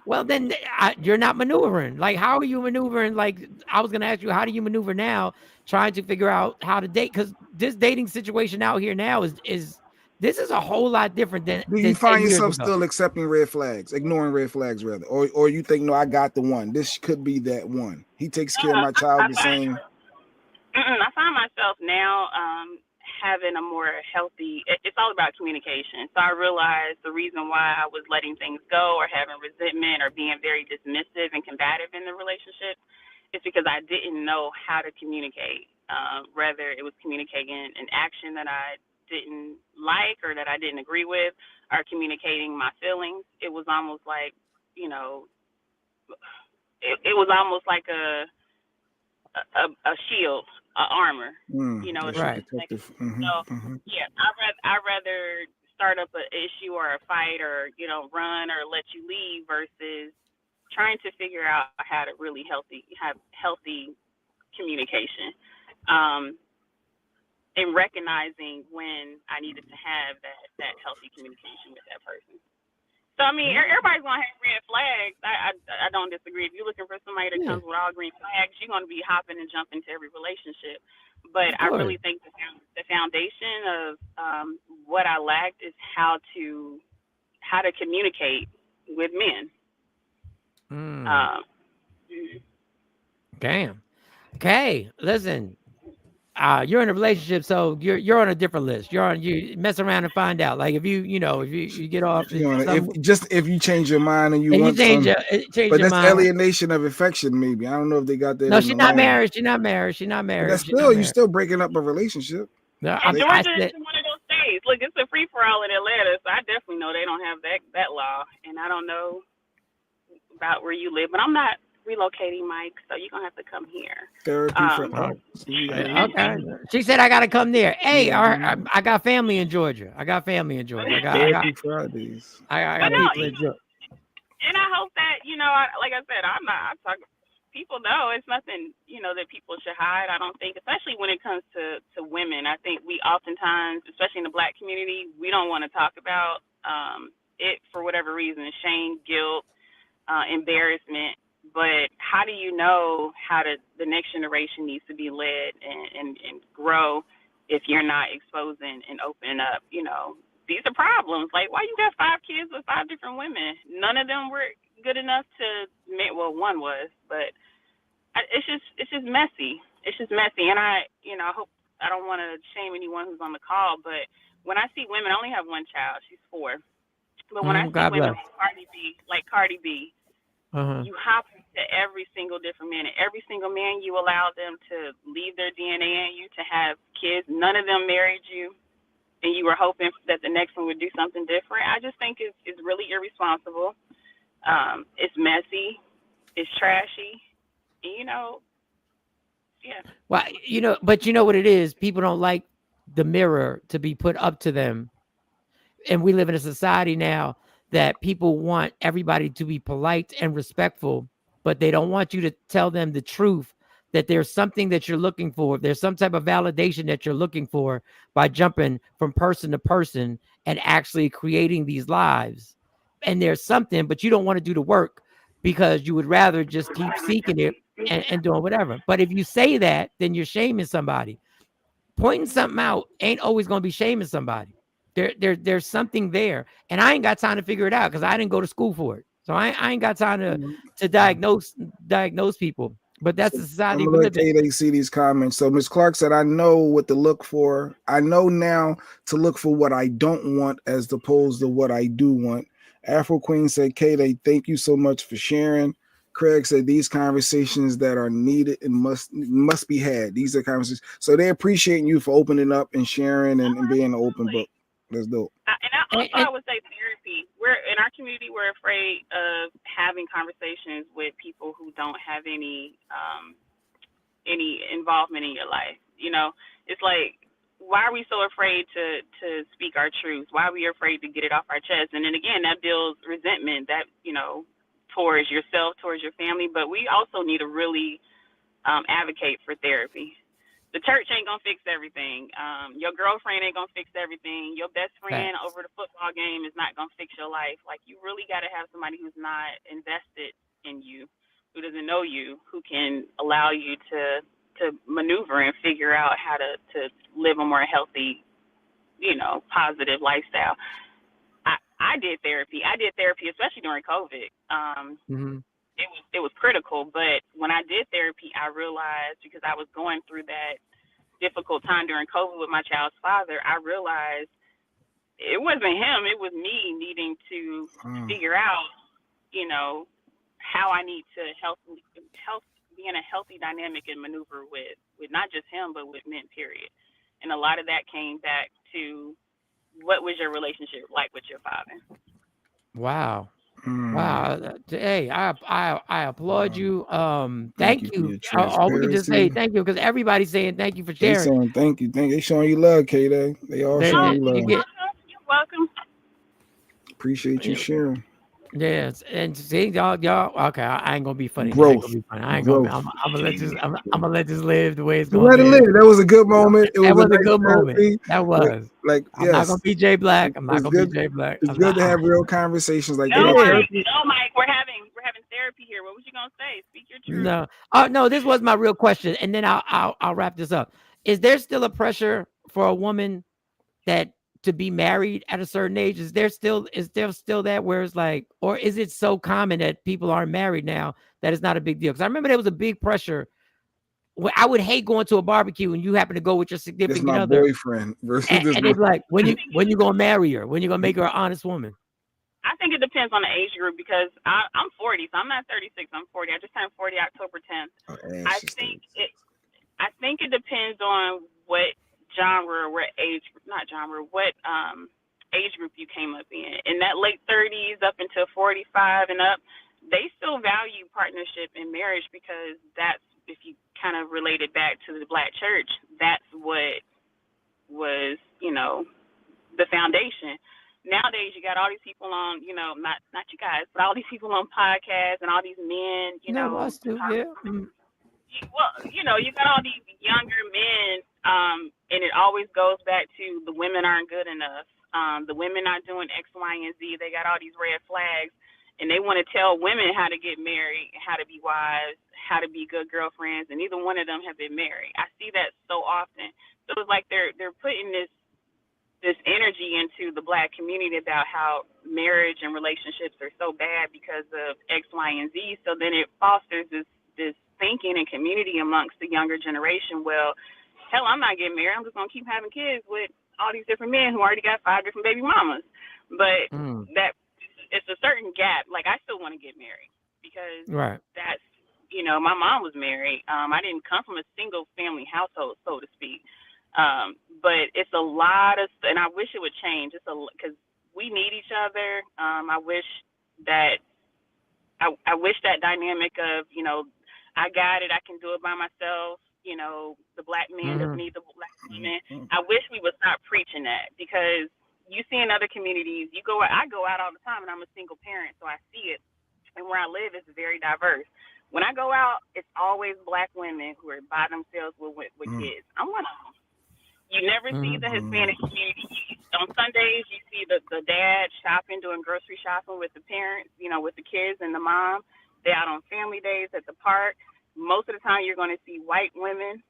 Well, then you're not maneuvering. Like, how are you maneuvering? Like, I was gonna ask you, how do you maneuver now, trying to figure out how to date? Because this dating situation out here now is this is a whole lot different than.
Do you find yourself still accepting red flags, ignoring red flags, rather, or you think, no, I got the one. This could be that one. He takes care of my child the same.
I find myself now having a more healthy, it's all about communication. So I realized the reason why I was letting things go or having resentment or being very dismissive and combative in the relationship is because I didn't know how to communicate, whether it was communicating an action that I didn't like or that I didn't agree with, or communicating my feelings. It was almost like, you know, it was almost like a shield, a armor, you know.
Right.
Yeah, I'd rather start up an issue or a fight, or, you know, run or let you leave, versus trying to figure out how to really have healthy communication, and recognizing when I needed to have that healthy communication with that person. So I mean, everybody's gonna have red flags. I don't disagree. If you're looking for somebody that comes with all green flags, you're gonna be hopping and jumping to every relationship. But I really think the foundation of what I lacked is how to communicate with men.
Damn. Okay, listen. You're in a relationship, so you're on a different list. You mess around and find out. Like if you get off,
if you change your mind and you want
change
some, but
your
that's
mind.
alienation of affection. Maybe I don't know if they got that.
No,
in
she's
the
not
law.
married. She's not married. She's not married.
But that's still you still breaking up a relationship.
No,
And Georgia is one of those states. Look, it's a free for all in Atlanta, so I definitely know they don't have that law. And I don't know about where you live, but I'm not relocating, Mike. So you're gonna have to come here.
Therapy for
okay. She said I gotta come there. Hey, I got family in Georgia. I got
Therapy Fridays.
I got people in Georgia.
And I hope that like I said, I'm talking. People know it's nothing, that people should hide. I don't think, especially when it comes to women. I think we oftentimes, especially in the Black community, we don't want to talk about it for whatever reason, shame, guilt, embarrassment. But how do you know how the next generation needs to be led and grow if you're not exposing and opening up? These are problems. Like, why you got 5 kids with 5 different women? None of them were good enough to, well, one was, but it's just messy. It's just messy. And I hope, I don't want to shame anyone who's on the call, but when I see women, I only have one child. She's 4. But when I see women like Cardi B, you hop to every single different man. And every single man, you allow them to leave their DNA in you, to have kids. None of them married you, and you were hoping that the next one would do something different. I just think it's really irresponsible. It's messy. It's trashy. Yeah.
Well, but you know what it is? People don't like the mirror to be put up to them. And we live in a society now that people want everybody to be polite and respectful, but they don't want you to tell them the truth, that there's something that you're looking for. There's some type of validation that you're looking for by jumping from person to person and actually creating these lives. And there's something, but you don't want to do the work because you would rather just keep seeking it and doing whatever. But if you say that, then you're shaming somebody. Pointing something out ain't always going to be shaming somebody. There's something there, and I ain't got time to figure it out because I didn't go to school for it. So I ain't got time to diagnose people. But that's the society we live in.
They see these comments. So Ms. Clark said, I know what to look for. I know now to look for what I don't want as opposed to what I do want. Afro Queen said, Kay, thank you so much for sharing. Craig said, these conversations that are needed and must be had. These are conversations. So they appreciate you for opening up and sharing and being an open book. That's dope.
I would say therapy. We're in our community. We're afraid of having conversations with people who don't have any involvement in your life. It's like, why are we so afraid to speak our truth? Why are we afraid to get it off our chest? And then again, that builds resentment that towards yourself, towards your family. But we also need to really advocate for therapy. The church ain't gonna fix everything. Your girlfriend ain't gonna fix everything. Your best friend over the football game is not gonna fix your life. Like, you really got to have somebody who's not invested in you, who doesn't know you, who can allow you to maneuver and figure out how to live a more healthy, positive lifestyle. I did therapy. Especially during COVID. It was critical, but when I did therapy, I realized, because I was going through that difficult time during COVID with my child's father, I realized it wasn't him, it was me needing to figure out, how I need to be in a healthy dynamic and maneuver with not just him, but with men, period. And a lot of that came back to, what was your relationship like with your father?
Wow. Wow. Hey, I applaud you. Thank you. All we can just say thank you, because everybody's saying thank you for sharing.
They saying thank you. They showing you love, K-Day. They all showing you love.
You're welcome.
Appreciate you sharing.
Yes, and see y'all. Okay, I ain't gonna be funny. I ain't
Growth,
gonna be funny. I ain't gonna. Be,
growth.
I'm gonna let this. I'm gonna let this live the way it's
You
gonna
let it
live.
live. That was a good moment. It
That
was a
was a
nice
good moment.
therapy.
That
Like,
was.
like
I'm not gonna
yes,
be Jay Black. I'm not
it's
gonna be
good.
Jay Black.
It's
I'm
good
not.
to have real conversations like
No,
that.
It is.
Mike.
Therapy.
No, Mike. We're having therapy here. What was you gonna say? Speak your truth.
No. Oh no. This was my real question, and then I'll wrap this up. Is there still a pressure for a woman that to be married at a certain age? Is there still that where it's like, or is it so common that people aren't married now that it's not a big deal? Because I remember there was a big pressure. I would hate going to a barbecue and you happen to go with your
That's
significant
my
other,
boyfriend versus this.
and they're like, when you gonna marry her? When you gonna make her an honest woman?
I think it depends on the age group because I'm 40, so I'm not 36. I'm 40. I just turned 40 October 10th.
Oh,
I
Ash is
think it. I think it depends on what genre, what age, not genre, what age group you came up in that late 30s up until 45 and up. They still value partnership in marriage because that's, if you kind of relate it back to the Black church, that's what was, the foundation. Nowadays, you got all these people on, not you guys, but all these people on podcasts and all these men,
No, us too. Yeah.
well, you got all these younger men, and it always goes back to the women aren't good enough. The women not doing X, Y, and Z. They got all these red flags, and they want to tell women how to get married, how to be wives, how to be good girlfriends, and neither one of them have been married. I see that so often. So it's like they're putting this energy into the Black community about how marriage and relationships are so bad because of X, Y, and Z. So then it fosters this thinking and community amongst the younger generation. Well, hell, I'm not getting married. I'm just gonna keep having kids with all these different men who already got 5 different baby mamas. But that it's a certain gap. Like I still want to get married because
Right.
that's my mom was married. I didn't come from a single family household, so to speak. But it's a lot of, and I wish it would change. Because we need each other. I wish that dynamic of, I got it, I can do it by myself. The Black man doesn't need the Black woman. I wish we would stop preaching that because you see in other communities, I go out all the time and I'm a single parent, so I see it. And where I live is very diverse. When I go out, it's always Black women who are by themselves with kids. I'm one of them. You never see the Hispanic community. On Sundays, you see the dad shopping, doing grocery shopping with the parents, with the kids and the mom. They're out on family days at the park. Most of the time, you're going to see white women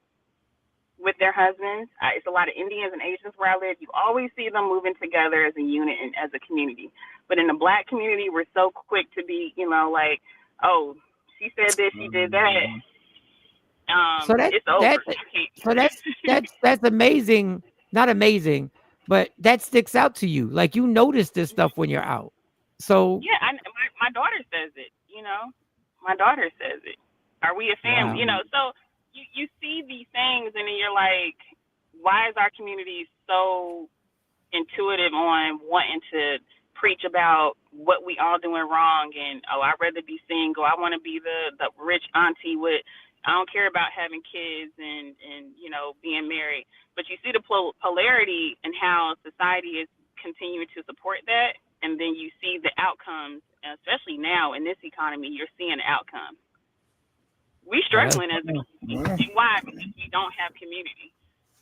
with their husbands. It's a lot of Indians and Asians where I live. You always see them moving together as a unit and as a community. But in the Black community, we're so quick to be, like, oh, she said this, she did that.
So
It's over.
that's amazing. Not amazing, but that sticks out to you. Like you notice this stuff when you're out. So
yeah, my daughter says it. My daughter says it. Are we a family?
Wow.
So you see these things, and then you're like, why is our community so intuitive on wanting to preach about what we all doing wrong? And I'd rather be single. I want to be the rich auntie with. I don't care about having kids and being married. But you see the polarity and how society is continuing to support that, and then you see the outcomes, especially now in this economy. You're seeing the outcome. We struggling as a community. Why? Because we don't have community.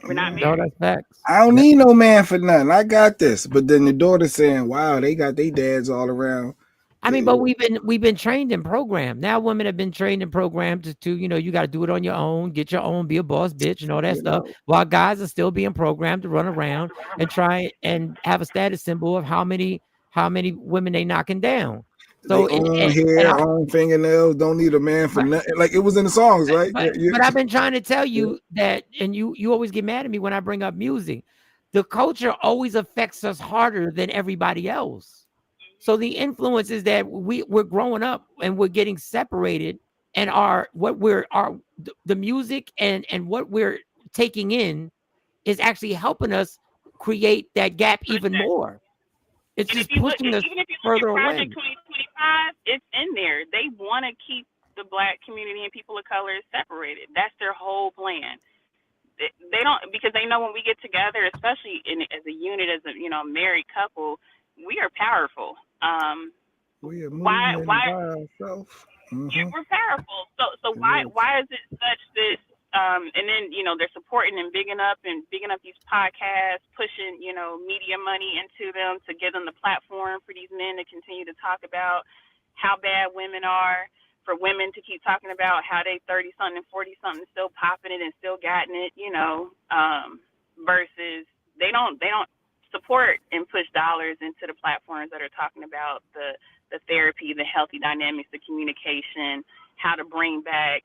We're not
No,
married.
that's facts.
I don't need no man for nothing. I got this. But then the daughter saying, "Wow, they got their dads all around."
I mean, but we've been trained and programmed. Now women have been trained and programmed to you got to do it on your own, get your own, be a boss bitch, and all that stuff. While guys are still being programmed to run around and try and have a status symbol of how many women they knocking down.
They
So
own hair, own fingernails, don't need a man for nothing. Like it was in the songs, right?
But I've been trying to tell you that, and you always get mad at me when I bring up music. The culture always affects us harder than everybody else. So the influence is that we're growing up and we're getting separated, and the music and what we're taking in is actually helping us create that gap even more. It's just pushing us
even if you look
further
at
away.
Project 2025, it's in there. They want to keep the Black community and people of color separated. That's their whole plan. They don't, because they know when we get together, especially as a unit, as a married couple, we are powerful.
We are
Why
moving
why
by ourselves.
yeah, we're powerful. So
Yes.
why is it such that and then, they're supporting and bigging up these podcasts, pushing, media money into them to give them the platform for these men to continue to talk about how bad women are, for women to keep talking about how they 30 something and 40 something still popping it and still gotten it, versus they don't support and push dollars into the platforms that are talking about the therapy, the healthy dynamics, the communication, how to bring back,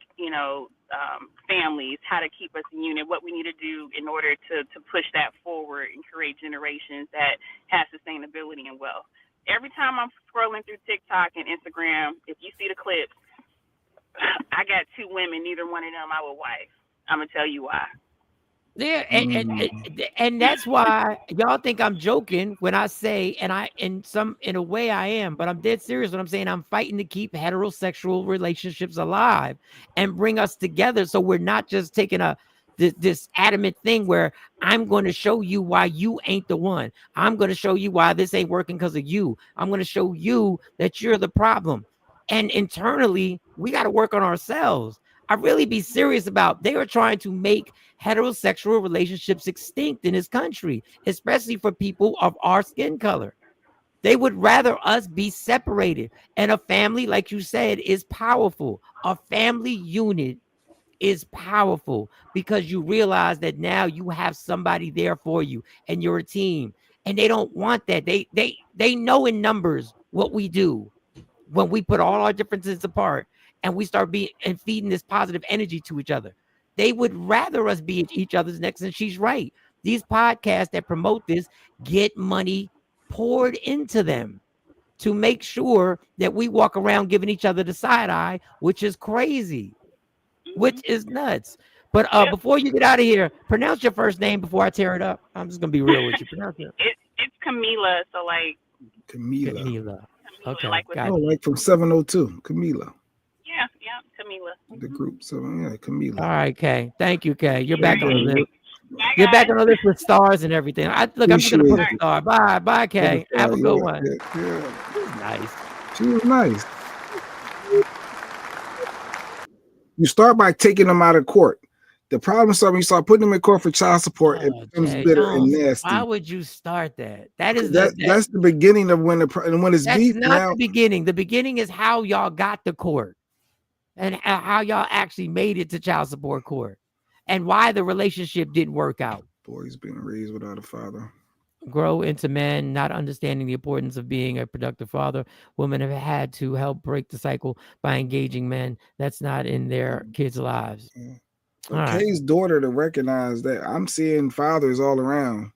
families, how to keep us in unit, what we need to do in order to push that forward and create generations that have sustainability and wealth. Every time I'm scrolling through TikTok and Instagram, if you see the clips, I got two women, neither one of them I would wife. I'm going to tell you why.
Yeah, and that's why y'all think I'm joking when I say, and in a way I am, but I'm dead serious when I'm saying I'm fighting to keep heterosexual relationships alive and bring us together, so we're not just taking this adamant thing where I'm going to show you why you ain't the one. I'm going to show you why this ain't working because of you. I'm going to show you that you're the problem. And internally, we got to work on ourselves. I really be serious about they are trying to make heterosexual relationships extinct in this country, especially for people of our skin color. They would rather us be separated. And a family, like you said, is powerful. A family unit is powerful because you realize that now you have somebody there for you and you're a team. And they don't want that. They know in numbers what we do when we put all our differences apart and we start being and feeding this positive energy to each other. They would rather us be at each other's necks, and she's right. These podcasts that promote this get money poured into them to make sure that we walk around giving each other the side eye, which is crazy, which is nuts. But before you get out of here, pronounce your first name before I tear it up. I'm just gonna be real with you. Pronounce it.
It's Camila, so like
Camila.
Okay,
like with
like from 702, Camila.
Yeah, Camila.
The group, so yeah, Camila.
All right, Kay. Thank you, Kay. You're back on the list. You're back on the list with stars and everything. I'm just gonna put a star. Bye, Kay. Have a good one.
Yeah.
She was nice.
She was nice. You start by taking them out of court. The problem is when you start putting them in court for child support, it becomes bitter and nasty.
Why would you start that? That's
the beginning of when it's
that's
beef.
Not
now,
the beginning. The beginning is how y'all got to court and how y'all actually made it to child support court and why the relationship didn't work out.
Boys being raised without a father.
Grow into men, not understanding the importance of being a productive father. Women have had to help break the cycle by engaging men that's not in their kids' lives.
Yeah. Kay's daughter to recognize that I'm seeing fathers all around.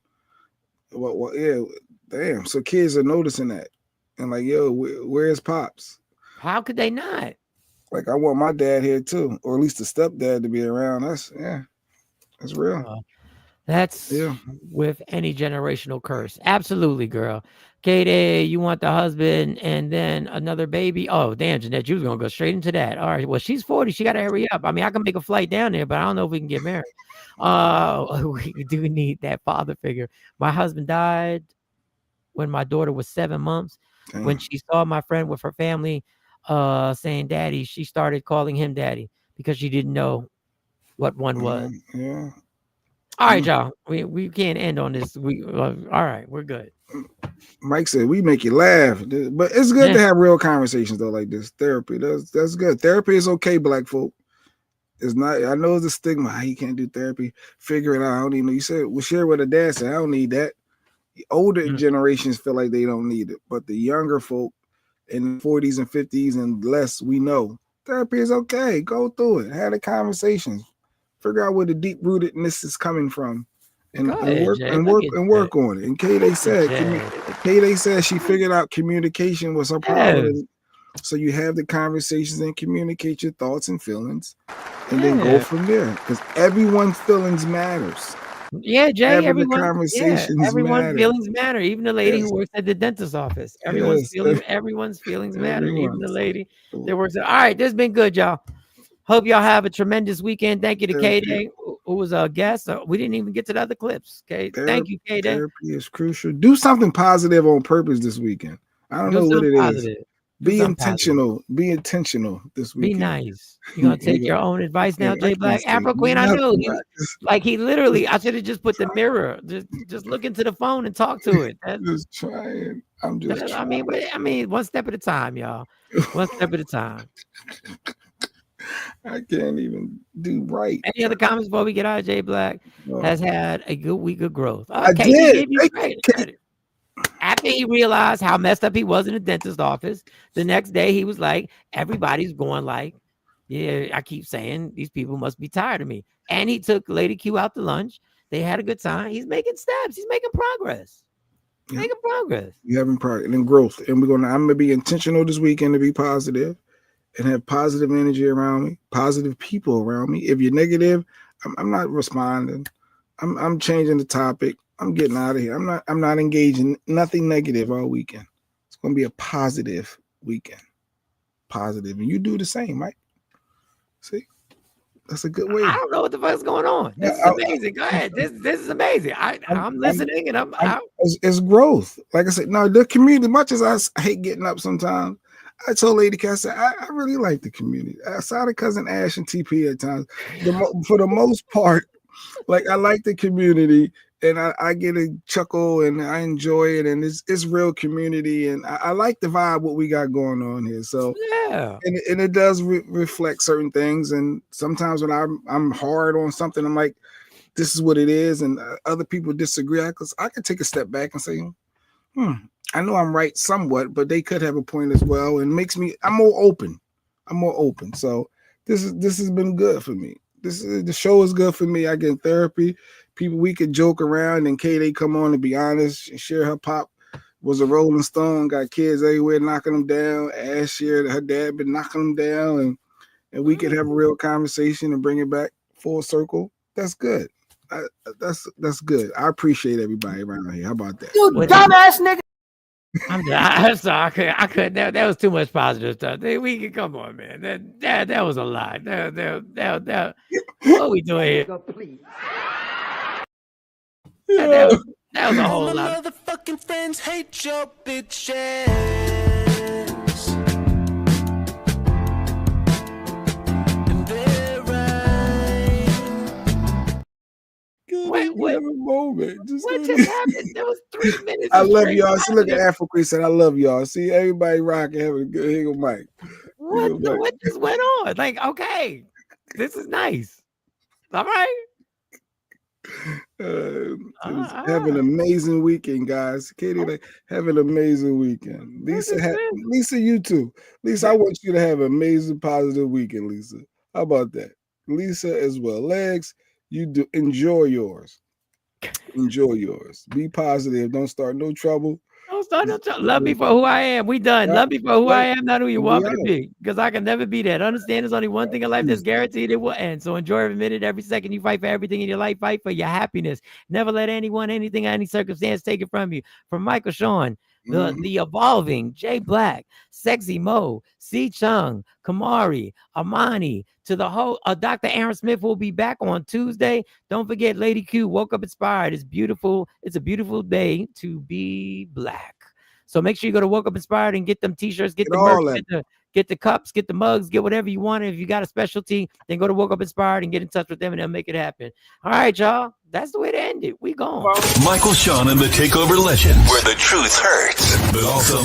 Well, yeah, damn. So kids are noticing that and like, yo, where's Pops?
How could they not?
Like, I want my dad here too, or at least the stepdad to be around. That's real.
That's with any generational curse. Absolutely, girl. Katie, you want the husband and then another baby? Oh, damn, Jeanette, you was going to go straight into that. All right. Well, she's 40. She got to hurry up. I mean, I can make a flight down there, but I don't know if we can get married. We do need that father figure. My husband died when my daughter was 7 months. Damn. When she saw my friend with her family saying daddy, she started calling him daddy because she didn't know what one was.
Yeah.
All right, y'all. We can't end on this. All right, we're good.
Mike said we make you laugh, but it's good to have real conversations though, like this. Therapy, that's good. Therapy is okay, black folk. It's not. I know it's a stigma. You can't do therapy. Figure it out. I don't even know. You said we'll share with a dad. Said I don't need that. The older generations feel like they don't need it, but the younger folk in the 40s and 50s and less, we know therapy is okay. Go through it. Have the conversations. Figure out where the deep rootedness is coming from, and work on it. And Kay said she figured out communication was her problem. So you have the conversations and communicate your thoughts and feelings, and then go from there. Because everyone's feelings matters.
Yeah, Jay. Everyone's
matter.
feelings matter. Even the lady who works at the dentist's office. Everyone's feelings matter. Even the lady that works at. All right, this has been good, y'all. Hope y'all have a tremendous weekend. Thank you to K-Day, who was a guest. We didn't even get to the other clips. Okay, thank you, K-Day.
Therapy is crucial. Do something positive on purpose this weekend. I don't know what it is. Be
something positive.
intentional. Be intentional this
Be
weekend.
nice. You gonna take your own advice now,
I
Jay
can't
Black?
say
Afro Queen, I know.
nothing.
He literally, I should have just put the mirror. Just look into the phone and talk to it.
Just trying. I'm just trying.
I mean, one step at a time, y'all. One step at a time.
I can't even do right.
Any other comments before we get out? Jay Black has had a good week of growth.
I
KD
did.
gave you credit. After he realized how messed up he was in the dentist office, the next day he was like, everybody's going like, yeah, I keep saying these people must be tired of me. And he took Lady Q out to lunch. They had a good time. He's making steps. He's making progress. Making progress.
You're having progress and growth. And I'm gonna be intentional this weekend to be positive and have positive energy around me, positive people around me. If you're negative, I'm not responding. I'm changing the topic. I'm getting out of here. I'm not engaging nothing negative all weekend. It's gonna be a positive weekend. Positive. And you do the same, Mike. See? That's a good way.
I don't know what the fuck's going on. This is amazing. Go ahead. This is amazing. I'm listening and I'm
it's growth. Like I said, no, the community, as much as I hate getting up sometimes, I told Lady Cat, I said, I really like the community. Outside of Cousin Ash and TP at times, for the most part, like I like the community and I get a chuckle and I enjoy it, and it's real community, and I like the vibe what we got going on here. So
yeah,
and it does reflect certain things. And sometimes when I'm hard on something, I'm like, this is what it is, and other people disagree. Because I could take a step back and say, I know I'm right somewhat, but they could have a point as well, and I'm more open. So this has been good for me. The show is good for me. I get therapy. People, we could joke around, and they come on to be honest and share her pop was a Rolling Stone, got kids everywhere knocking them down. Ash shared her dad been knocking them down, and we could have a real conversation and bring it back full circle. That's good. That's good. I appreciate everybody around here. How about that?
You dumbass nigga.
I'm sorry. I couldn't. That was too much positive stuff. We can come on, man. That was a lot. That what are we doing here?
Please.
That was a whole lot.
Motherfucking friends hate your bitches. And they're right.
What have a moment.
What just happened? There was 3 minutes.
I love y'all. See, look at Afro Queen said, I love y'all. See, everybody rocking, having a good. Here go Mike.
What just went on? Like, okay, this is nice. All right.
Have an amazing weekend, guys. Katie, have an amazing weekend. Lisa, you too. Lisa, I want you to have an amazing, positive weekend, Lisa. How about that? Lisa as well. Legs, you do enjoy yours. Enjoy yours. Be positive. Don't start no trouble.
Don't start no trouble. Love me for who I am. We done. Love me for who I am, not who you want me to be. Because I can never be that. Understand there's only one thing in life that's guaranteed it will end. So enjoy every minute, every second. You fight for everything in your life. Fight for your happiness. Never let anyone, anything, any circumstance take it from you. From Michael Sean, the evolving Jay Black, Sexy Mo, C Chung, Kamari, Amani, to the whole Dr. Aaron Smith will be back on Tuesday. Don't forget, Lady Q, Woke Up Inspired. It's beautiful. It's a beautiful day to be black. So make sure you go to Woke Up Inspired and get them t-shirts, get the merch, get the cups, get the mugs, get whatever you want. If you got a specialty, then go to Woke Up Inspired and get in touch with them and they'll make it happen. All right, y'all. That's the way to end it. We gone.
Michael Sean and the Takeover Legend, where the truth hurts, but also